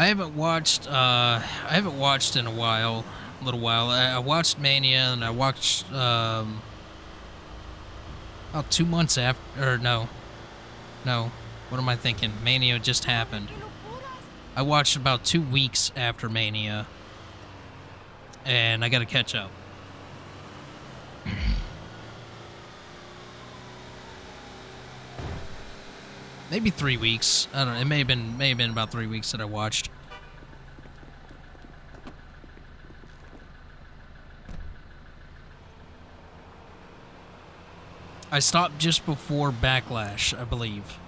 I haven't watched in a while, I watched Mania, and I watched about 2 months after, or no, what am I thinking? Mania just happened. I watched about 2 weeks after Mania, and I gotta catch up. Maybe 3 weeks. I don't know. It may have been about 3 weeks that I watched. I stopped just before Backlash, I believe.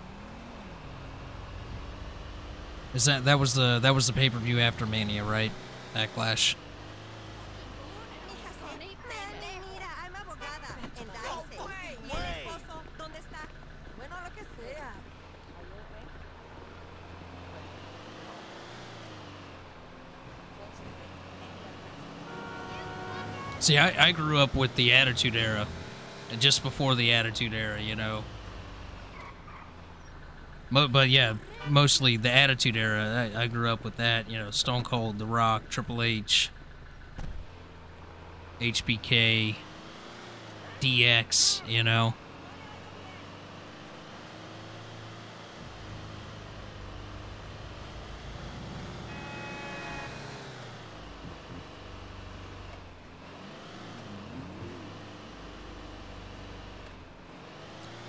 Is that was the pay-per-view after Mania, right? Backlash. Mira, I'm abogada. And I say, ¿y el esposo dónde está? Bueno, lo que sea. See, I grew up with the Attitude Era, and just before the Attitude Era, you know. But yeah, mostly the Attitude Era. I grew up with that, you know, Stone Cold, The Rock, Triple H, HBK, DX, you know.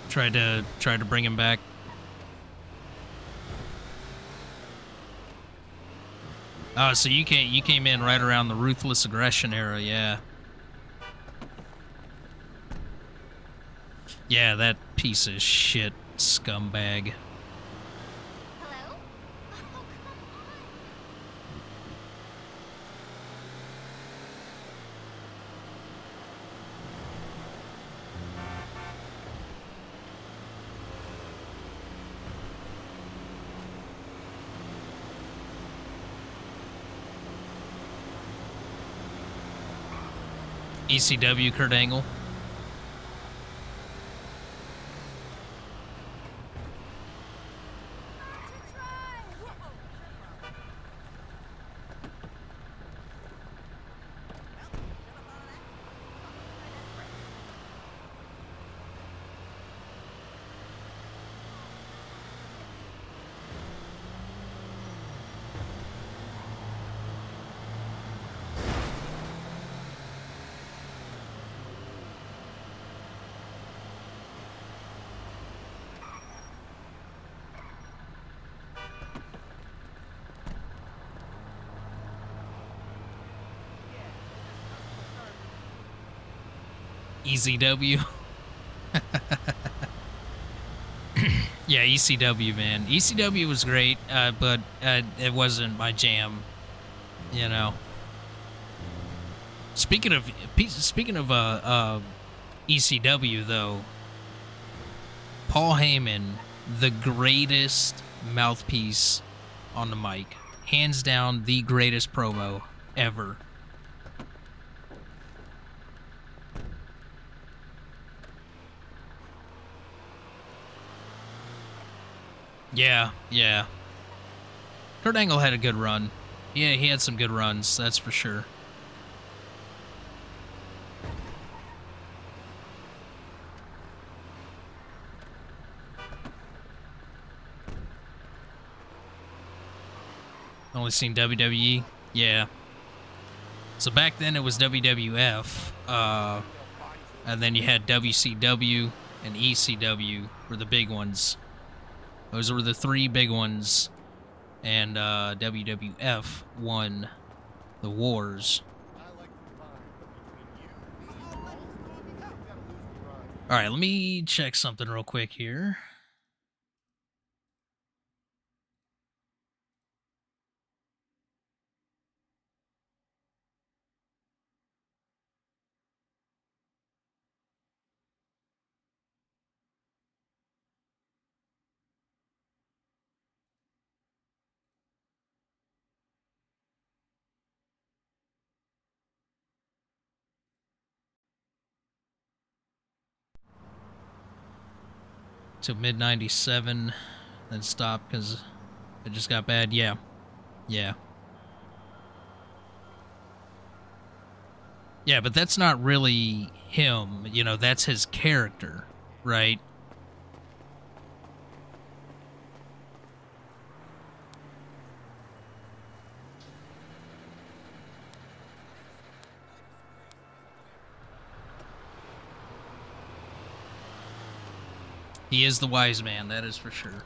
Tried to bring him back. Oh, so you came in right around the Ruthless Aggression era, yeah. Yeah, that piece of shit scumbag. Hello? Oh, come on. ECW Kurt Angle. ECW. Yeah, ECW, man. ECW was great, but it wasn't my jam, you know. Speaking of ECW though, Paul Heyman, the greatest mouthpiece on the mic, hands down the greatest promo ever. Yeah, yeah. Kurt Angle had a good run. Yeah, he had some good runs, that's for sure. Only seen WWE? Yeah. So back then it was WWF, and then you had WCW and ECW were the big ones. Those were the three big ones, and WWF won the wars. Alright, let me check something real quick here. Till mid-97, then stopped because it just got bad. Yeah. Yeah. Yeah, but that's not really him. You know, that's his character, right? He is the wise man, that is for sure.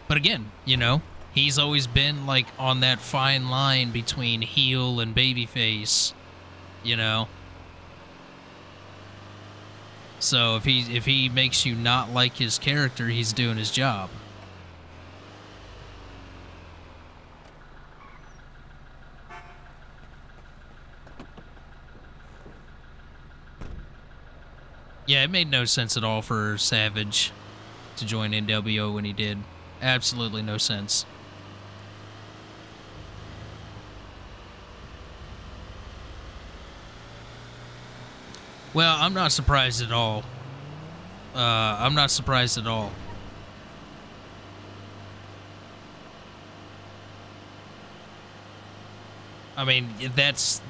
But again, you know, he's always been like on that fine line between heel and babyface, you know. So if he makes you not like his character, he's doing his job. Yeah, it made no sense at all for Savage to join NWO when he did. Absolutely no sense. Well, I'm not surprised at all. I'm not surprised at all. I mean, that's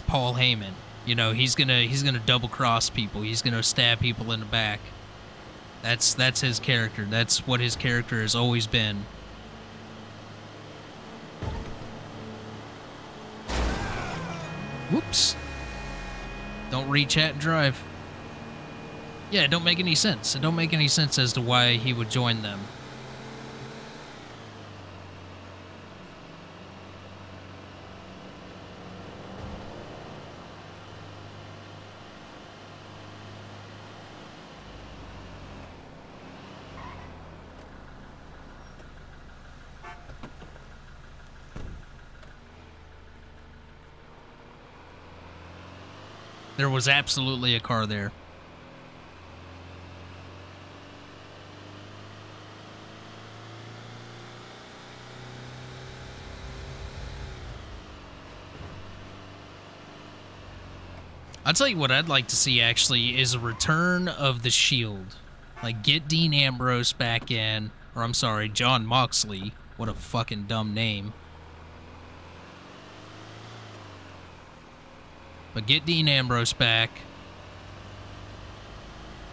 Paul Heyman. You know, he's gonna double cross people. He's gonna stab people in the back. That's his character. That's what his character has always been. Whoops. Don't reach out and drive. Yeah, it don't make any sense. It don't make any sense as to why he would join them. There was absolutely a car there. I'll tell you what I'd like to see, actually, is a return of the Shield. Like, get Dean Ambrose back in, or I'm sorry, John Moxley. What a fucking dumb name. But get Dean Ambrose back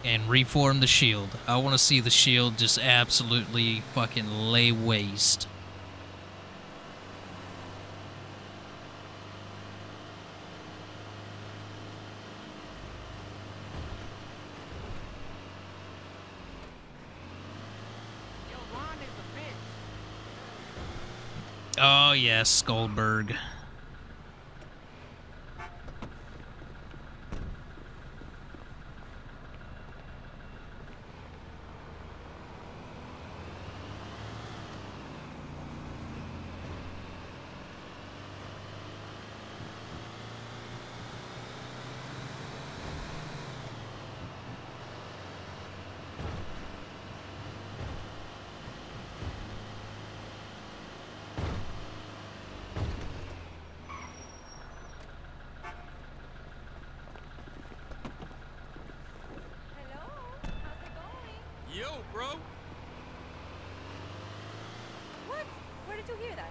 and reform the Shield. I want to see the Shield just absolutely fucking lay waste. Yo, Ron is a bitch. Oh, yes, Goldberg. Hello, how's it going? Yo, bro. What? Where did you hear that?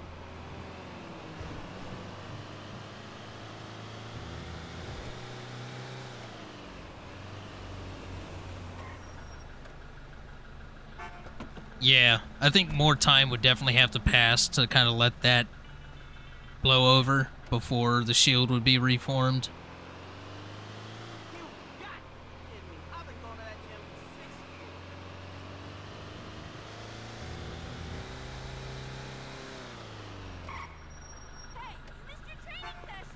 Yeah, I think more time would definitely have to pass to kind of let that blow over before the Shield would be reformed. You got kidding me. I've been going to that gym for 6 years. Hey, you missed your training session.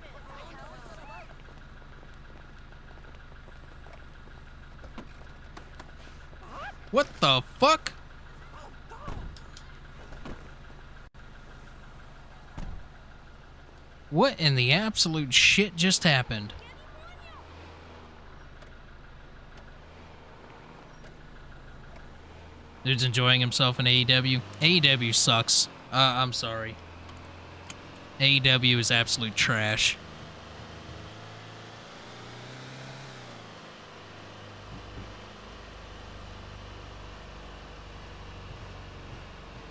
What the fuck? What in the absolute shit just happened? Dude's enjoying himself in AEW. AEW sucks. I'm sorry. AEW is absolute trash.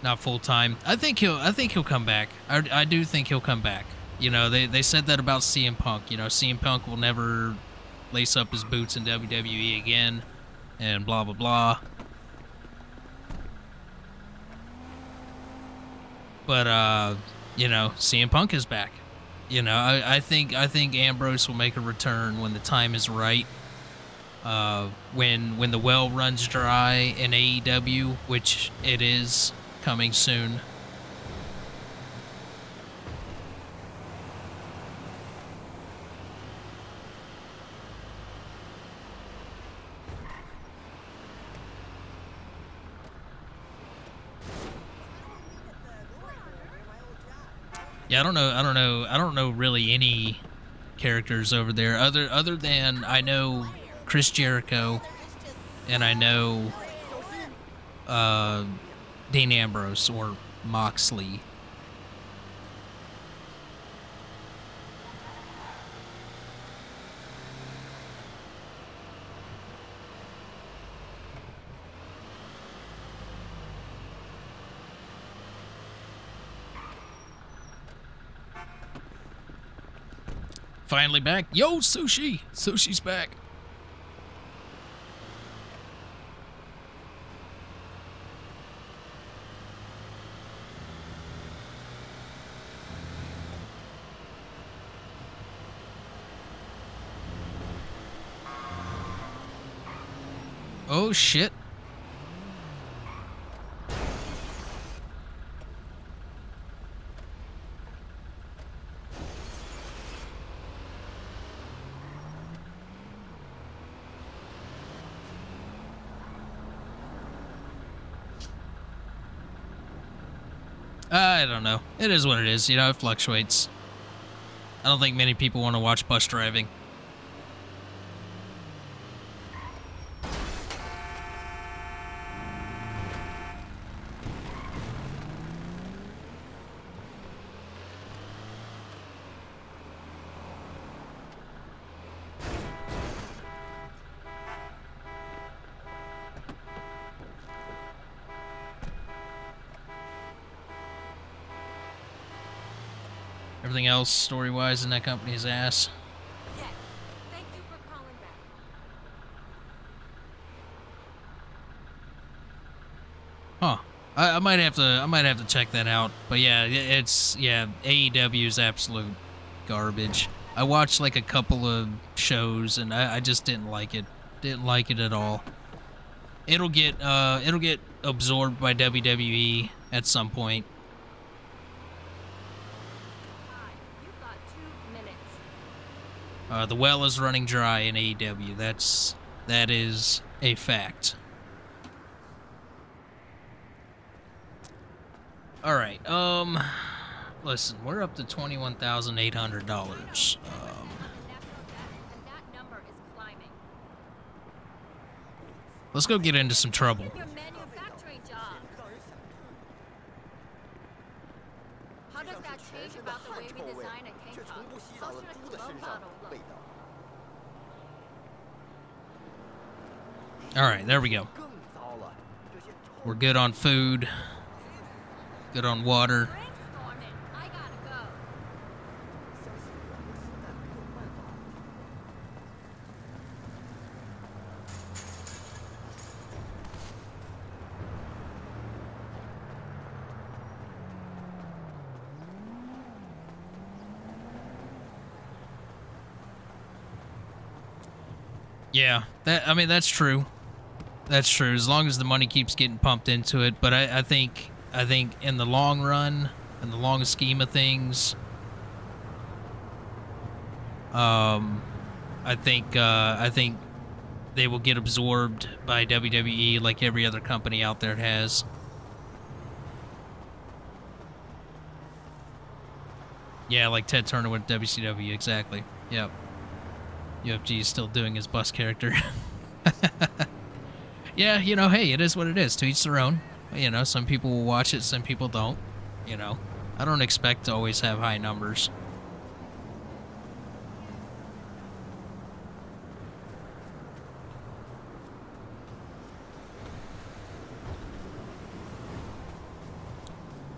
not full time. I think he'll come back. I do think he'll come back. You know, they said that about CM Punk. You know, CM Punk will never lace up his boots in WWE again, and blah blah blah. But you know, CM Punk is back. You know, I think Ambrose will make a return when the time is right. When the well runs dry in AEW, which it is coming soon. Yeah, I don't know really any characters over there other than I know Chris Jericho and I know Dean Ambrose or Moxley. Finally back. Yo, Sushi! Sushi's back. Oh, shit. I don't know. It is what it is. You know, it fluctuates. I don't think many people want to watch bus driving. Everything else, story-wise, in that company's ass. Yes. Thank you for calling back. Huh. I might have to check that out. But yeah, AEW is absolute garbage. I watched like a couple of shows and I just didn't like it. Didn't like it at all. It'll get absorbed by WWE at some point. Hi, you've got 2 minutes. The well is running dry in AEW. That is a fact. All right. Listen, we're up to $21,800. National debt, and that number is climbing. Let's go get into some trouble. Your manufacturing job. How does that change about the way we design a tank top? How should a cologne bottle look? All right, there we go. We're good on food. Good on water. Brainstorming. I gotta go. Yeah, that's true. That's true. As long as the money keeps getting pumped into it, but I think in the long run, in the long scheme of things, I think they will get absorbed by WWE like every other company out there has. Yeah, like Ted Turner with WCW, exactly. Yep. UFG is still doing his bus character. Yeah, you know, hey, it is what it is. To each their own. You know, some people will watch it, some people don't. You know, I don't expect to always have high numbers.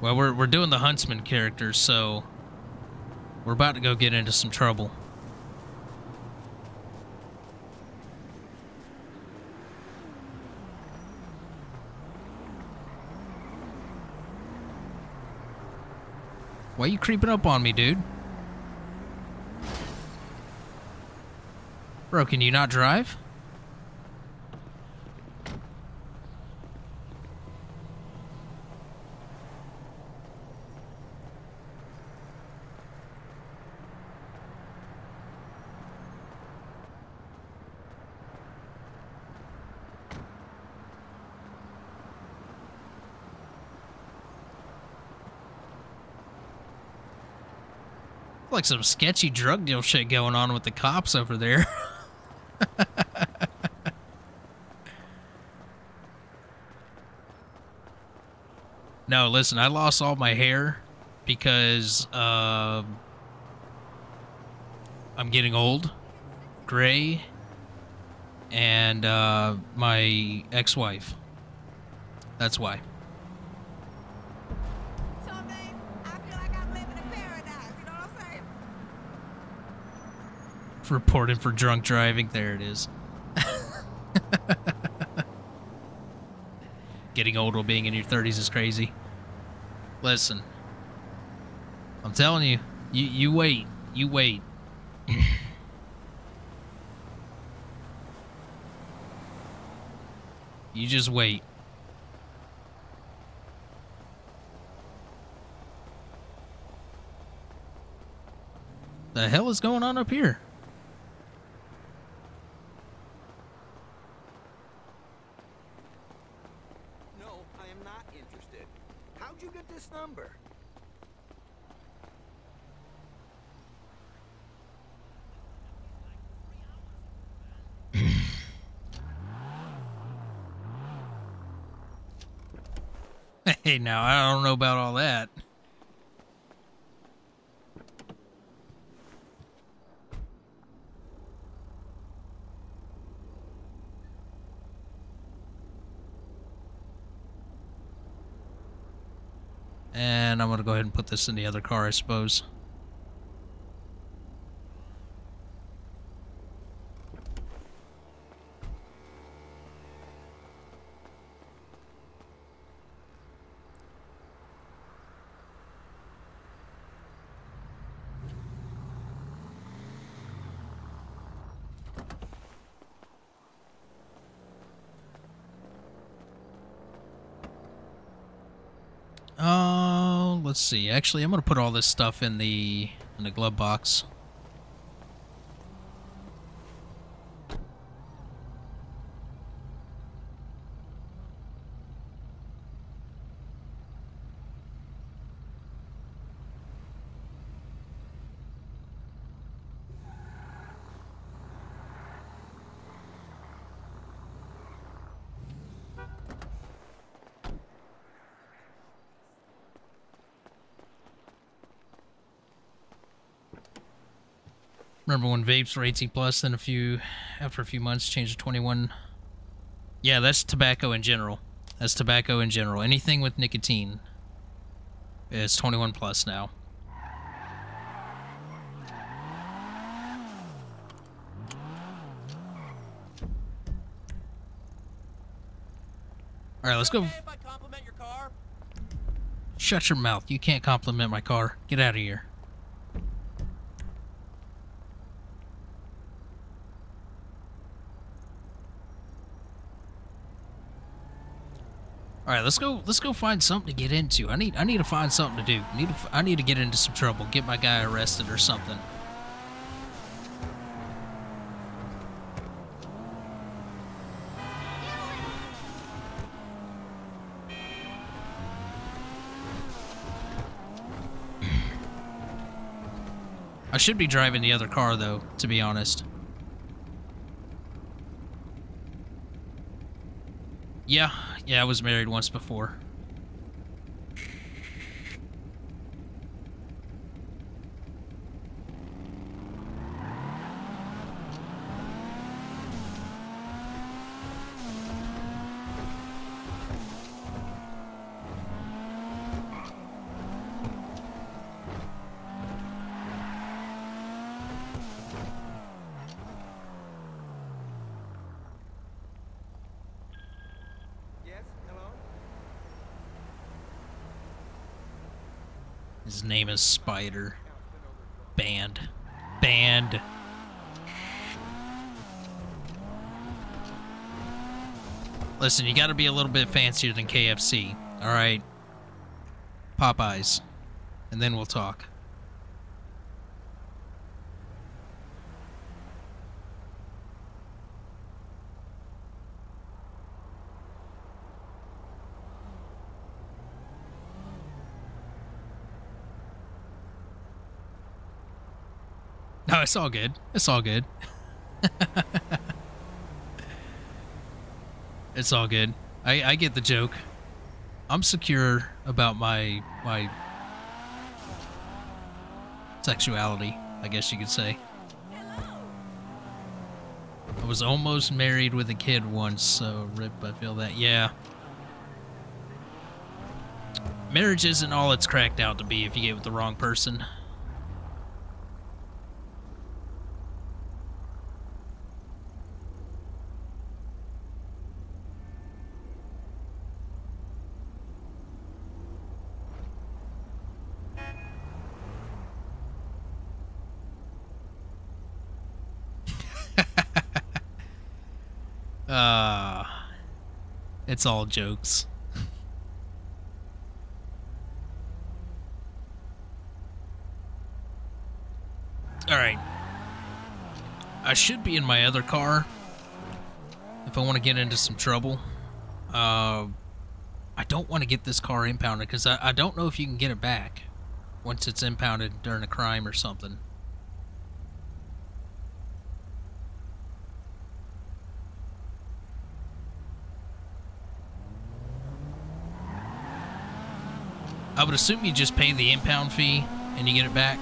Well, we're doing the Huntsman character, so we're about to go get into some trouble. Why are you creeping up on me, dude? Bro, can you not drive? Like some sketchy drug deal shit going on with the cops over there. No, listen, I lost all my hair because I'm getting old, gray, and my ex-wife. That's why. Some days I feel like I'm living in paradise. You know what I'm saying? Reported for drunk driving. There it is. Getting old while being in your 30s is crazy. Listen, I'm telling you, you wait. You wait. You just wait. The hell is going on up here? No, I am not interested. How'd you get this number? Hey, now, I don't know about all that. And I'm going to go ahead and put this in the other car, I suppose. Oh, let's see. Actually, I'm going to put all this stuff in the glove box. Remember when vapes were 18 plus, then after a few months changed to 21? Yeah, that's tobacco in general. That's tobacco in general. Anything with nicotine is 21 plus now. All right, let's go. Okay if I compliment your car? Shut your mouth. You can't compliment my car. Get out of here. All right, let's go find something to get into. I need to find something to do. I need to get into some trouble. Get my guy arrested or something. I should be driving the other car though, to be honest. Yeah, I was married once before. His name is Spider. Banned. Banned. Listen, you gotta be a little bit fancier than KFC, alright? Popeyes. And then we'll talk. No, it's all good. It's all good. It's all good. I get the joke. I'm secure about my sexuality, I guess you could say. I was almost married with a kid once, so rip, I feel that. Yeah. Marriage isn't all it's cracked out to be if you get with the wrong person. It's all jokes. Alright. I should be in my other car if I want to get into some trouble. I don't want to get this car impounded because I don't know if you can get it back once it's impounded during a crime or something. I would assume you just pay the impound fee and you get it back.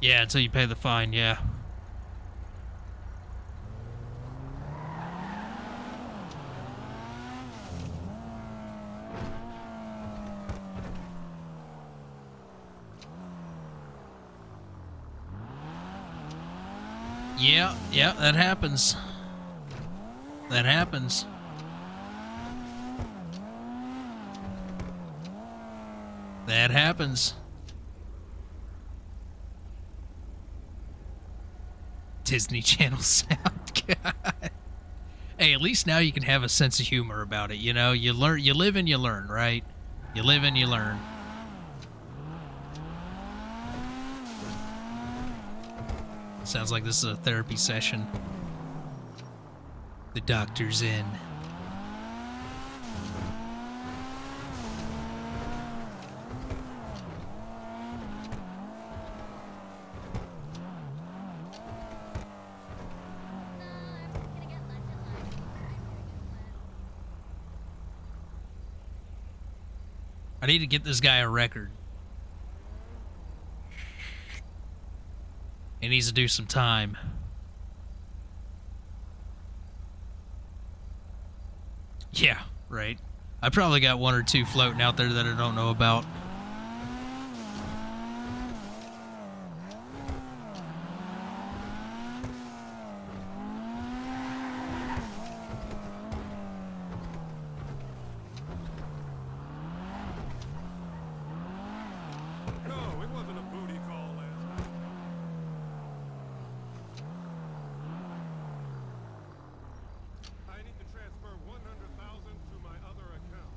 Yeah, until you pay the fine, yeah. Yeah, that happens. That happens. That happens. Disney Channel sound. God. Hey, at least now you can have a sense of humor about it, you know? You live and you learn, right? You live and you learn. Sounds like this is a therapy session. The doctor's in. I need to get this guy a record. He needs to do some time. Yeah, right. I probably got one or two floating out there that I don't know about. No, it wasn't a booty call last night. I need to transfer 100,000 to my other account.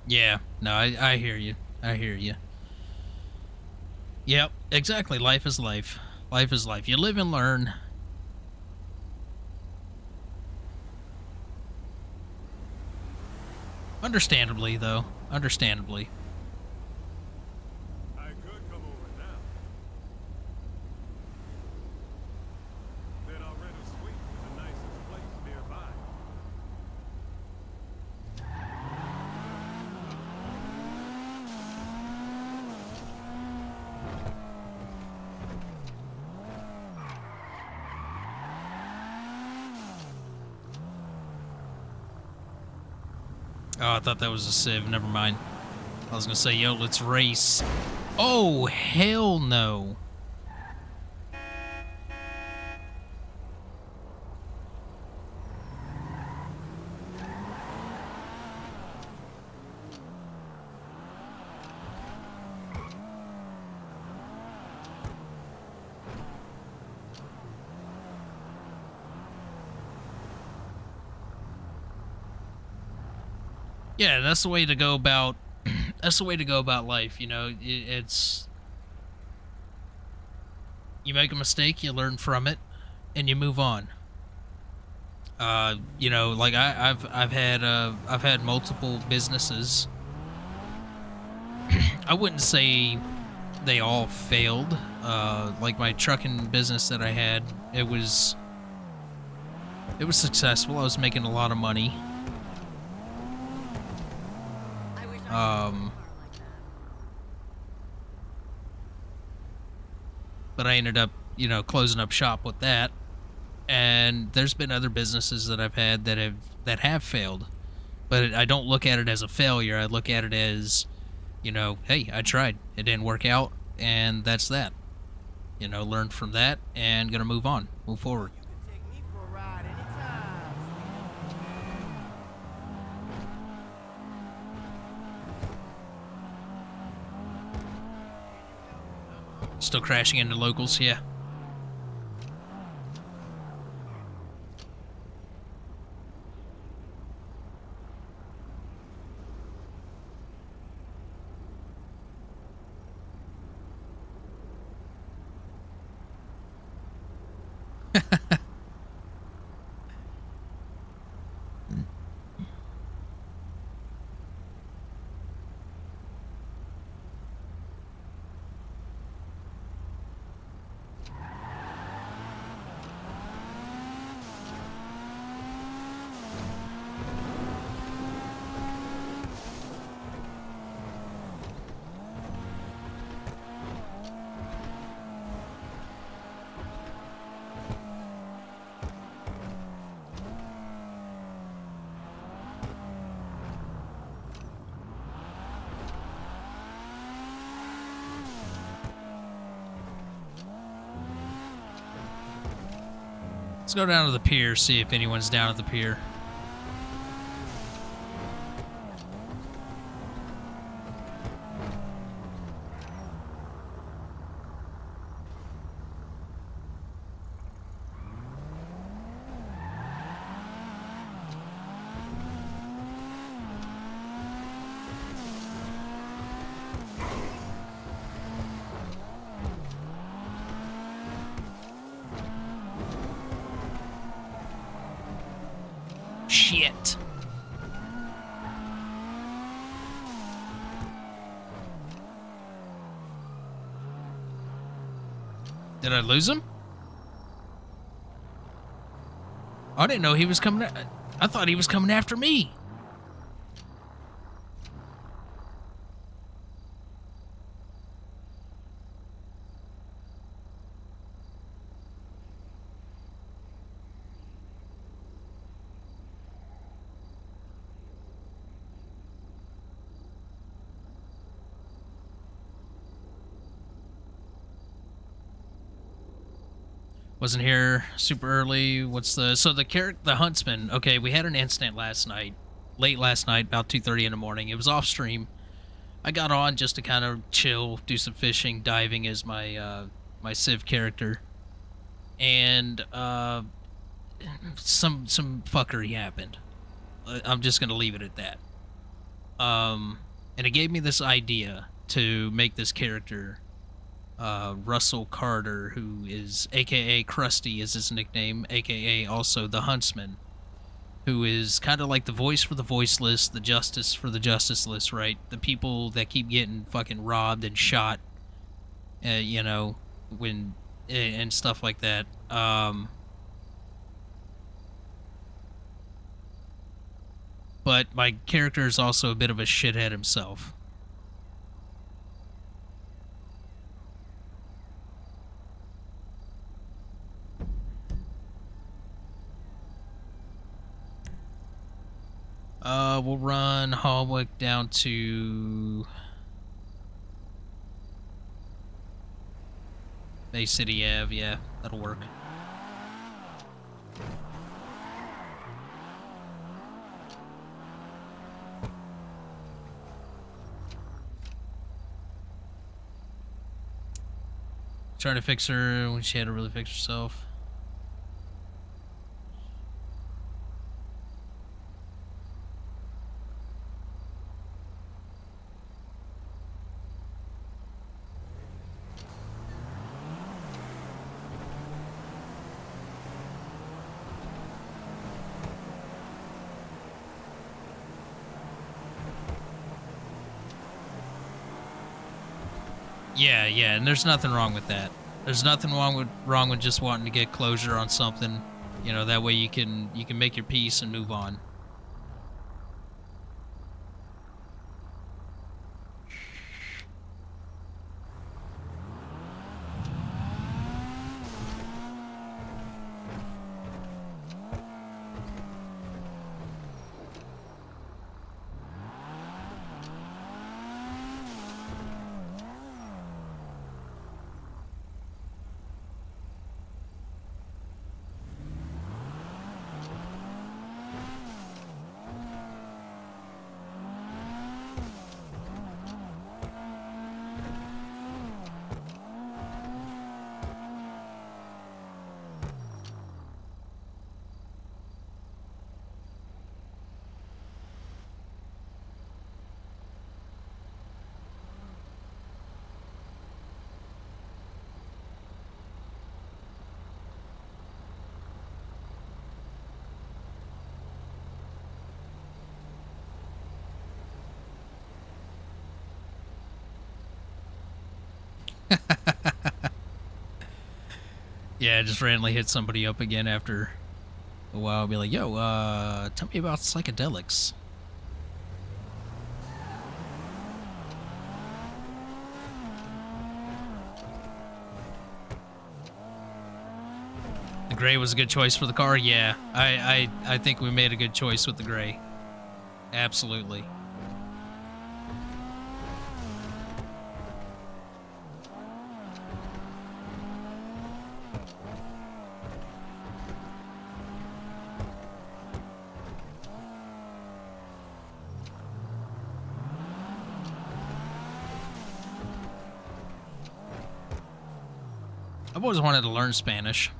Yeah, no, I hear you. I hear you. Yep, exactly. Life is life. Life is life. You live and learn. Understandably, though. understandably. I could come over now. Then I'll rent a suite in the nicest place nearby. Oh, I thought that was a Civ. Never mind. I was gonna say, yo, let's race. Oh, hell no. Yeah, that's the way to go about. That's the way to go about life. You know, it's you make a mistake, you learn from it, and you move on. You know, like I've had multiple businesses. I wouldn't say they all failed. Like my trucking business that I had, it was successful. I was making a lot of money. But I ended up, you know, closing up shop with that. And there's been other businesses that I've had that have failed. But I don't look at it as a failure. I look at it as, you know, hey, I tried. It didn't work out, and that's that. You know, learn from that and gonna move on, move forward. You can take me for a ride anytime. Still crashing into locals, yeah. Let's go down to the pier, see if anyone's down at the pier. Shit. Did I lose him? I didn't know he was coming. I thought he was coming after me. Wasn't here super early. What's the the Huntsman? Okay, we had an incident last night, late last night, about 2:30 in the morning. It was off stream. I got on just to kind of chill, do some fishing, diving as my my Civ character, and some fuckery happened. I'm just gonna leave it at that. And it gave me this idea to make this character. Russell Carter, who is aka Krusty is his nickname, aka also the Huntsman. who is kind of like the voice for the voiceless, the justice for the justiceless, right? The people that keep getting fucking robbed and shot, you know, when and stuff like that. But my character is also a bit of a shithead himself. We'll run Hallwick down to Bay City Ave. Yeah, that'll work. Trying to fix her when she had to really fix herself. Yeah, and there's nothing wrong with that. There's nothing wrong with just wanting to get closure on something. You know, that way you can make your peace and move on. Yeah, just randomly hit somebody up again after a while. Be like, yo, tell me about psychedelics. The gray was a good choice for the car. Yeah, I think we made a good choice with the gray. Absolutely. I've always wanted to learn Spanish.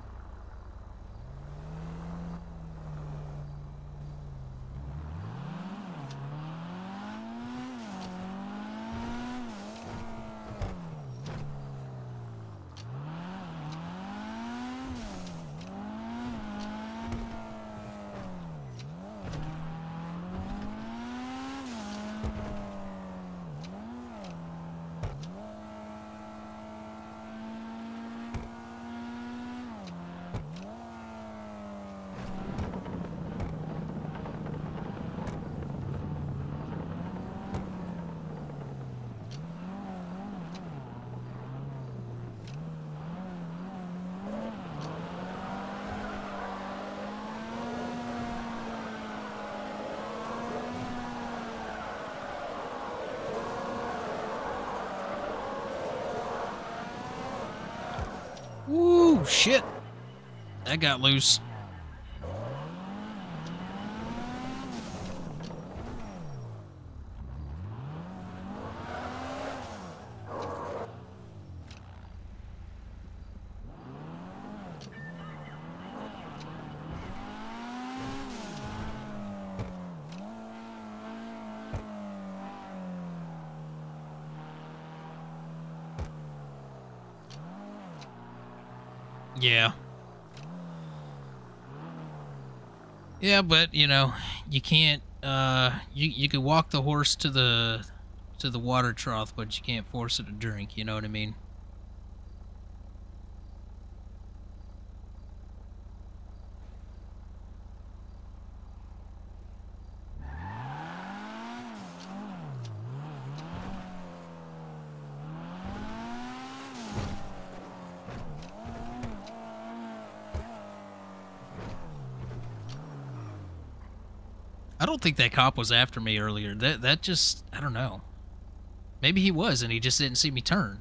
Woo, shit. That got loose. Yeah. Yeah, but you know, you can't. You could walk the horse to the water trough, but you can't force it to drink. You know what I mean? I don't think that cop was after me earlier. That just, I don't know. Maybe he was, and he just didn't see me turn.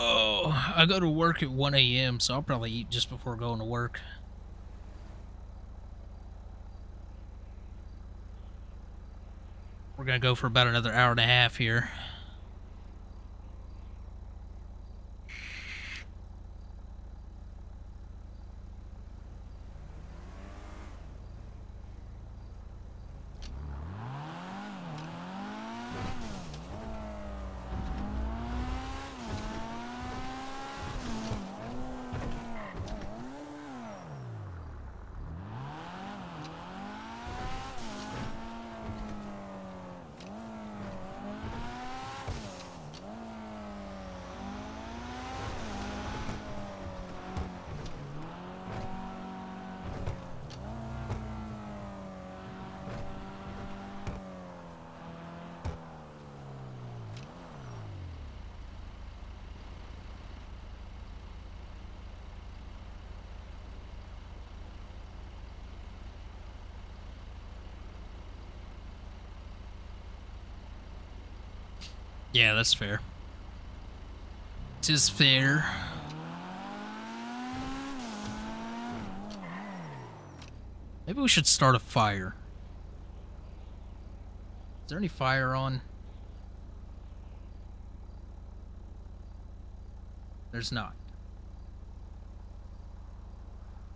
Oh, I go to work at 1 a.m., so I'll probably eat just before going to work. We're gonna go for about another hour and a half here. Yeah, that's fair. 'Tis fair. Maybe we should start a fire. Is there any fire on? There's not.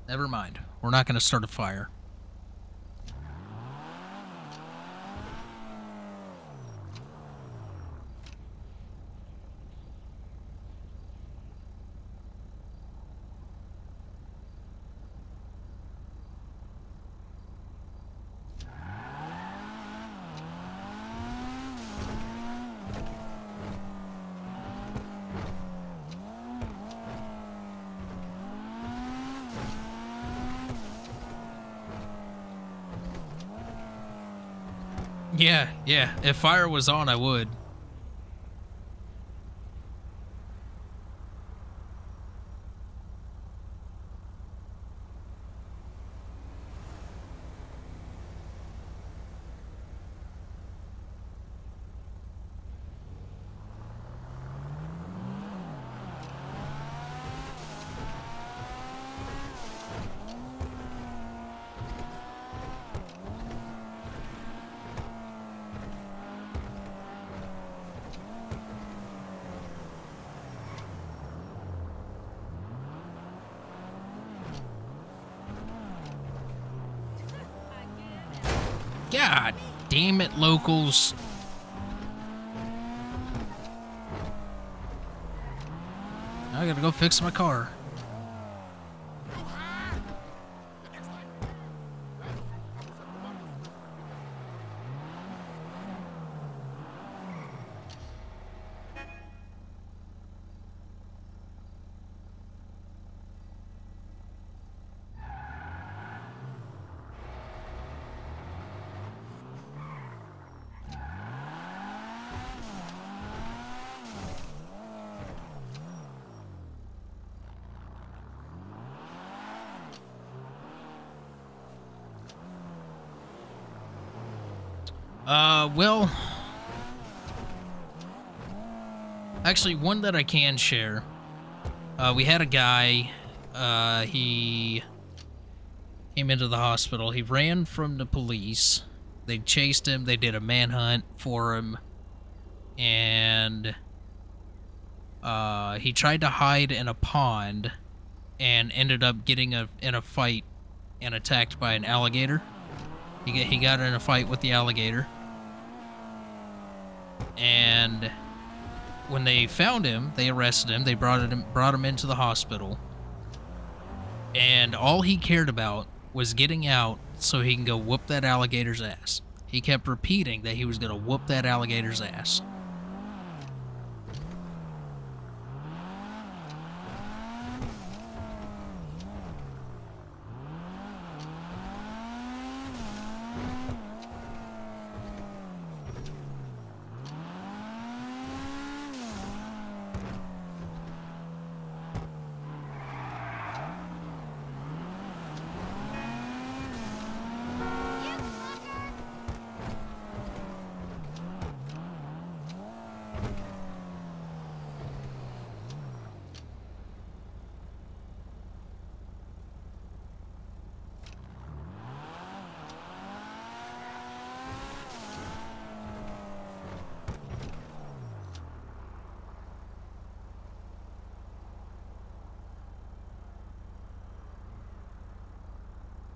Never mind. We're not going to start a fire. Yeah. If fire was on, I would. God damn it, locals. I gotta go fix my car. Well, actually, one that I can share. We had a guy, he came into the hospital. He ran from the police. They chased him. They did a manhunt for him. And he tried to hide in a pond and ended up getting in a fight and attacked by an alligator. He got in a fight with the alligator. And when they found him, they arrested him. They brought him into the hospital. And all he cared about was getting out so he can go whoop that alligator's ass. He kept repeating that he was going to whoop that alligator's ass.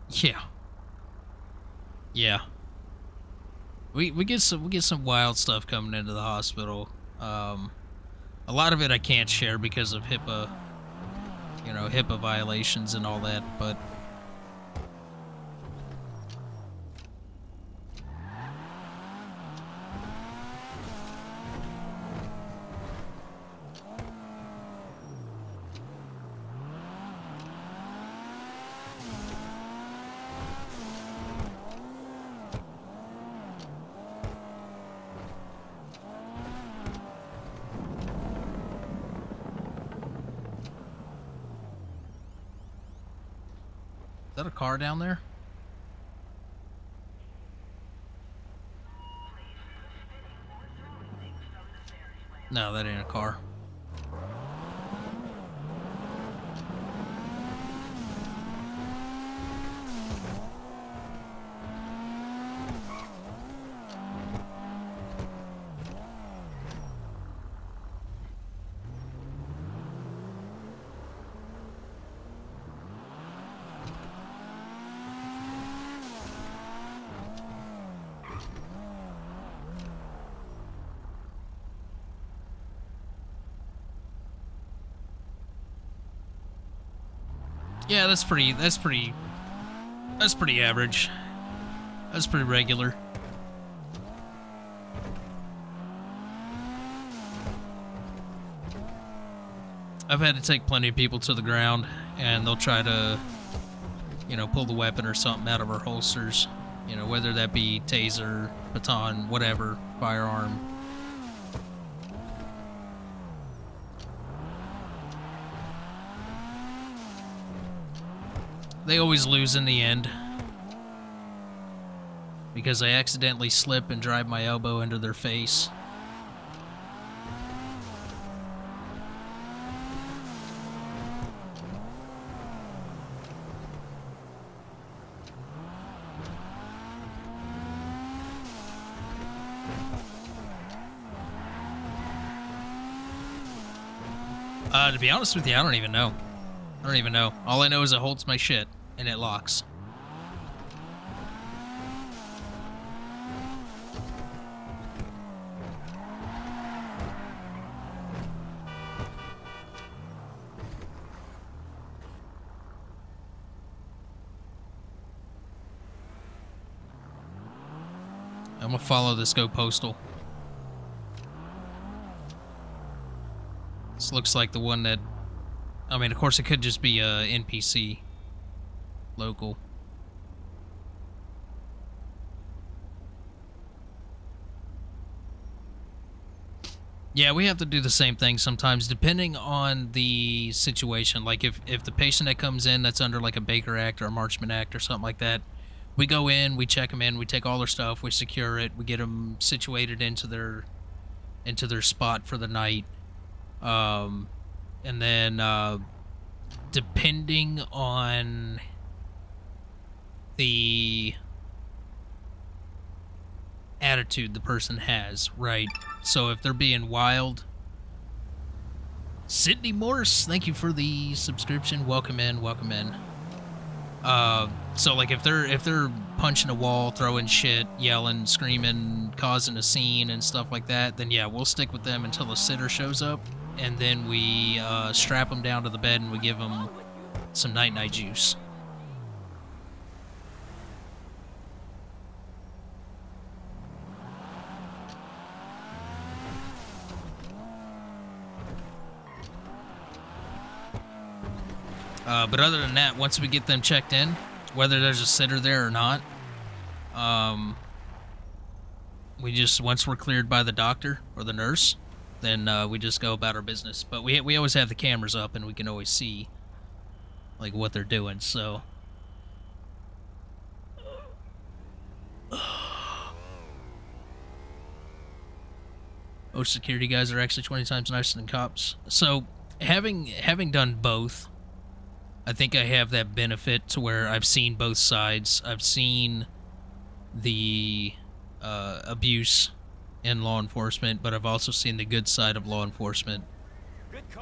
Yeah. Yeah. We get some wild stuff coming into the hospital. A lot of it I can't share because of HIPAA, HIPAA violations and all that, but is that a car down there? No, that ain't a car. Yeah, that's pretty average. That's pretty regular. I've had to take plenty of people to the ground, and they'll try to, pull the weapon or something out of our holsters. Whether that be taser, baton, whatever, firearm. They always lose in the end because I accidentally slip and drive my elbow into their face. To be honest with you, I don't even know. All I know is it holds my shit and it locks. I'm gonna follow this Go Postal. This looks like the one that, I mean, of course it could just be a NPC local. Yeah, we have to do the same thing sometimes, depending on the situation. Like if the patient that comes in that's under like a Baker Act or a Marchman Act or something like that, we go in, we check them in, we take all their stuff, we secure it, we get them situated into their spot for the night, and then depending on the attitude the person has, right? So if they're being wild, Sydney Morse, thank you for the subscription. Welcome in, welcome in. So like if they're punching a wall, throwing shit, yelling, screaming, causing a scene and stuff like that, then yeah, we'll stick with them until a sitter shows up, and then we strap them down to the bed and we give them some night-night juice. But other than that, once we get them checked in, whether there's a sitter there or not, we just, once we're cleared by the doctor or the nurse, then we just go about our business. But we always have the cameras up and we can always see like what they're doing, so. Oh, security guys are actually 20 times nicer than cops. So having done both, I think I have that benefit to where I've seen both sides. I've seen the abuse in law enforcement, but I've also seen the good side of law enforcement.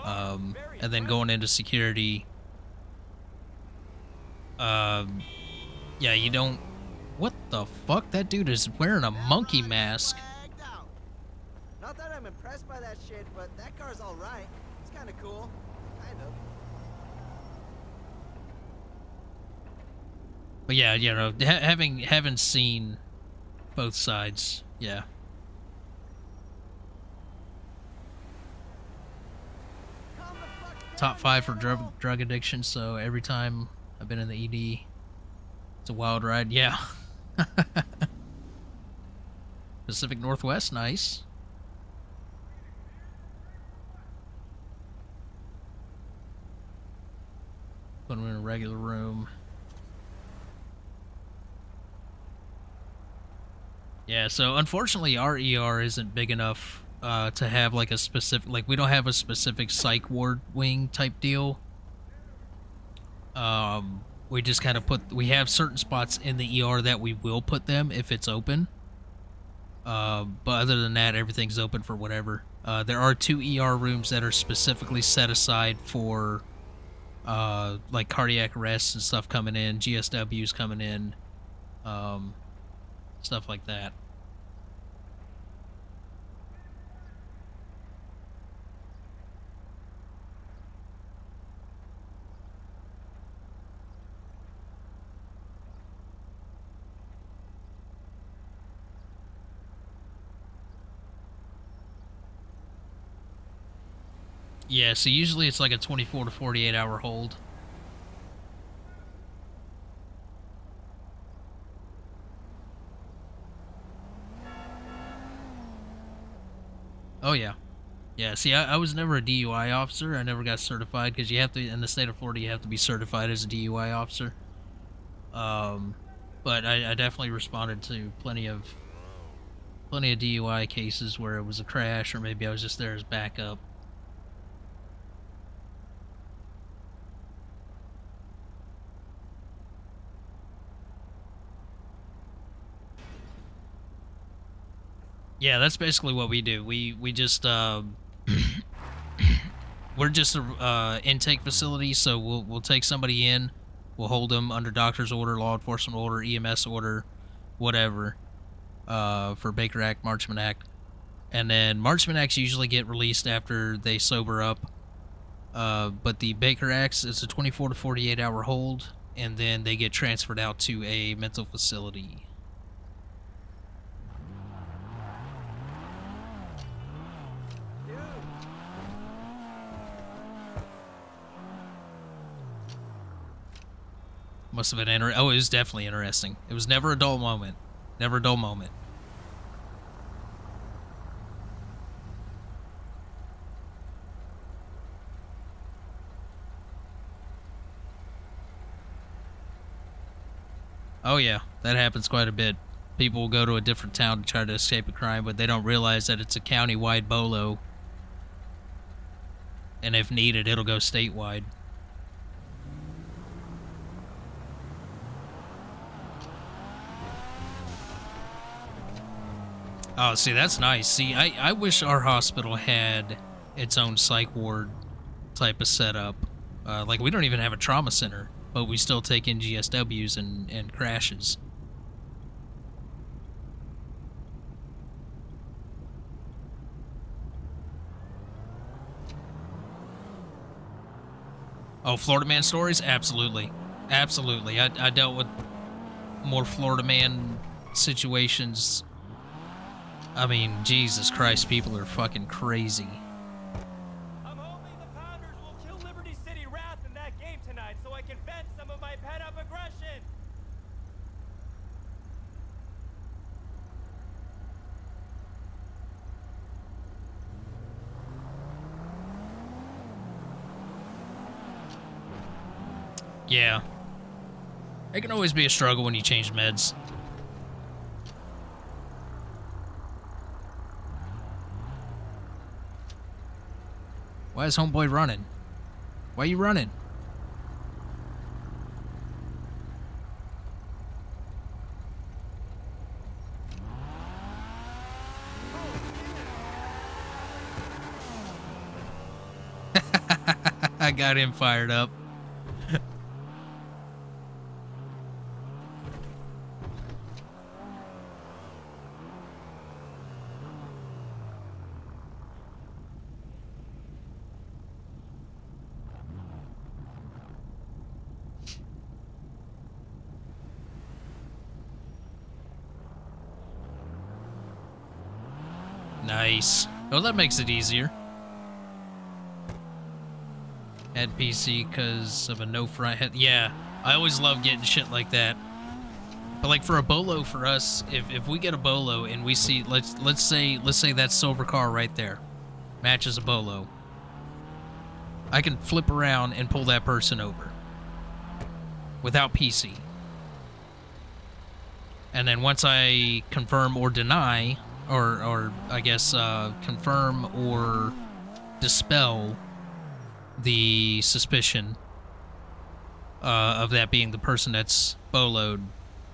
And then going into security, yeah, you don't... What the fuck? That dude is wearing a monkey mask. Not that I'm impressed by that shit, but that car's all right. It's kind of cool. Kind of. But yeah, you know, having seen both sides, yeah. Top 5 for drug addiction, so every time I've been in the ED, it's a wild ride, yeah. Pacific Northwest, nice. Put them in a regular room. Yeah, so unfortunately our ER isn't big enough to have like a specific, like we don't have a specific psych ward wing type deal. We just kind of we have certain spots in the ER that we will put them if it's open. But other than that, everything's open for whatever. There are 2 ER rooms that are specifically set aside for like cardiac arrests and stuff coming in, GSWs coming in, stuff like that. Yeah, so usually it's like a 24 to 48 hour hold. Oh, yeah. Yeah, see, I was never a DUI officer. I never got certified because you have to, in the state of Florida, you have to be certified as a DUI officer. But I definitely responded to plenty of DUI cases where it was a crash or maybe I was just there as backup. Yeah, that's basically what we do. We just we're just a intake facility, so we'll take somebody in, we'll hold them under doctor's order, law enforcement order, EMS order, whatever, for Baker Act, Marchman Act, and then Marchman Acts usually get released after they sober up. But the Baker Acts is a 24 to 48 hour hold, and then they get transferred out to a mental facility. Must have been oh, it was definitely interesting. It was never a dull moment. Never a dull moment. Oh yeah, that happens quite a bit. People will go to a different town to try to escape a crime, but they don't realize that it's a county-wide bolo. And if needed, it'll go statewide. Oh, see, that's nice. See, I wish our hospital had its own psych ward type of setup. Like, we don't even have a trauma center, but we still take in GSWs and crashes. Oh, Florida Man stories? Absolutely. Absolutely. I dealt with more Florida Man situations. I mean, Jesus Christ, people are fucking crazy. I'm hoping the Pounders will kill Liberty City Wrath in that game tonight so I can vent some of my pent-up aggression. Yeah. It can always be a struggle when you change meds. Why is homeboy running? Why are you running? I got him fired up. Nice. Oh, that makes it easier. Add PC because of a no front head. Yeah, I always love getting shit like that. But like for a bolo for us, if we get a bolo and we see let's say that silver car right there matches a bolo, I can flip around and pull that person over without PC. And then once I confirm or deny, or I guess confirm or dispel the suspicion of that being the person that's boloed,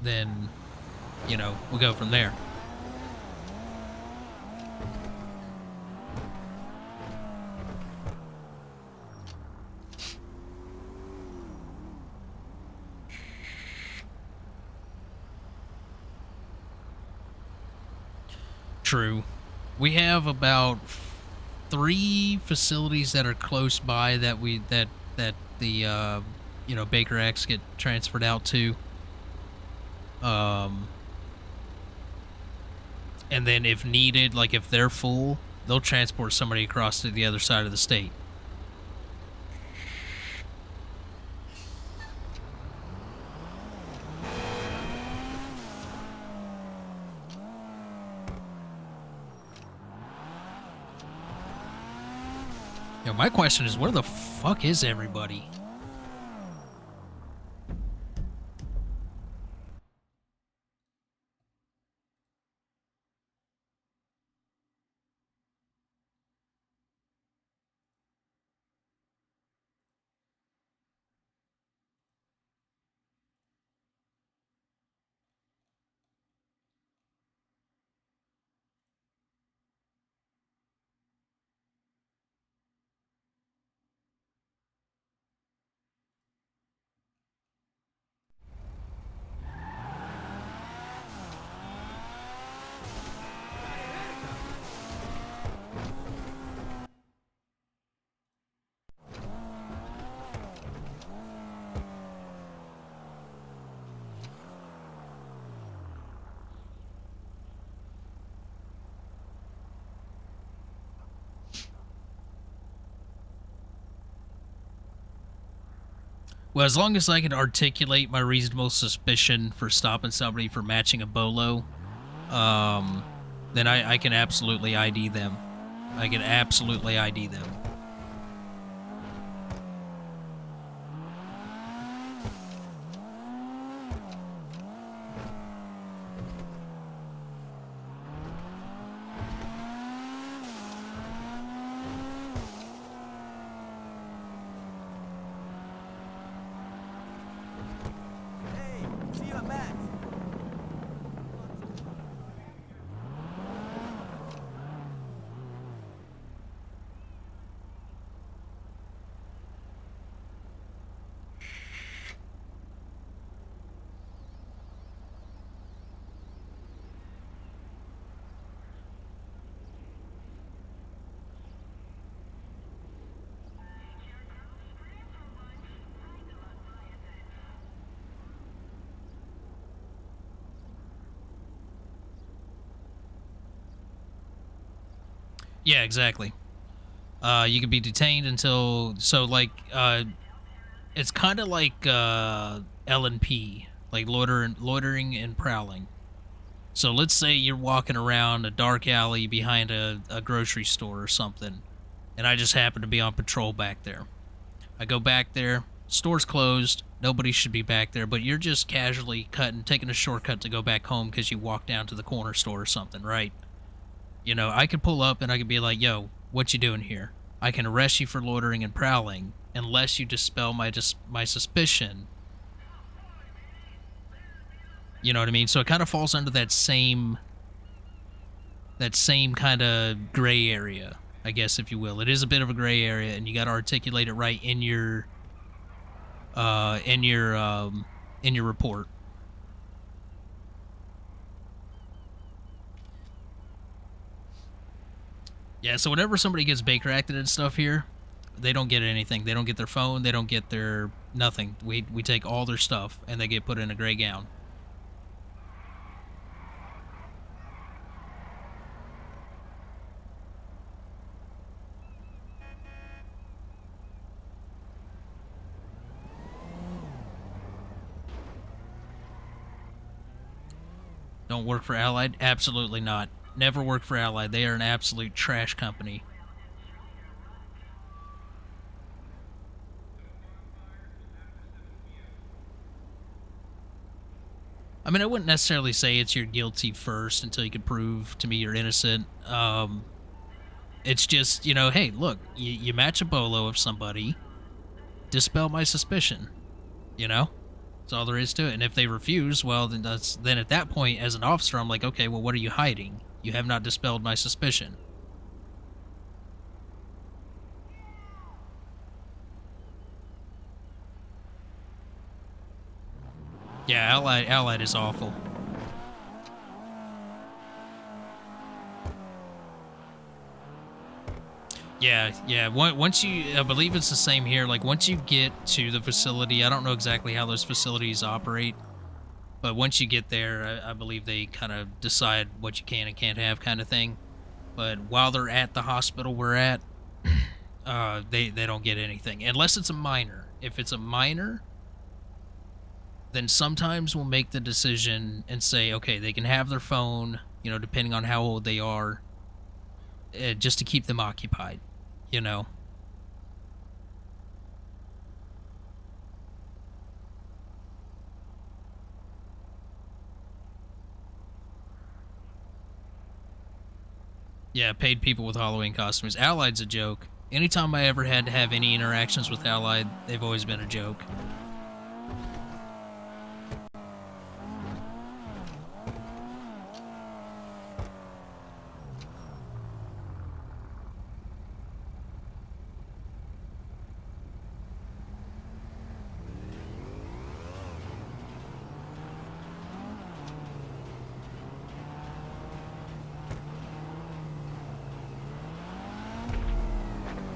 then, you know, we'll go from there. True. We have about 3 facilities that are close by that the you know, Baker X get transferred out to. And then if needed, like if they're full, they'll transport somebody across to the other side of the state. Yo, my question is, where the fuck is everybody? Well, as long as I can articulate my reasonable suspicion for stopping somebody for matching a bolo, then I can absolutely ID them. I can absolutely ID them. Yeah, exactly. You can be detained until it's kind of like L&P, like loitering and prowling. So let's say you're walking around a dark alley behind a grocery store or something, and I just happen to be on patrol back there. I go back there, store's closed, nobody should be back there, but you're just casually taking a shortcut to go back home because you walked down to the corner store or something, right? You know, I could pull up and I could be like, yo, what you doing here? I can arrest you for loitering and prowling unless you dispel my suspicion. You know what I mean? So it kind of falls under that same kind of gray area, I guess, if you will. It is a bit of a gray area, and you got to articulate it right in your report. Yeah, so whenever somebody gets Baker acted and stuff here, they don't get anything. They don't get their phone. They don't get their nothing. We take all their stuff, and they get put in a gray gown. Don't work for Allied? Absolutely not. Never work for Allied. They are an absolute trash company. I mean, I wouldn't necessarily say it's you're guilty first until you can prove to me you're innocent. It's just, you know, hey, look, you match a bolo of somebody, dispel my suspicion, you know? That's all there is to it. And if they refuse, well, then at that point, as an officer, I'm like, okay, well, what are you hiding? You have not dispelled my suspicion. Yeah, Allied is awful. Yeah. Once you, I believe it's the same here. Like, once you get to the facility, I don't know exactly how those facilities operate, but once you get there, I believe they kind of decide what you can and can't have, kind of thing. But while they're at the hospital we're at, they don't get anything unless it's a minor. If it's a minor, then sometimes we'll make the decision and say, okay, they can have their phone, you know, depending on how old they are, just to keep them occupied, you know. Yeah, paid people with Halloween costumes. Allied's a joke. Anytime I ever had to have any interactions with Allied, they've always been a joke.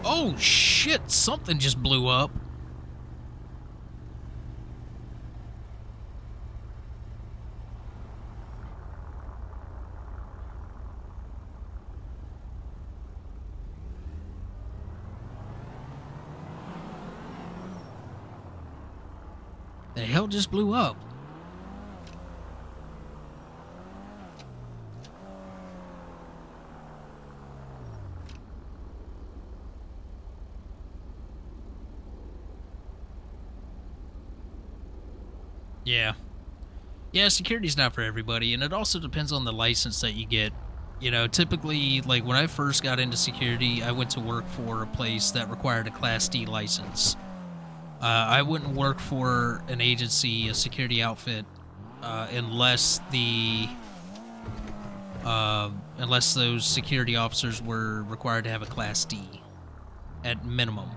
Oh shit, something just blew up. The hell just blew up? Yeah, security's not for everybody, and it also depends on the license that you get. You know, typically, like, when I first got into security, I went to work for a place that required a Class D license. I wouldn't work for an agency, a security outfit, unless those security officers were required to have a Class D, at minimum.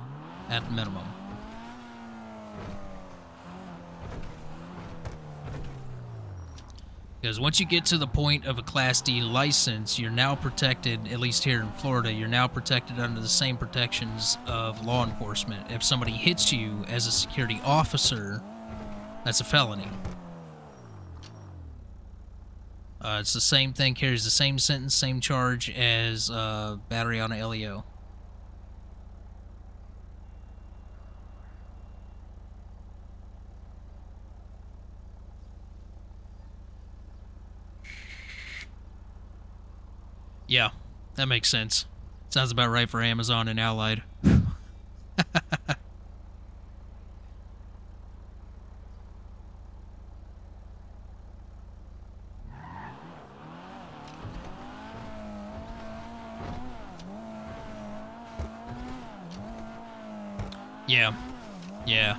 Because once you get to the point of a Class D license, you're now protected, at least here in Florida, you're now protected under the same protections of law enforcement. If somebody hits you as a security officer, that's a felony. It's the same thing, carries the same sentence, same charge as battery on a LEO. Yeah, that makes sense. Sounds about right for Amazon and Allied. Yeah. Yeah.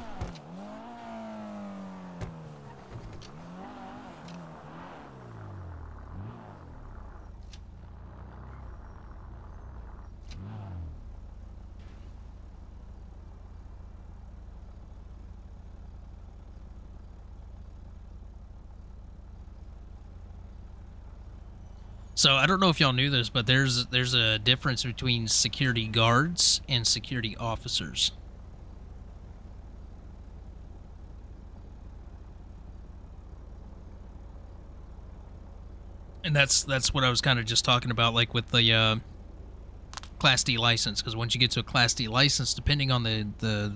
So I don't know if y'all knew this, but there's a difference between security guards and security officers. And that's what I was kind of just talking about, like with the Class D license, because once you get to a Class D license, depending on the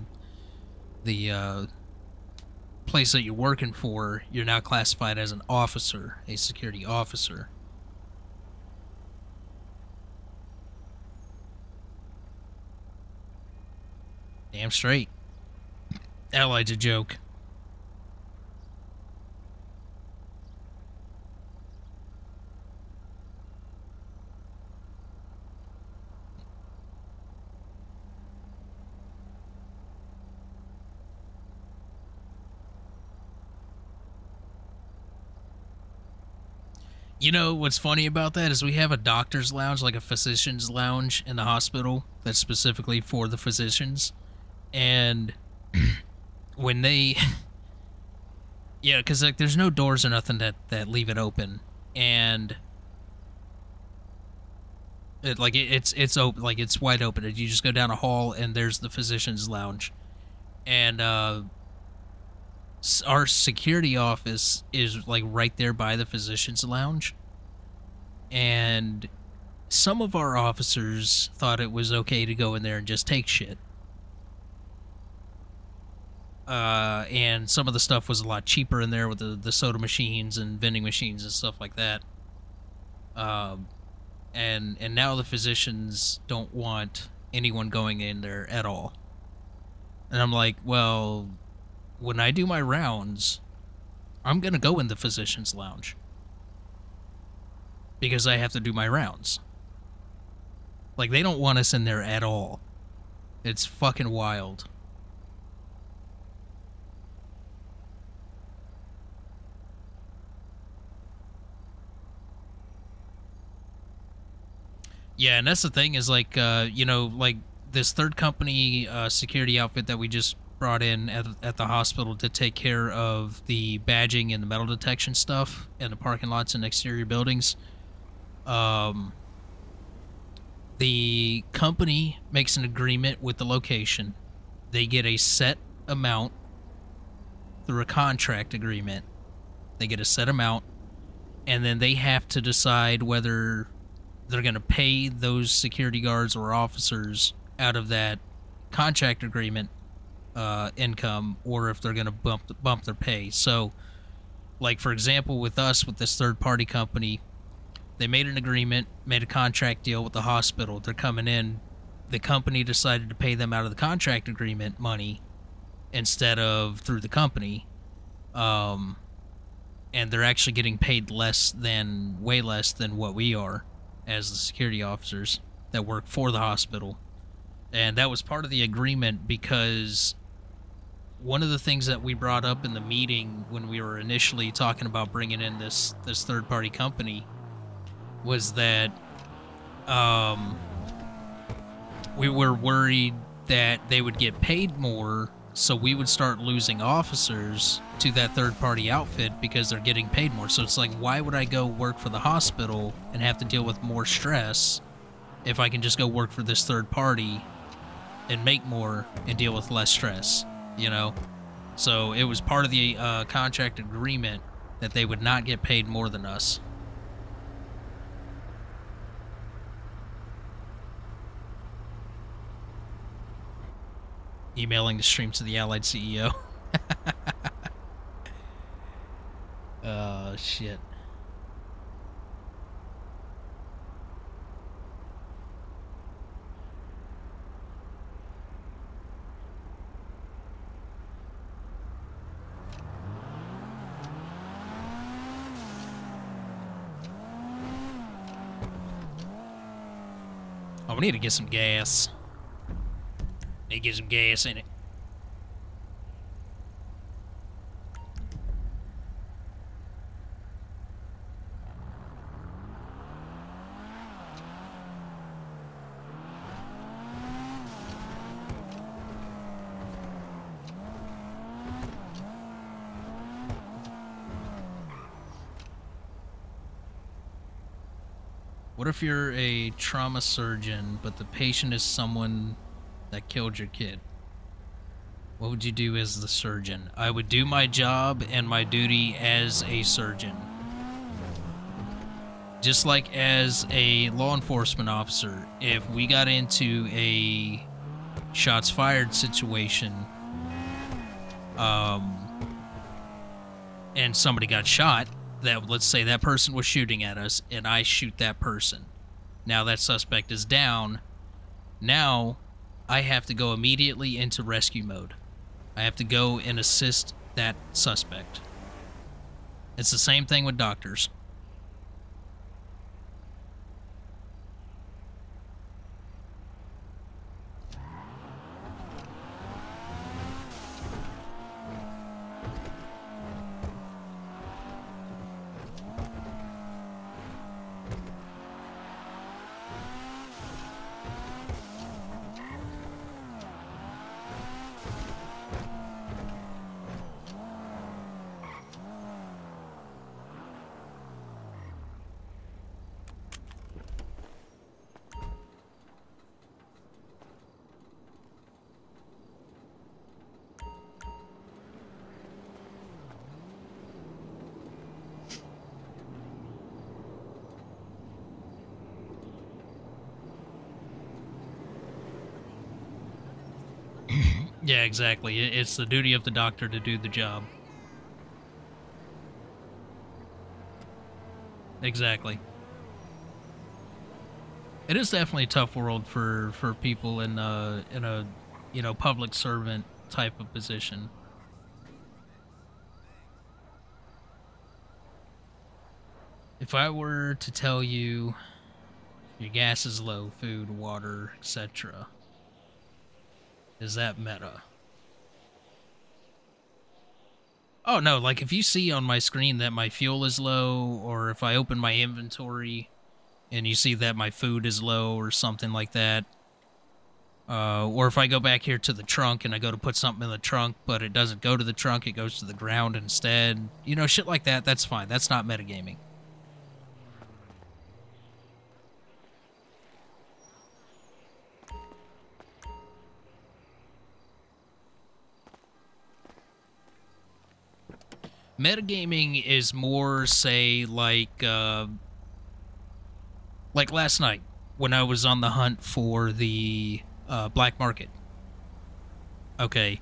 place that you're working for, you're now classified as an officer, a security officer. Damn straight. Allied's a joke. You know what's funny about that is we have a doctor's lounge, like a physician's lounge in the hospital that's specifically for the physicians. And when they... Yeah, because like, there's no doors or nothing that leave it open. And it's open, like it's wide open. You just go down a hall and there's the physician's lounge. And our security office is like right there by the physician's lounge, and some of our officers thought it was okay to go in there and just take shit. And some of the stuff was a lot cheaper in there with the soda machines and vending machines and stuff like that. And now the physicians don't want anyone going in there at all. And I'm like, well, when I do my rounds, I'm going to go in the physician's lounge. Because I have to do my rounds. Like, they don't want us in there at all. It's fucking wild. Yeah, and that's the thing is, like, you know, like, this third company security outfit that we just brought in at the hospital to take care of the badging and the metal detection stuff in the parking lots and exterior buildings. The company makes an agreement with the location. They get a set amount through a contract agreement. They get a set amount, and then they have to decide whether they're going to pay those security guards or officers out of that contract agreement income, or if they're going to bump their pay. So, like, for example, with us, with this third-party company, they made an agreement, made a contract deal with the hospital. They're coming in. The company decided to pay them out of the contract agreement money instead of through the company. And they're actually getting paid way less than what we are as the security officers that work for the hospital. And that was part of the agreement, because one of the things that we brought up in the meeting when we were initially talking about bringing in this third-party company was that we were worried that they would get paid more, so we would start losing officers to that third-party outfit because they're getting paid more. So it's like, why would I go work for the hospital and have to deal with more stress if I can just go work for this third party and make more and deal with less stress, you know? So it was part of the contract agreement that they would not get paid more than us. Emailing the stream to the Allied CEO. Oh, shit. Oh, we need to get some gas. Need to get some gas in it. What if you're a trauma surgeon, but the patient is someone that killed your kid? What would you do as the surgeon? I would do my job and my duty as a surgeon. Just like as a law enforcement officer, if we got into a shots fired situation, and somebody got shot, that let's say that person was shooting at us and I shoot that person. Now that suspect is down. Now I have to go immediately into rescue mode. I have to go and assist that suspect. It's the same thing with doctors. Yeah, exactly. It's the duty of the doctor to do the job. Exactly. It is definitely a tough world for people in a public servant type of position. If I were to tell you your gas is low, food, water, etc., is that meta? Oh no, like if you see on my screen that my fuel is low, or if I open my inventory and you see that my food is low or something like that, or if I go back here to the trunk and I go to put something in the trunk, but it doesn't go to the trunk, it goes to the ground instead, you know, shit like that, that's fine. That's not metagaming. Metagaming is more, say, like last night when I was on the hunt for the black market. Okay.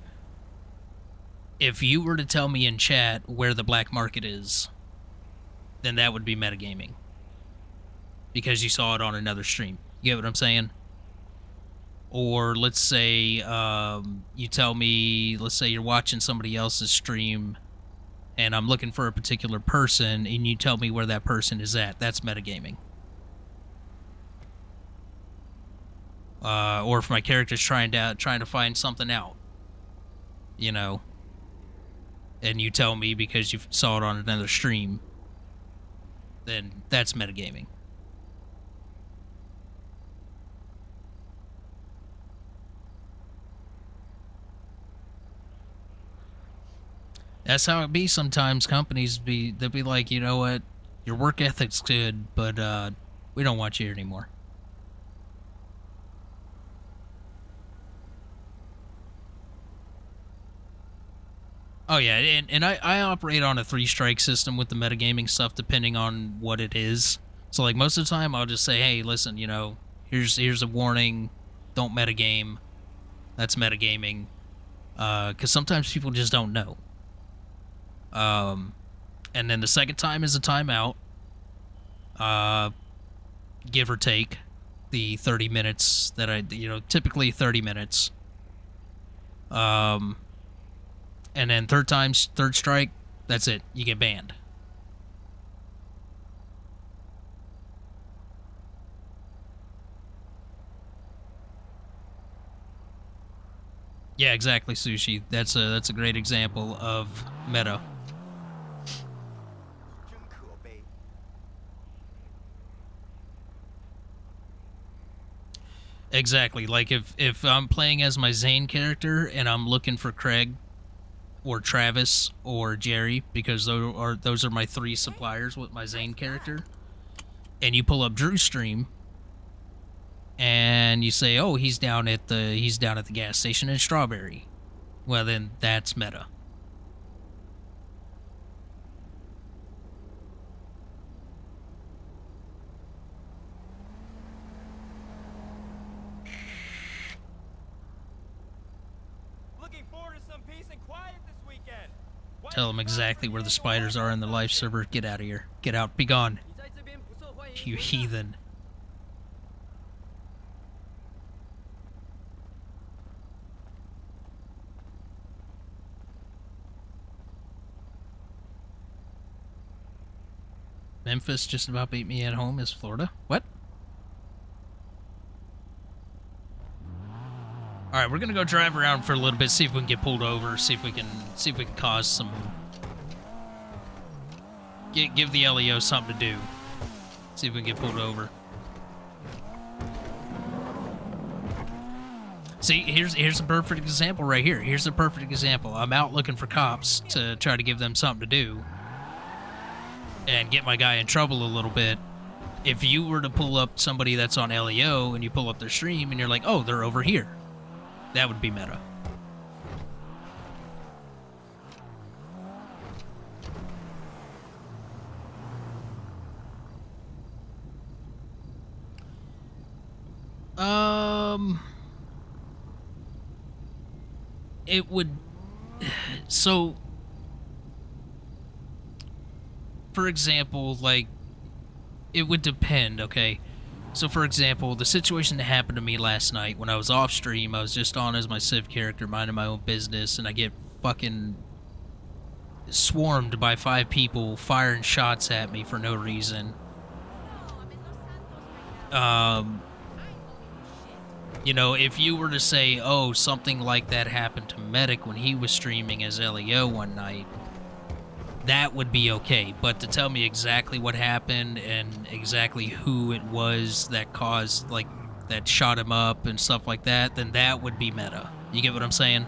If you were to tell me in chat where the black market is, then that would be metagaming. Because you saw it on another stream. You get what I'm saying? Or let's say you tell me, let's say you're watching somebody else's stream and I'm looking for a particular person, and you tell me where that person is at. That's metagaming. Or if my character's trying to find something out, you know, and you tell me because you saw it on another stream, then that's metagaming. That's how it be sometimes. Companies they'll be like, you know what, your work ethic's good, but we don't want you here anymore. Oh yeah, and I operate on a 3-strike system with the metagaming stuff depending on what it is. So like most of the time I'll just say, hey, listen, you know, here's a warning, don't metagame. That's metagaming. Because sometimes people just don't know. And then the second time is a timeout. Give or take the 30 minutes that typically 30 minutes. And then third strike, that's it. You get banned. Yeah, exactly, Sushi. That's a great example of meta. Exactly. Like if I'm playing as my Zane character and I'm looking for Craig or Travis or Jerry, because those are my 3 suppliers with my Zane character, and you pull up Drew's stream and you say, "Oh, he's down at the gas station in Strawberry." Well, then that's meta. Looking forward to some peace and quiet this weekend. Tell them exactly where the spiders are in the live server. Get out of here. Get out. Be gone. You heathen. Memphis just about beat me at home. Is Florida? What? Alright, we're gonna go drive around for a little bit, see if we can get pulled over, see if we can cause some... Give the LEO something to do. See if we can get pulled over. See, here's a perfect example right here. Here's a perfect example. I'm out looking for cops to try to give them something to do and get my guy in trouble a little bit. If you were to pull up somebody that's on LEO and you pull up their stream and you're like, oh, they're over here, that would be meta. It would... So, for example, like, it would depend, okay? So, for example, the situation that happened to me last night when I was off stream, I was just on as my Civ character, minding my own business, and I get fucking swarmed by 5 people firing shots at me for no reason. You know, if you were to say, oh, something like that happened to Medic when he was streaming as LEO one night, that would be okay. But to tell me exactly what happened and exactly who it was that caused, like, that shot him up and stuff like that, then that would be meta. You get what I'm saying?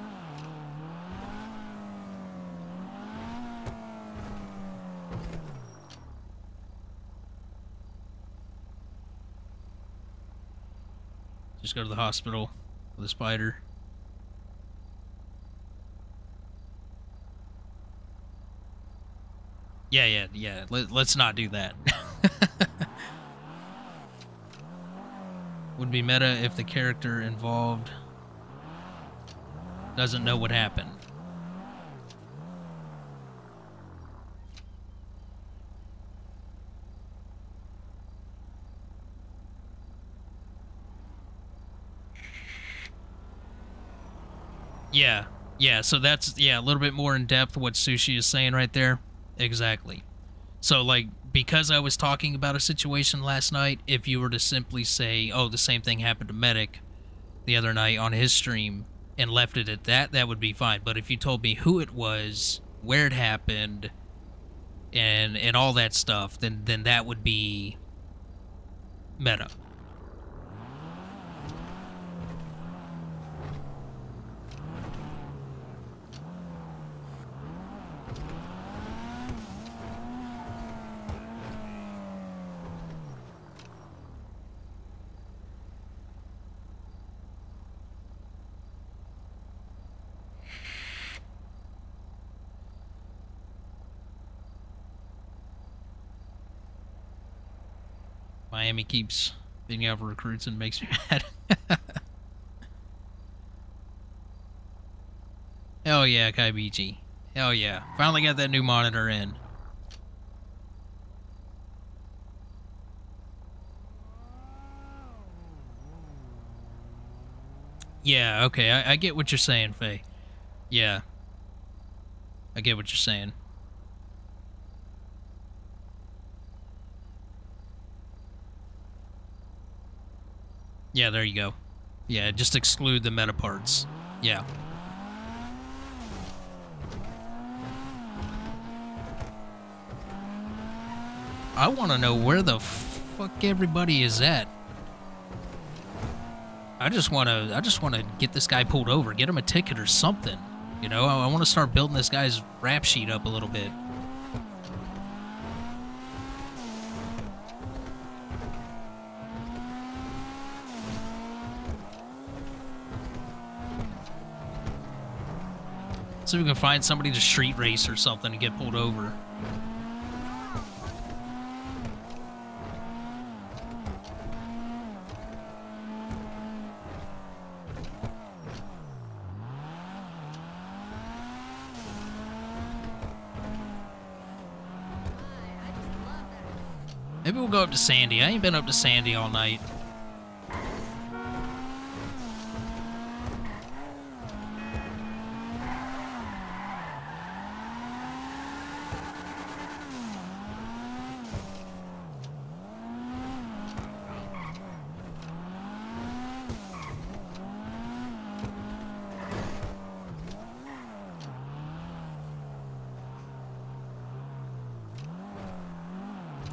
Just go to the hospital with a spider. Yeah. Let's not do that. Would be meta if the character involved doesn't know what happened. Yeah, so that's, a little bit more in depth what Sushi is saying right there. Exactly. So, like, because I was talking about a situation last night, if you were to simply say, oh, the same thing happened to Medic the other night on his stream, and left it at that, that would be fine. But if you told me who it was, where it happened, and all that stuff, then that would be meta. Miami keeps being out for recruits and makes me mad. Hell yeah, Kaibichi. Hell yeah. Finally got that new monitor in. Yeah, okay, I get what you're saying, Faye. Yeah. I get what you're saying. Yeah, there you go. Yeah, just exclude the meta parts. Yeah. I want to know where the fuck everybody is at. I just want to get this guy pulled over, get him a ticket or something. You know, I want to start building this guy's rap sheet up a little bit. See if we can find somebody to street race or something and get pulled over. Maybe we'll go up to Sandy. I ain't been up to Sandy all night.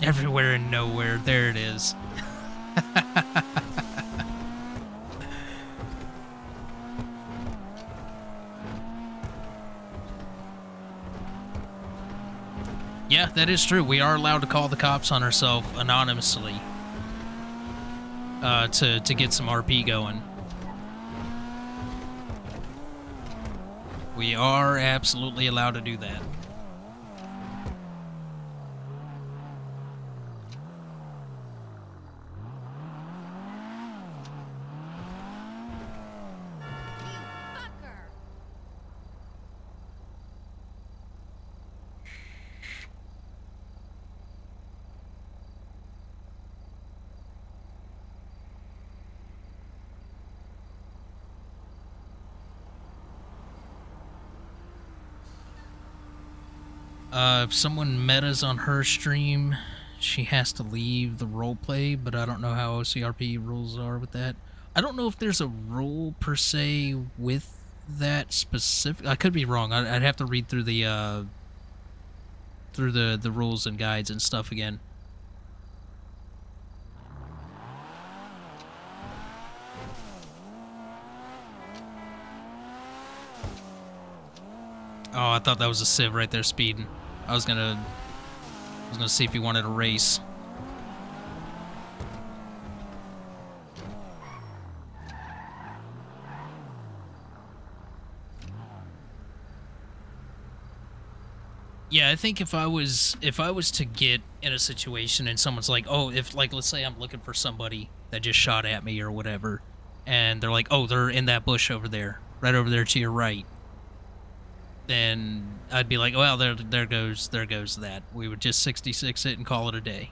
Everywhere and nowhere. There it is. Yeah, that is true. We are allowed to call the cops on ourselves anonymously to get some RP going. We are absolutely allowed to do that. If someone metas on her stream, she has to leave the roleplay, but I don't know how OCRP rules are with that. I don't know if there's a rule per se with that specific. I could be wrong. I'd have to read through the rules and guides and stuff again. Oh, I thought that was a Civ right there speeding. I was gonna see if he wanted a race. Yeah, I think if I was to get in a situation and someone's like, oh, if like let's say I'm looking for somebody that just shot at me or whatever, and they're like, oh, they're in that bush over there, right over there to your right. Then I'd be like, well, there goes that. We would just 66 it and call it a day.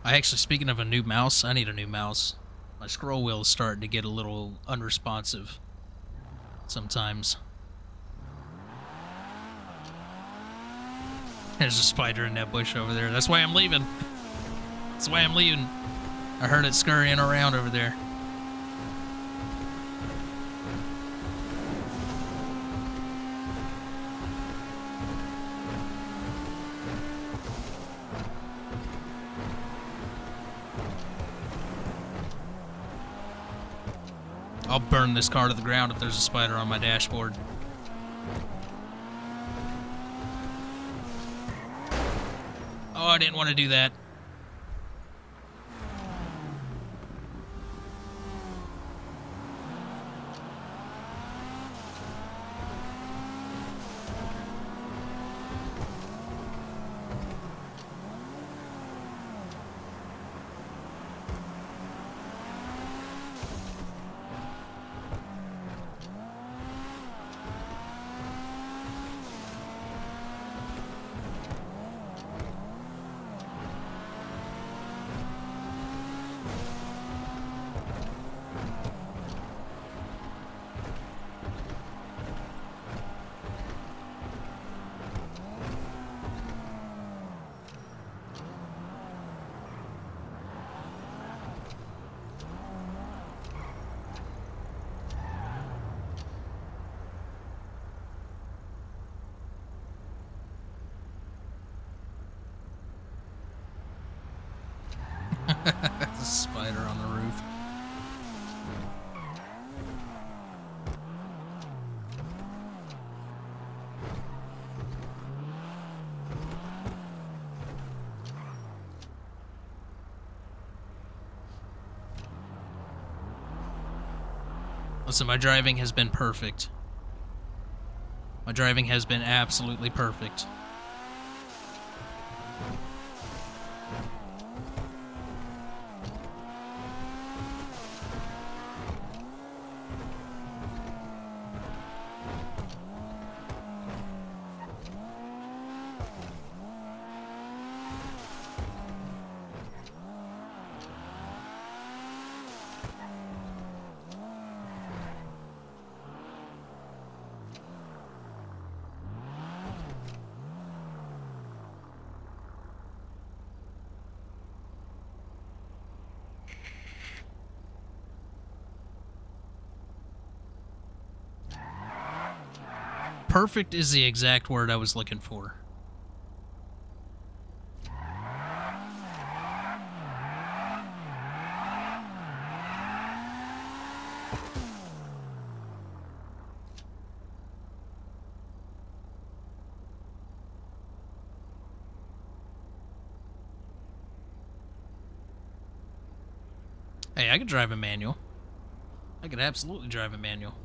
Actually, speaking of a new mouse, I need a new mouse. My scroll wheel is starting to get a little unresponsive sometimes. There's a spider in that bush over there. That's why I'm leaving. That's why I'm leaving. I heard it scurrying around over there. I'll burn this car to the ground if there's a spider on my dashboard. Oh, I didn't want to do that. There's a spider on the roof. Listen, my driving has been perfect. My driving has been absolutely perfect. Perfect is the exact word I was looking for. Hey, I could drive a manual. I could absolutely drive a manual.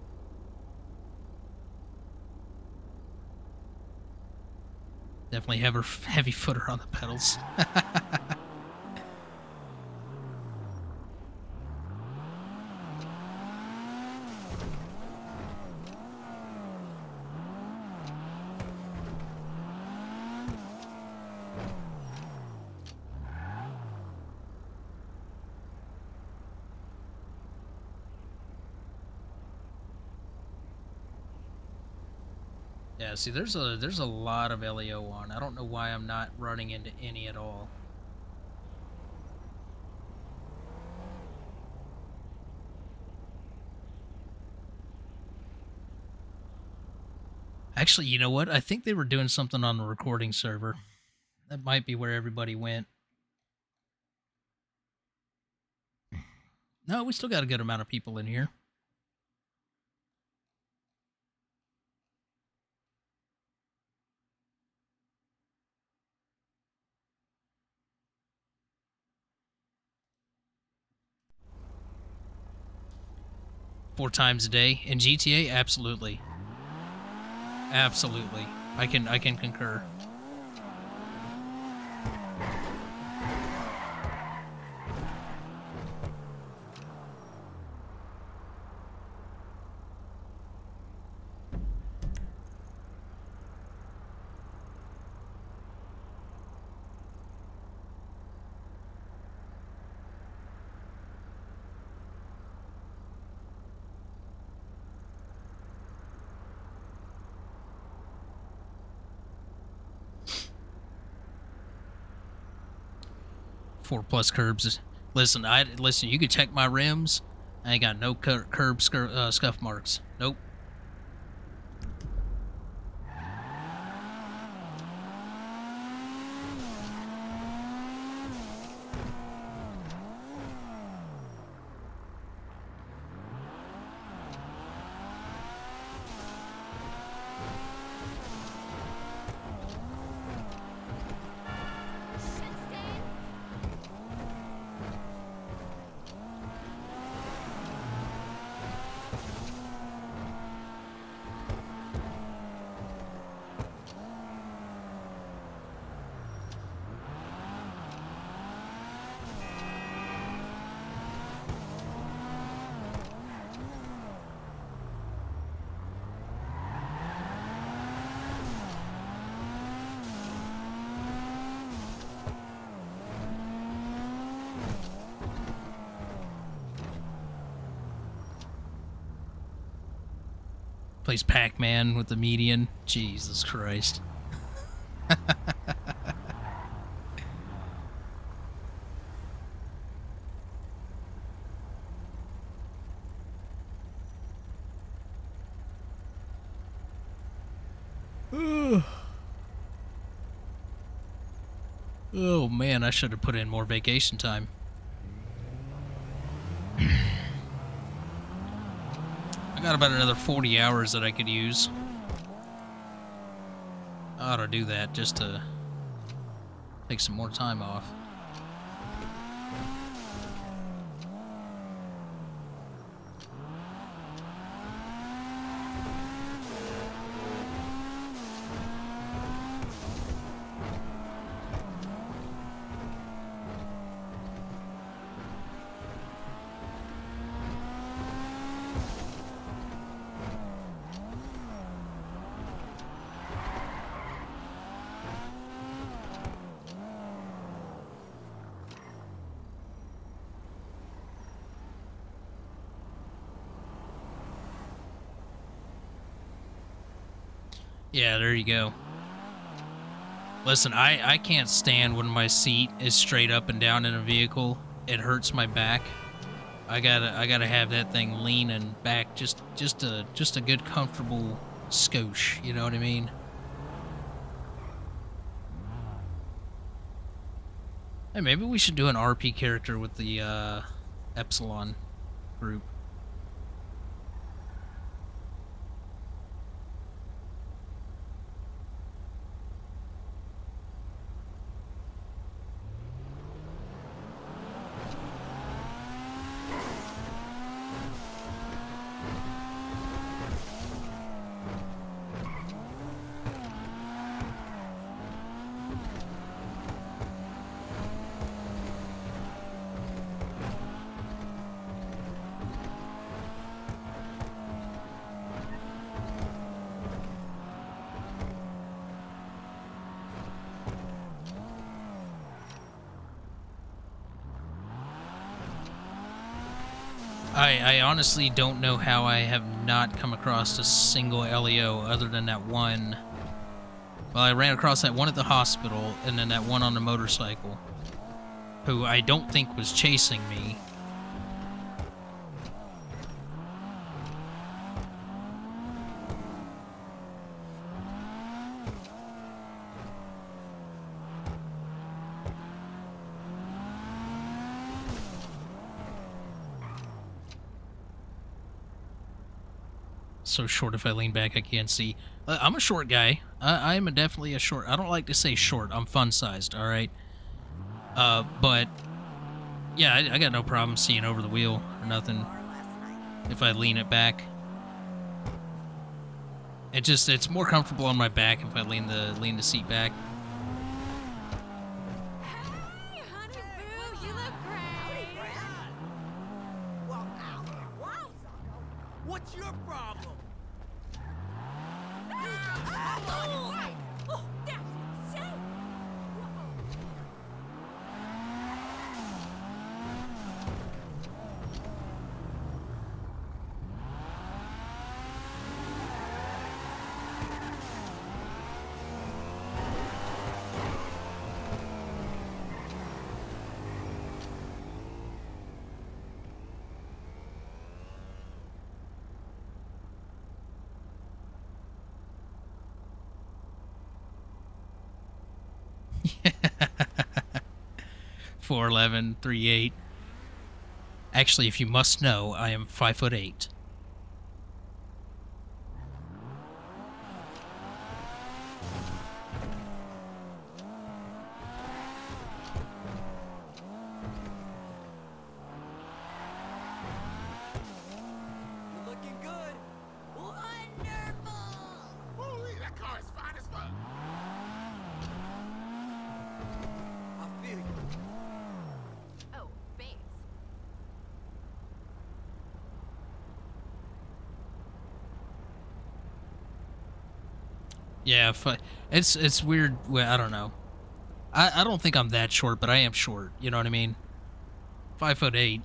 Definitely heavy footer on the pedals. Yeah, see, there's a lot of LEO on. I don't know why I'm not running into any at all. Actually, you know what? I think they were doing something on the recording server. That might be where everybody went. No, we still got a good amount of people in here. Four times a day in GTA, absolutely, absolutely. I can concur. Four plus curbs. Listen, you could check my rims. I ain't got no curb scuff marks. Nope. Plays Pac-Man with the median. Jesus Christ. Oh man, I should have put in more vacation time. I got about another 40 hours that I could use. I ought to do that just to take some more time off. Yeah, there you go. Listen, I can't stand when my seat is straight up and down in a vehicle. It hurts my back. I gotta have that thing leaning back, just a good comfortable skosh. You know what I mean? Hey, maybe we should do an RP character with the Epsilon group. I honestly don't know how I have not come across a single LEO other than that one. Well, I ran across that one at the hospital, and then that one on the motorcycle, who I don't think was chasing me. So short, if I lean back I can't see. I'm a short guy. I am definitely a short. I don't like to say short. I'm fun sized, all right? But yeah, I got no problem seeing over the wheel or nothing if I lean it back. It's more comfortable on my back if I lean the seat back. Hey, honey boo, you look great. Well, wow, what's your problem? Oh, that's insane. Yeah. 4'11", 3'8". Actually, if you must know, I am 5'8". You're looking good. Wonderful. Holy, that car is fine as fuck. I feel you. Oh, babes. Yeah, it's weird. Well, I don't know. I don't think I'm that short, but I am short. You know what I mean? 5'8".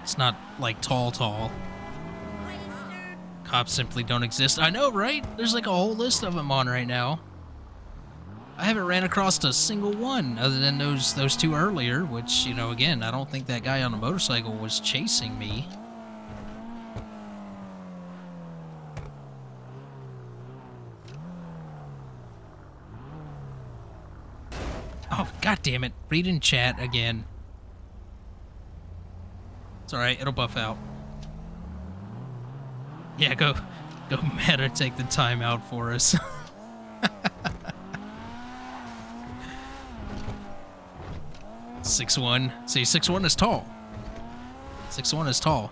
It's not like tall. Waster. Cops simply don't exist. I know, right? There's like a whole list of them on right now. I haven't ran across a single one other than those two earlier, which, you know, again, I don't think that guy on the motorcycle was chasing me. Oh, god damn it. Read in chat again. It's alright, it'll buff out. Yeah, go Meta, take the time out for us. 6'1". See, 6'1" is tall. 6'1" is tall.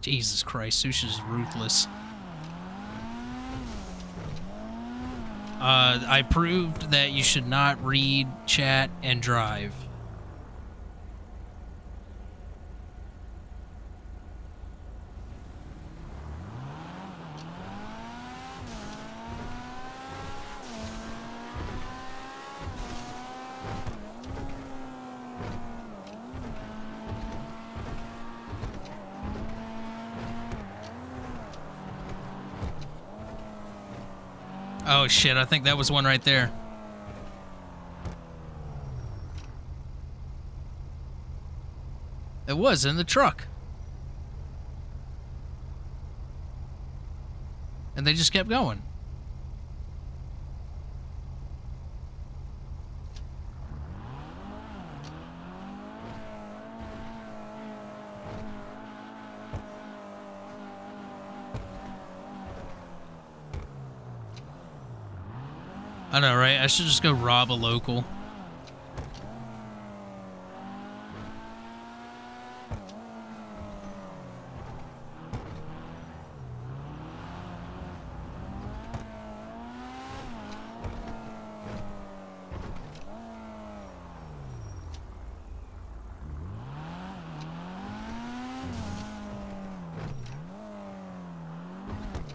Jesus Christ, Susha's ruthless. I proved that you should not read, chat, and drive. Oh shit, I think that was one right there. It was in the truck. And they just kept going. I know, right? I should just go rob a local.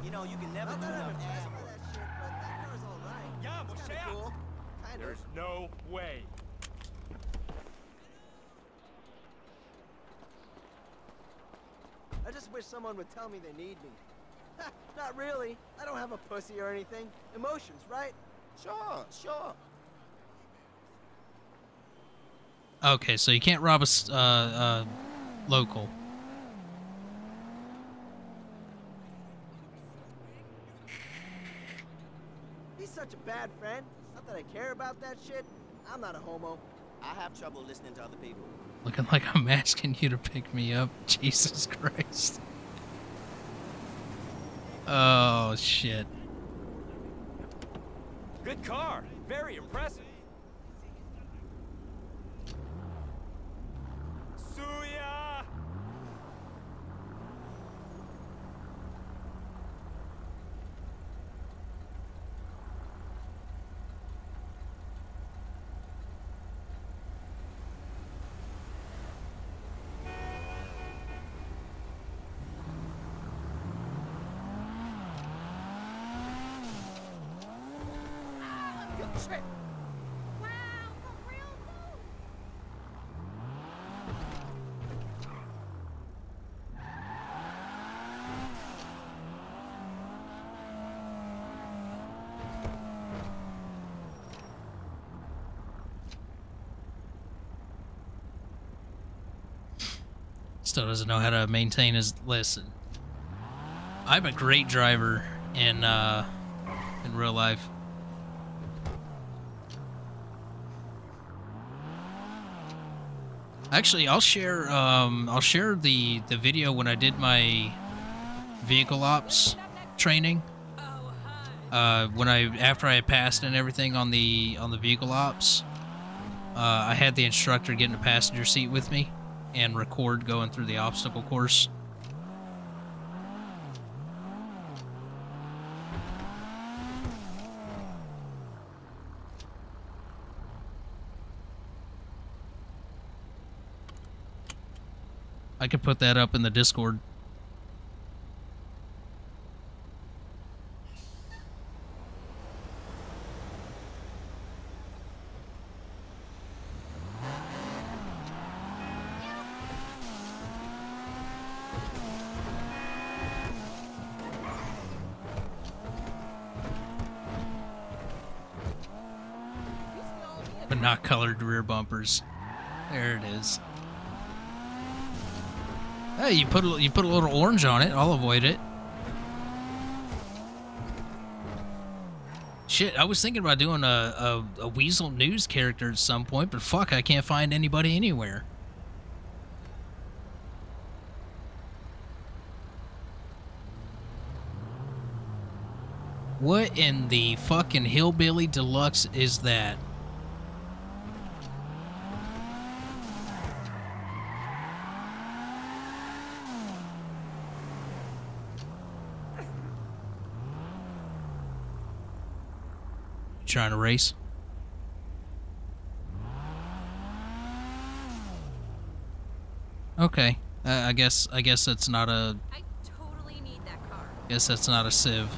You know, you can never do enough ass for that shit, but that car's all right. Yeah, well, Kinda shit. cool. Kind There's of. no way. I just wish someone would tell me they need me. Ha, not really. I don't have a pussy or anything. Emotions, right? Sure, sure. Okay, so you can't rob a local. He's such a bad friend. Not that I care about that shit. I'm not a homo. I have trouble listening to other people. Looking like I'm asking you to pick me up. Jesus Christ. Oh, shit. Good car. Very impressive. Suya! Shit. Wow, for real, too? Still doesn't know how to maintain his listen. I'm a great driver in real life. Actually, I'll share the video when I did my vehicle ops training. After I had passed and everything on the vehicle ops, I had the instructor get in the passenger seat with me and record going through the obstacle course. I could put that up in the Discord. but not colored rear bumpers. There it is. Hey, you put a little orange on it. I'll avoid it. Shit, I was thinking about doing a Weasel News character at some point, but fuck, I can't find anybody anywhere. What in the fucking Hillbilly Deluxe is that? Trying to race? Okay. I guess that's not a. I totally need that car. Guess that's not a Civ.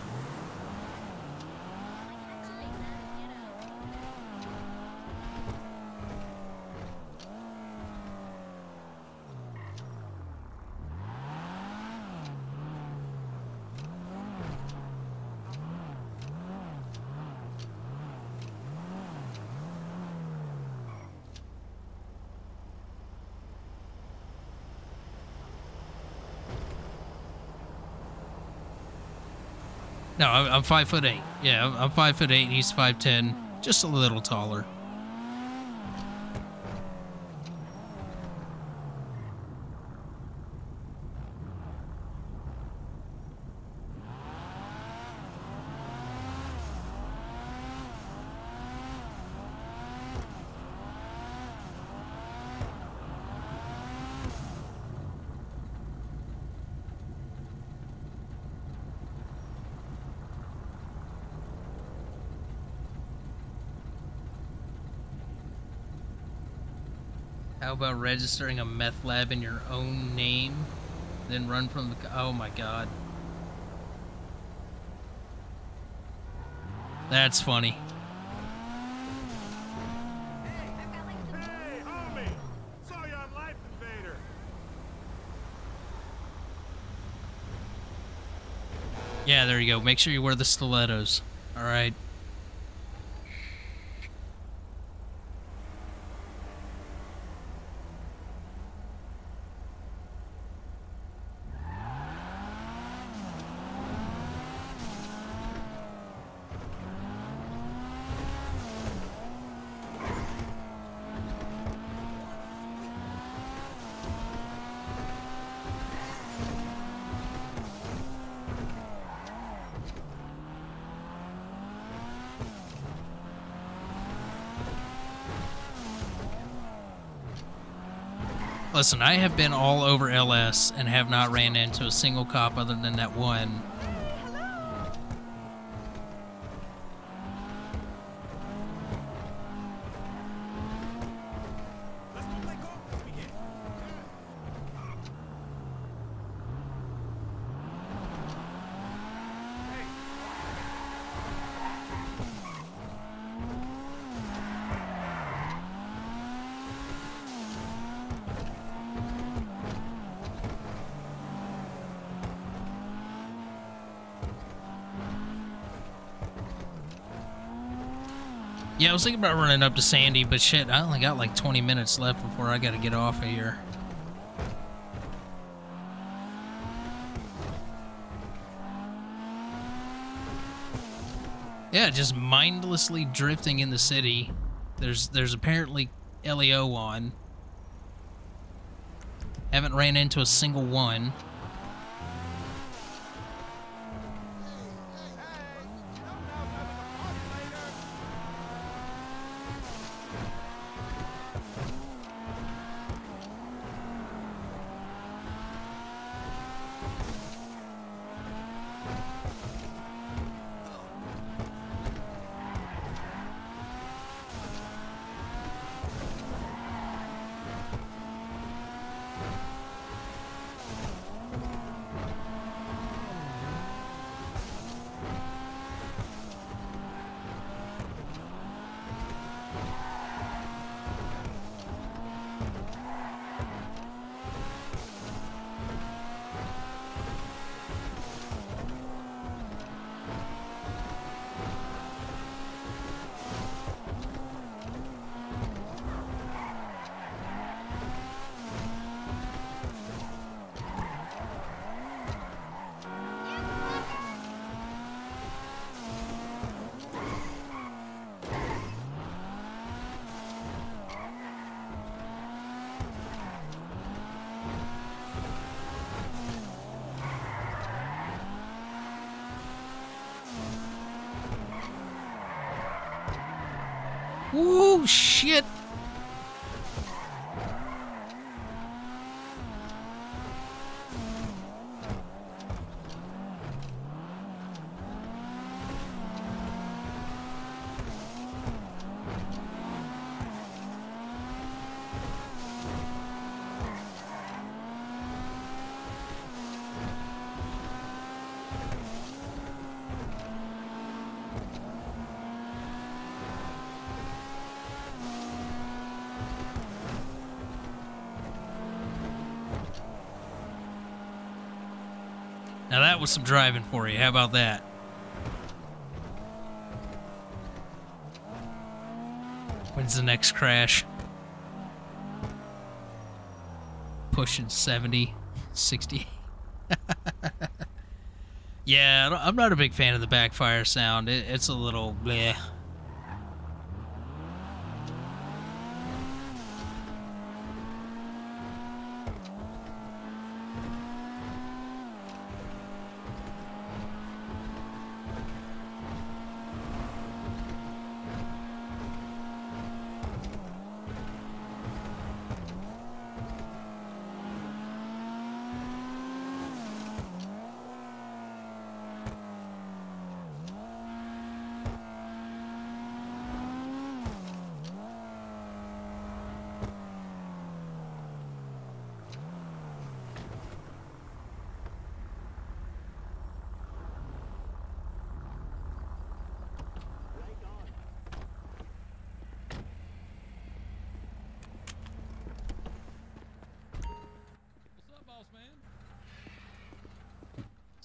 No, I'm 5'8". Yeah, I'm 5'8". He's 5'10". Just a little taller. How about registering a meth lab in your own name, then run from the... Oh my god. That's funny. Hey, homie! Saw you on Life Invader. Yeah, there you go. Make sure you wear the stilettos. Alright. Listen, I have been all over LS and have not ran into a single cop other than that one. Let's go play golf this weekend. Yeah, I was thinking about running up to Sandy, but shit, I only got like 20 minutes left before I gotta get off of here. Yeah, just mindlessly drifting in the city. There's apparently LEO on. Haven't ran into a single one. Woo, shit. Now that was some driving for you. How about that? When's the next crash? Pushing 70, 60. Yeah, I'm not a big fan of the backfire sound. It's a little bleh.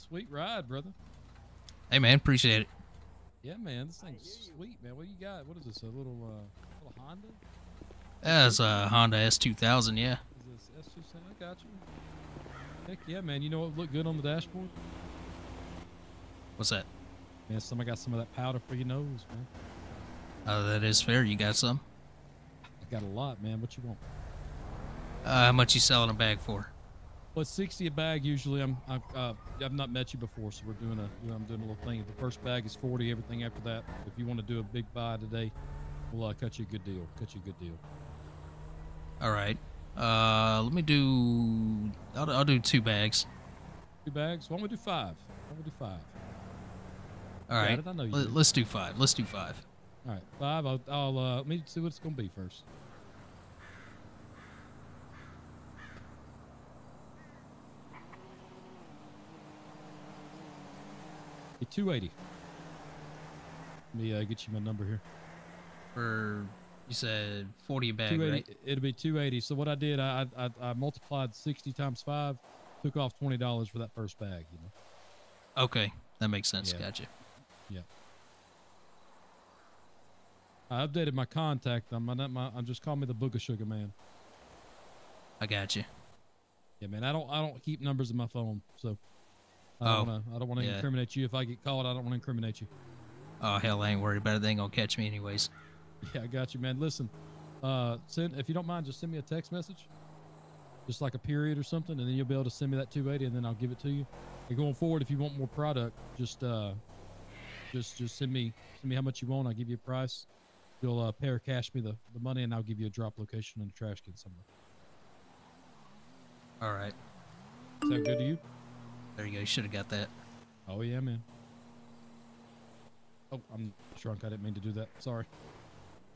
Sweet ride, brother. Hey, man, appreciate it. Yeah, man, this thing's sweet, man. What you got? What is this? A little Honda? That's a Honda S2000, yeah. Is this S2000? I got you. Heck yeah, man. You know what would look good on the dashboard? What's that? Man, somebody got some of that powder for your nose, man. That is fair. You got some? I got a lot, man. What you want? How much you selling a bag for? Well, it's 60 a bag usually. I've not met you before, so I'm doing a little thing. The first bag is 40. Everything after that, if you want to do a big buy today, we'll cut you a good deal. All right. Let me do. I'll do 2 bags. 2 bags? Why don't we do 5? All right. I know you Let's do 5. Let's do 5. All right, 5. I'll let me see what it's gonna be first. Be 280. Let me get you my number here. For you said 40 a bag, right? It'll be 280. So what I did, I multiplied 60 times 5, took off $20 for that first bag. You know. Okay, that makes sense. Yeah. Gotcha. Yeah. I updated my contact. I'm just call me the Booger Sugar Man. I got you. Yeah, man. I don't keep numbers in my phone, so I don't want to incriminate you. If I get caught, I don't want to incriminate you. Oh hell, I ain't worried about it. They ain't gonna catch me anyways. Yeah, I got you, man. Listen, if you don't mind, just send me a text message, just like a period or something, and then you'll be able to send me that 280, and then I'll give it to you. And going forward, if you want more product, just send me how much you want. I'll give you a price. You'll pay or cash me the money, and I'll give you a drop location in the trash can somewhere. All right. Is that good to you? There you go. You should have got that. Oh yeah, man. Oh, I'm drunk. I didn't mean to do that. Sorry.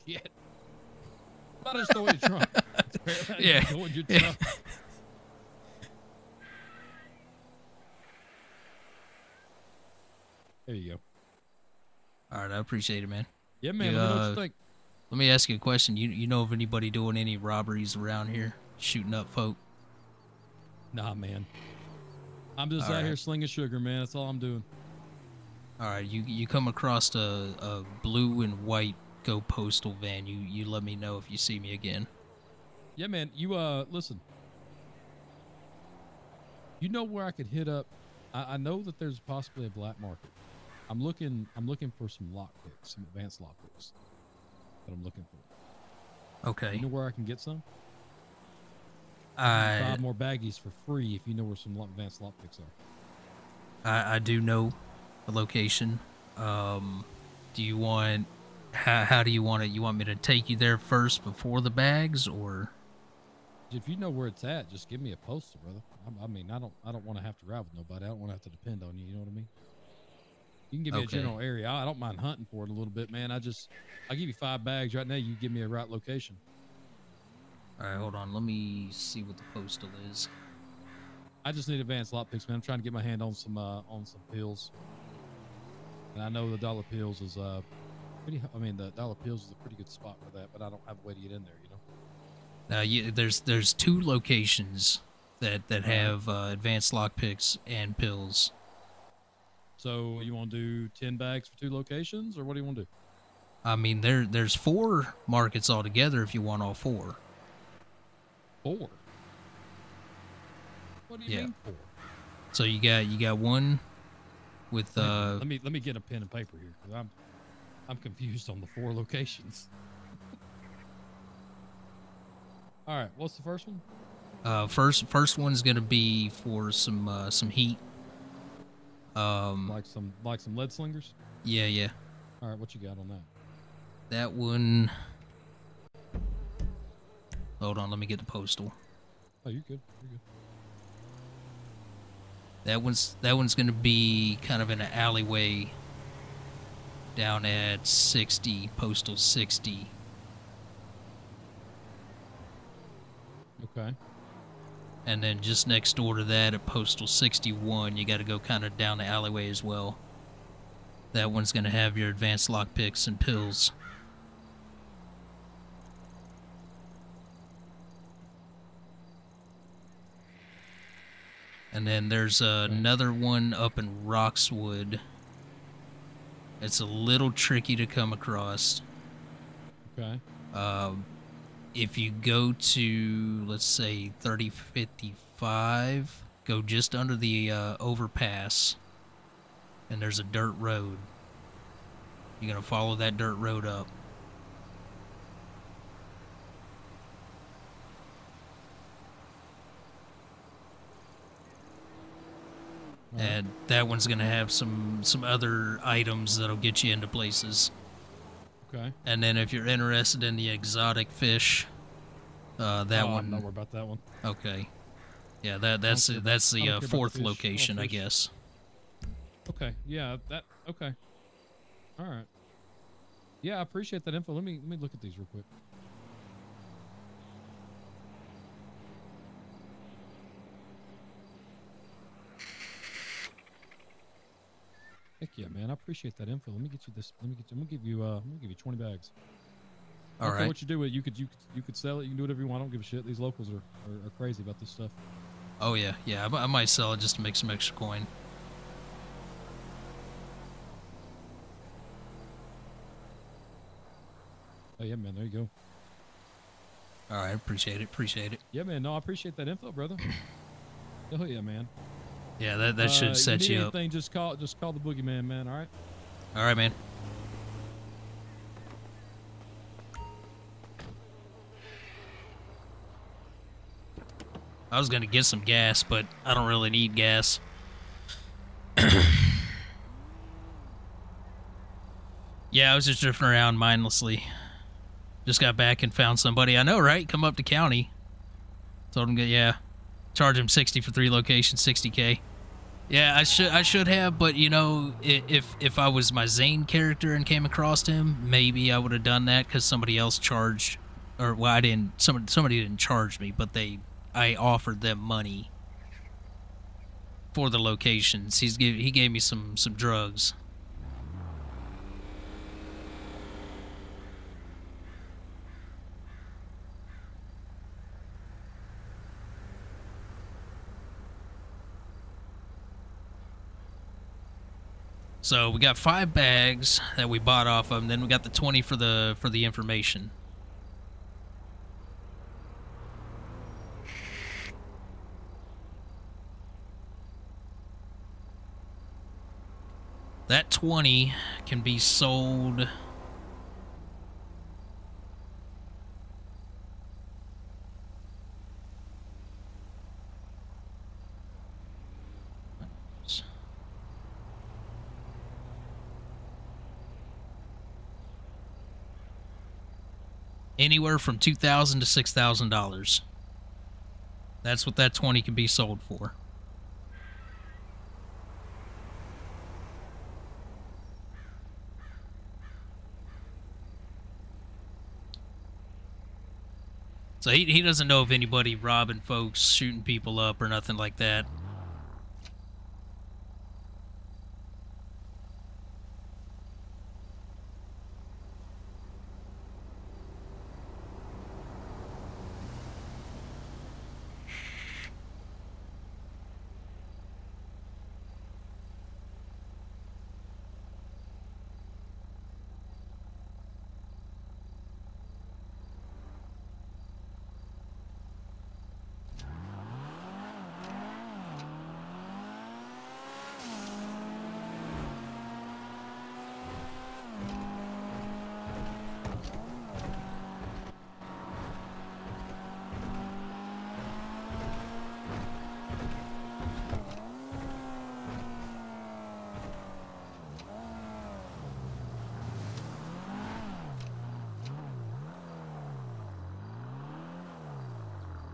Shit. Thought I just throw it in your trunk. Yeah. Throw it in your trunk. There you go. All right, I appreciate it, man. Yeah, man. Let me know what you think. Let me ask you a question. You know of anybody doing any robberies around here, shooting up folk? Nah, man. I'm just out here slinging sugar, man. That's all I'm doing. All right, you come across a blue and white Go Postal van, you let me know if you see me again. Yeah, man. You listen. You know where I could hit up? I know that there's possibly a black market. I'm looking for some lockpicks, some advanced lockpicks. That I'm looking for. Okay. You know where I can get some? 5 more baggies for free if you know where some advanced lockpicks are. I do know the location. Do you want How do you want it? You want me to take you there first before the bags, or? If you know where it's at, just give me a postal, brother. I mean, I don't want to have to ride with nobody. I don't want to have to depend on you. You know what I mean? You can give me a general area. I don't mind hunting for it a little bit, man. I'll give you 5 bags right now. You give me a right location. All right, hold on. Let me see what the postal is. I just need advanced lot picks, man. I'm trying to get my hand on some pills, and I know the dollar pills is pretty. I mean, the dollar pills is a pretty good spot for that, but I don't have a way to get in there. You know. There's 2 locations that have advanced lockpicks and pills. So you want to do 10 bags for 2 locations, or what do you want to do? I mean, there's 4 markets altogether if you want all 4. 4? What do you mean 4? So you got one with let me get a pen and paper here, because I'm confused on the 4 locations. All right, what's the first one? First one's gonna be for some heat. Like some lead slingers. Yeah. All right, what you got on that? That one. Hold on, let me get the postal. Oh, you're good. You're good. That one's gonna be kind of in an alleyway down at 60, postal 60. Okay. And then just next door to that at postal 61, you got to go kind of down the alleyway as well. That one's going to have your advanced lockpicks and pills. And then there's another one up in Roxwood. It's a little tricky to come across. Okay. If you go to, let's say, 3055, go just under the overpass, and there's a dirt road. You're going to follow that dirt road up. And that one's going to have some other items that'll get you into places. Okay. And then if you're interested in the exotic fish, that one. I'm not worried about that one. Okay. Yeah, that's the 4th location, I guess. Okay. Yeah. Okay. All right. Yeah, I appreciate that info. Let me look at these real quick. Heck yeah, man! I appreciate that info. Let me get you this. I'm gonna give you 20 bags. All right. What you do with it, you could sell it. You can do whatever you want. I don't give a shit. These locals are crazy about this stuff. Oh yeah. I might sell it just to make some extra coin. Oh yeah, man. There you go. All right. Appreciate it. Yeah, man. No, I appreciate that info, brother. Oh yeah, man. Yeah, that should set you up. Anything, just call the boogeyman, man. All right. All right, man. I was gonna get some gas, but I don't really need gas. Yeah, I was just drifting around mindlessly. Just got back and found somebody I know, right? Come up to county. Told him, charge him 60 for 3 locations, 60K. Yeah, I should have, but you know, if I was my Zane character and came across him, maybe I would have done that because somebody else charged, or well, I didn't. Somebody didn't charge me, but I offered them money for the locations. He gave me some drugs. So we got 5 bags that we bought off of them. Then we got the 20 for the information. That 20 can be sold. Anywhere from $2,000 to $6,000. That's what that 20 can be sold for. So he doesn't know of anybody robbing folks, shooting people up, or nothing like that.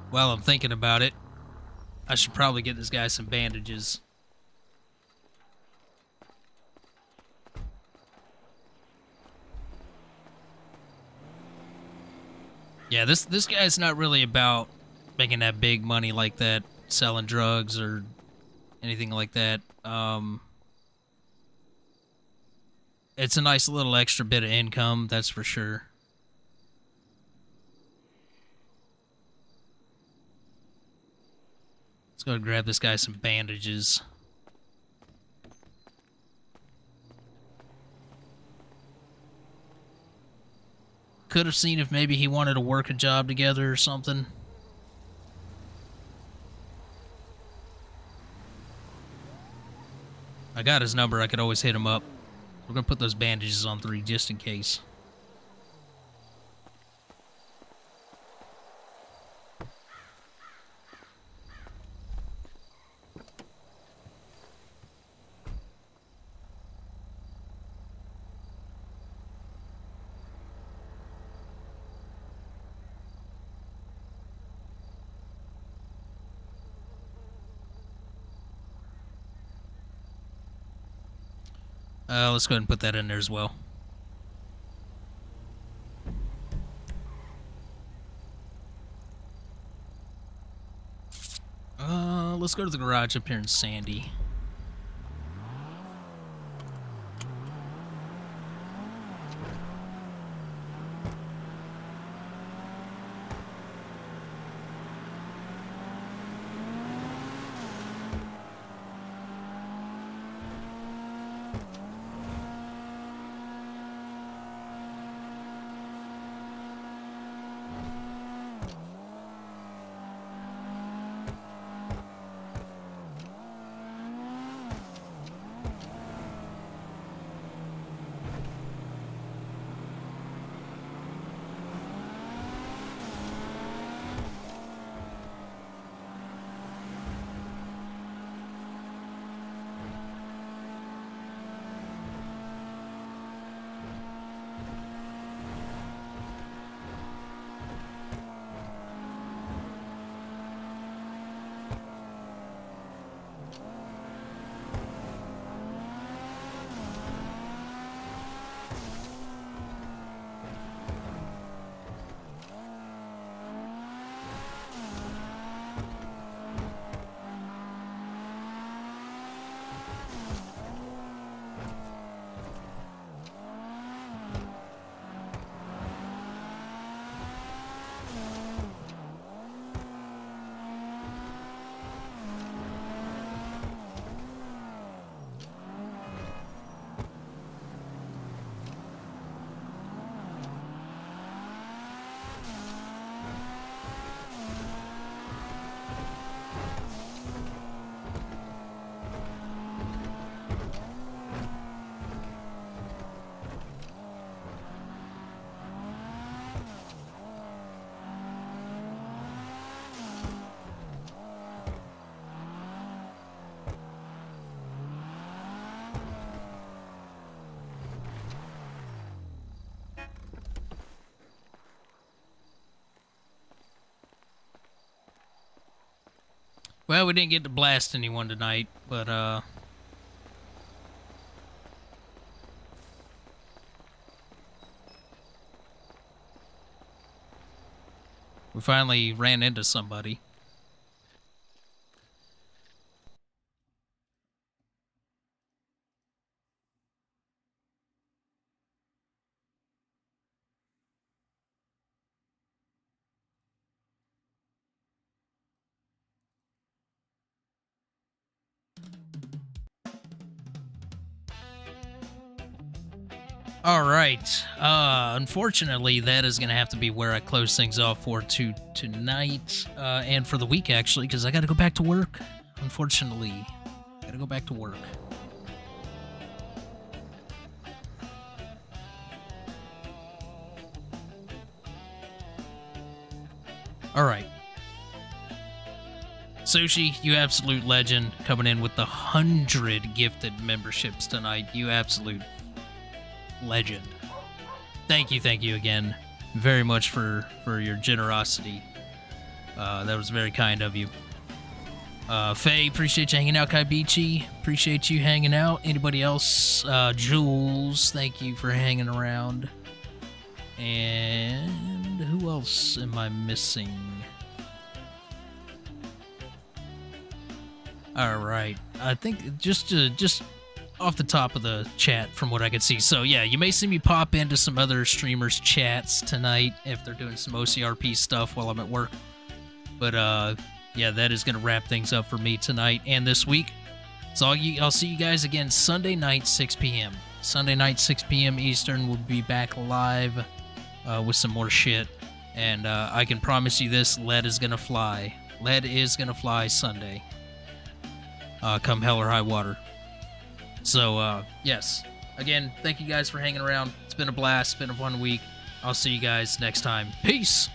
While I'm thinking about it, I should probably get this guy some bandages. Yeah, this guy's not really about making that big money like that, selling drugs or anything like that. It's a nice little extra bit of income, that's for sure. Let's go grab this guy some bandages. Could have seen if maybe he wanted to work a job together or something. I got his number, I could always hit him up. We're gonna put those bandages on 3 just in case. Let's go ahead and put that in there as well. Let's go to the garage up here in Sandy. Well, we didn't get to blast anyone tonight, but we finally ran into somebody. All right. Unfortunately, that is going to have to be where I close things off for tonight and for the week, actually, because I got to go back to work. Unfortunately, got to go back to work. All right. Sushi, you absolute legend, coming in with the 100 gifted memberships tonight. You absolute legend. Thank you again very much for your generosity. That was very kind of you. Faye, appreciate you hanging out. Kaibichi, appreciate you hanging out. Anybody else? Jules, thank you for hanging around. And who else am I missing? All right, I think just off the top of the chat from what I could see. So yeah, you may see me pop into some other streamers' chats tonight if they're doing some OCRP stuff while I'm at work. But yeah, that is gonna wrap things up for me tonight and this week. So I'll see you guys again Sunday night, 6 p.m. Sunday night, 6 p.m. Eastern. We'll be back live with some more shit. And I can promise you this: lead is gonna fly. Lead is gonna fly Sunday. Come hell or high water. So, yes. Again, thank you guys for hanging around. It's been a blast. It's been a fun week. I'll see you guys next time. Peace!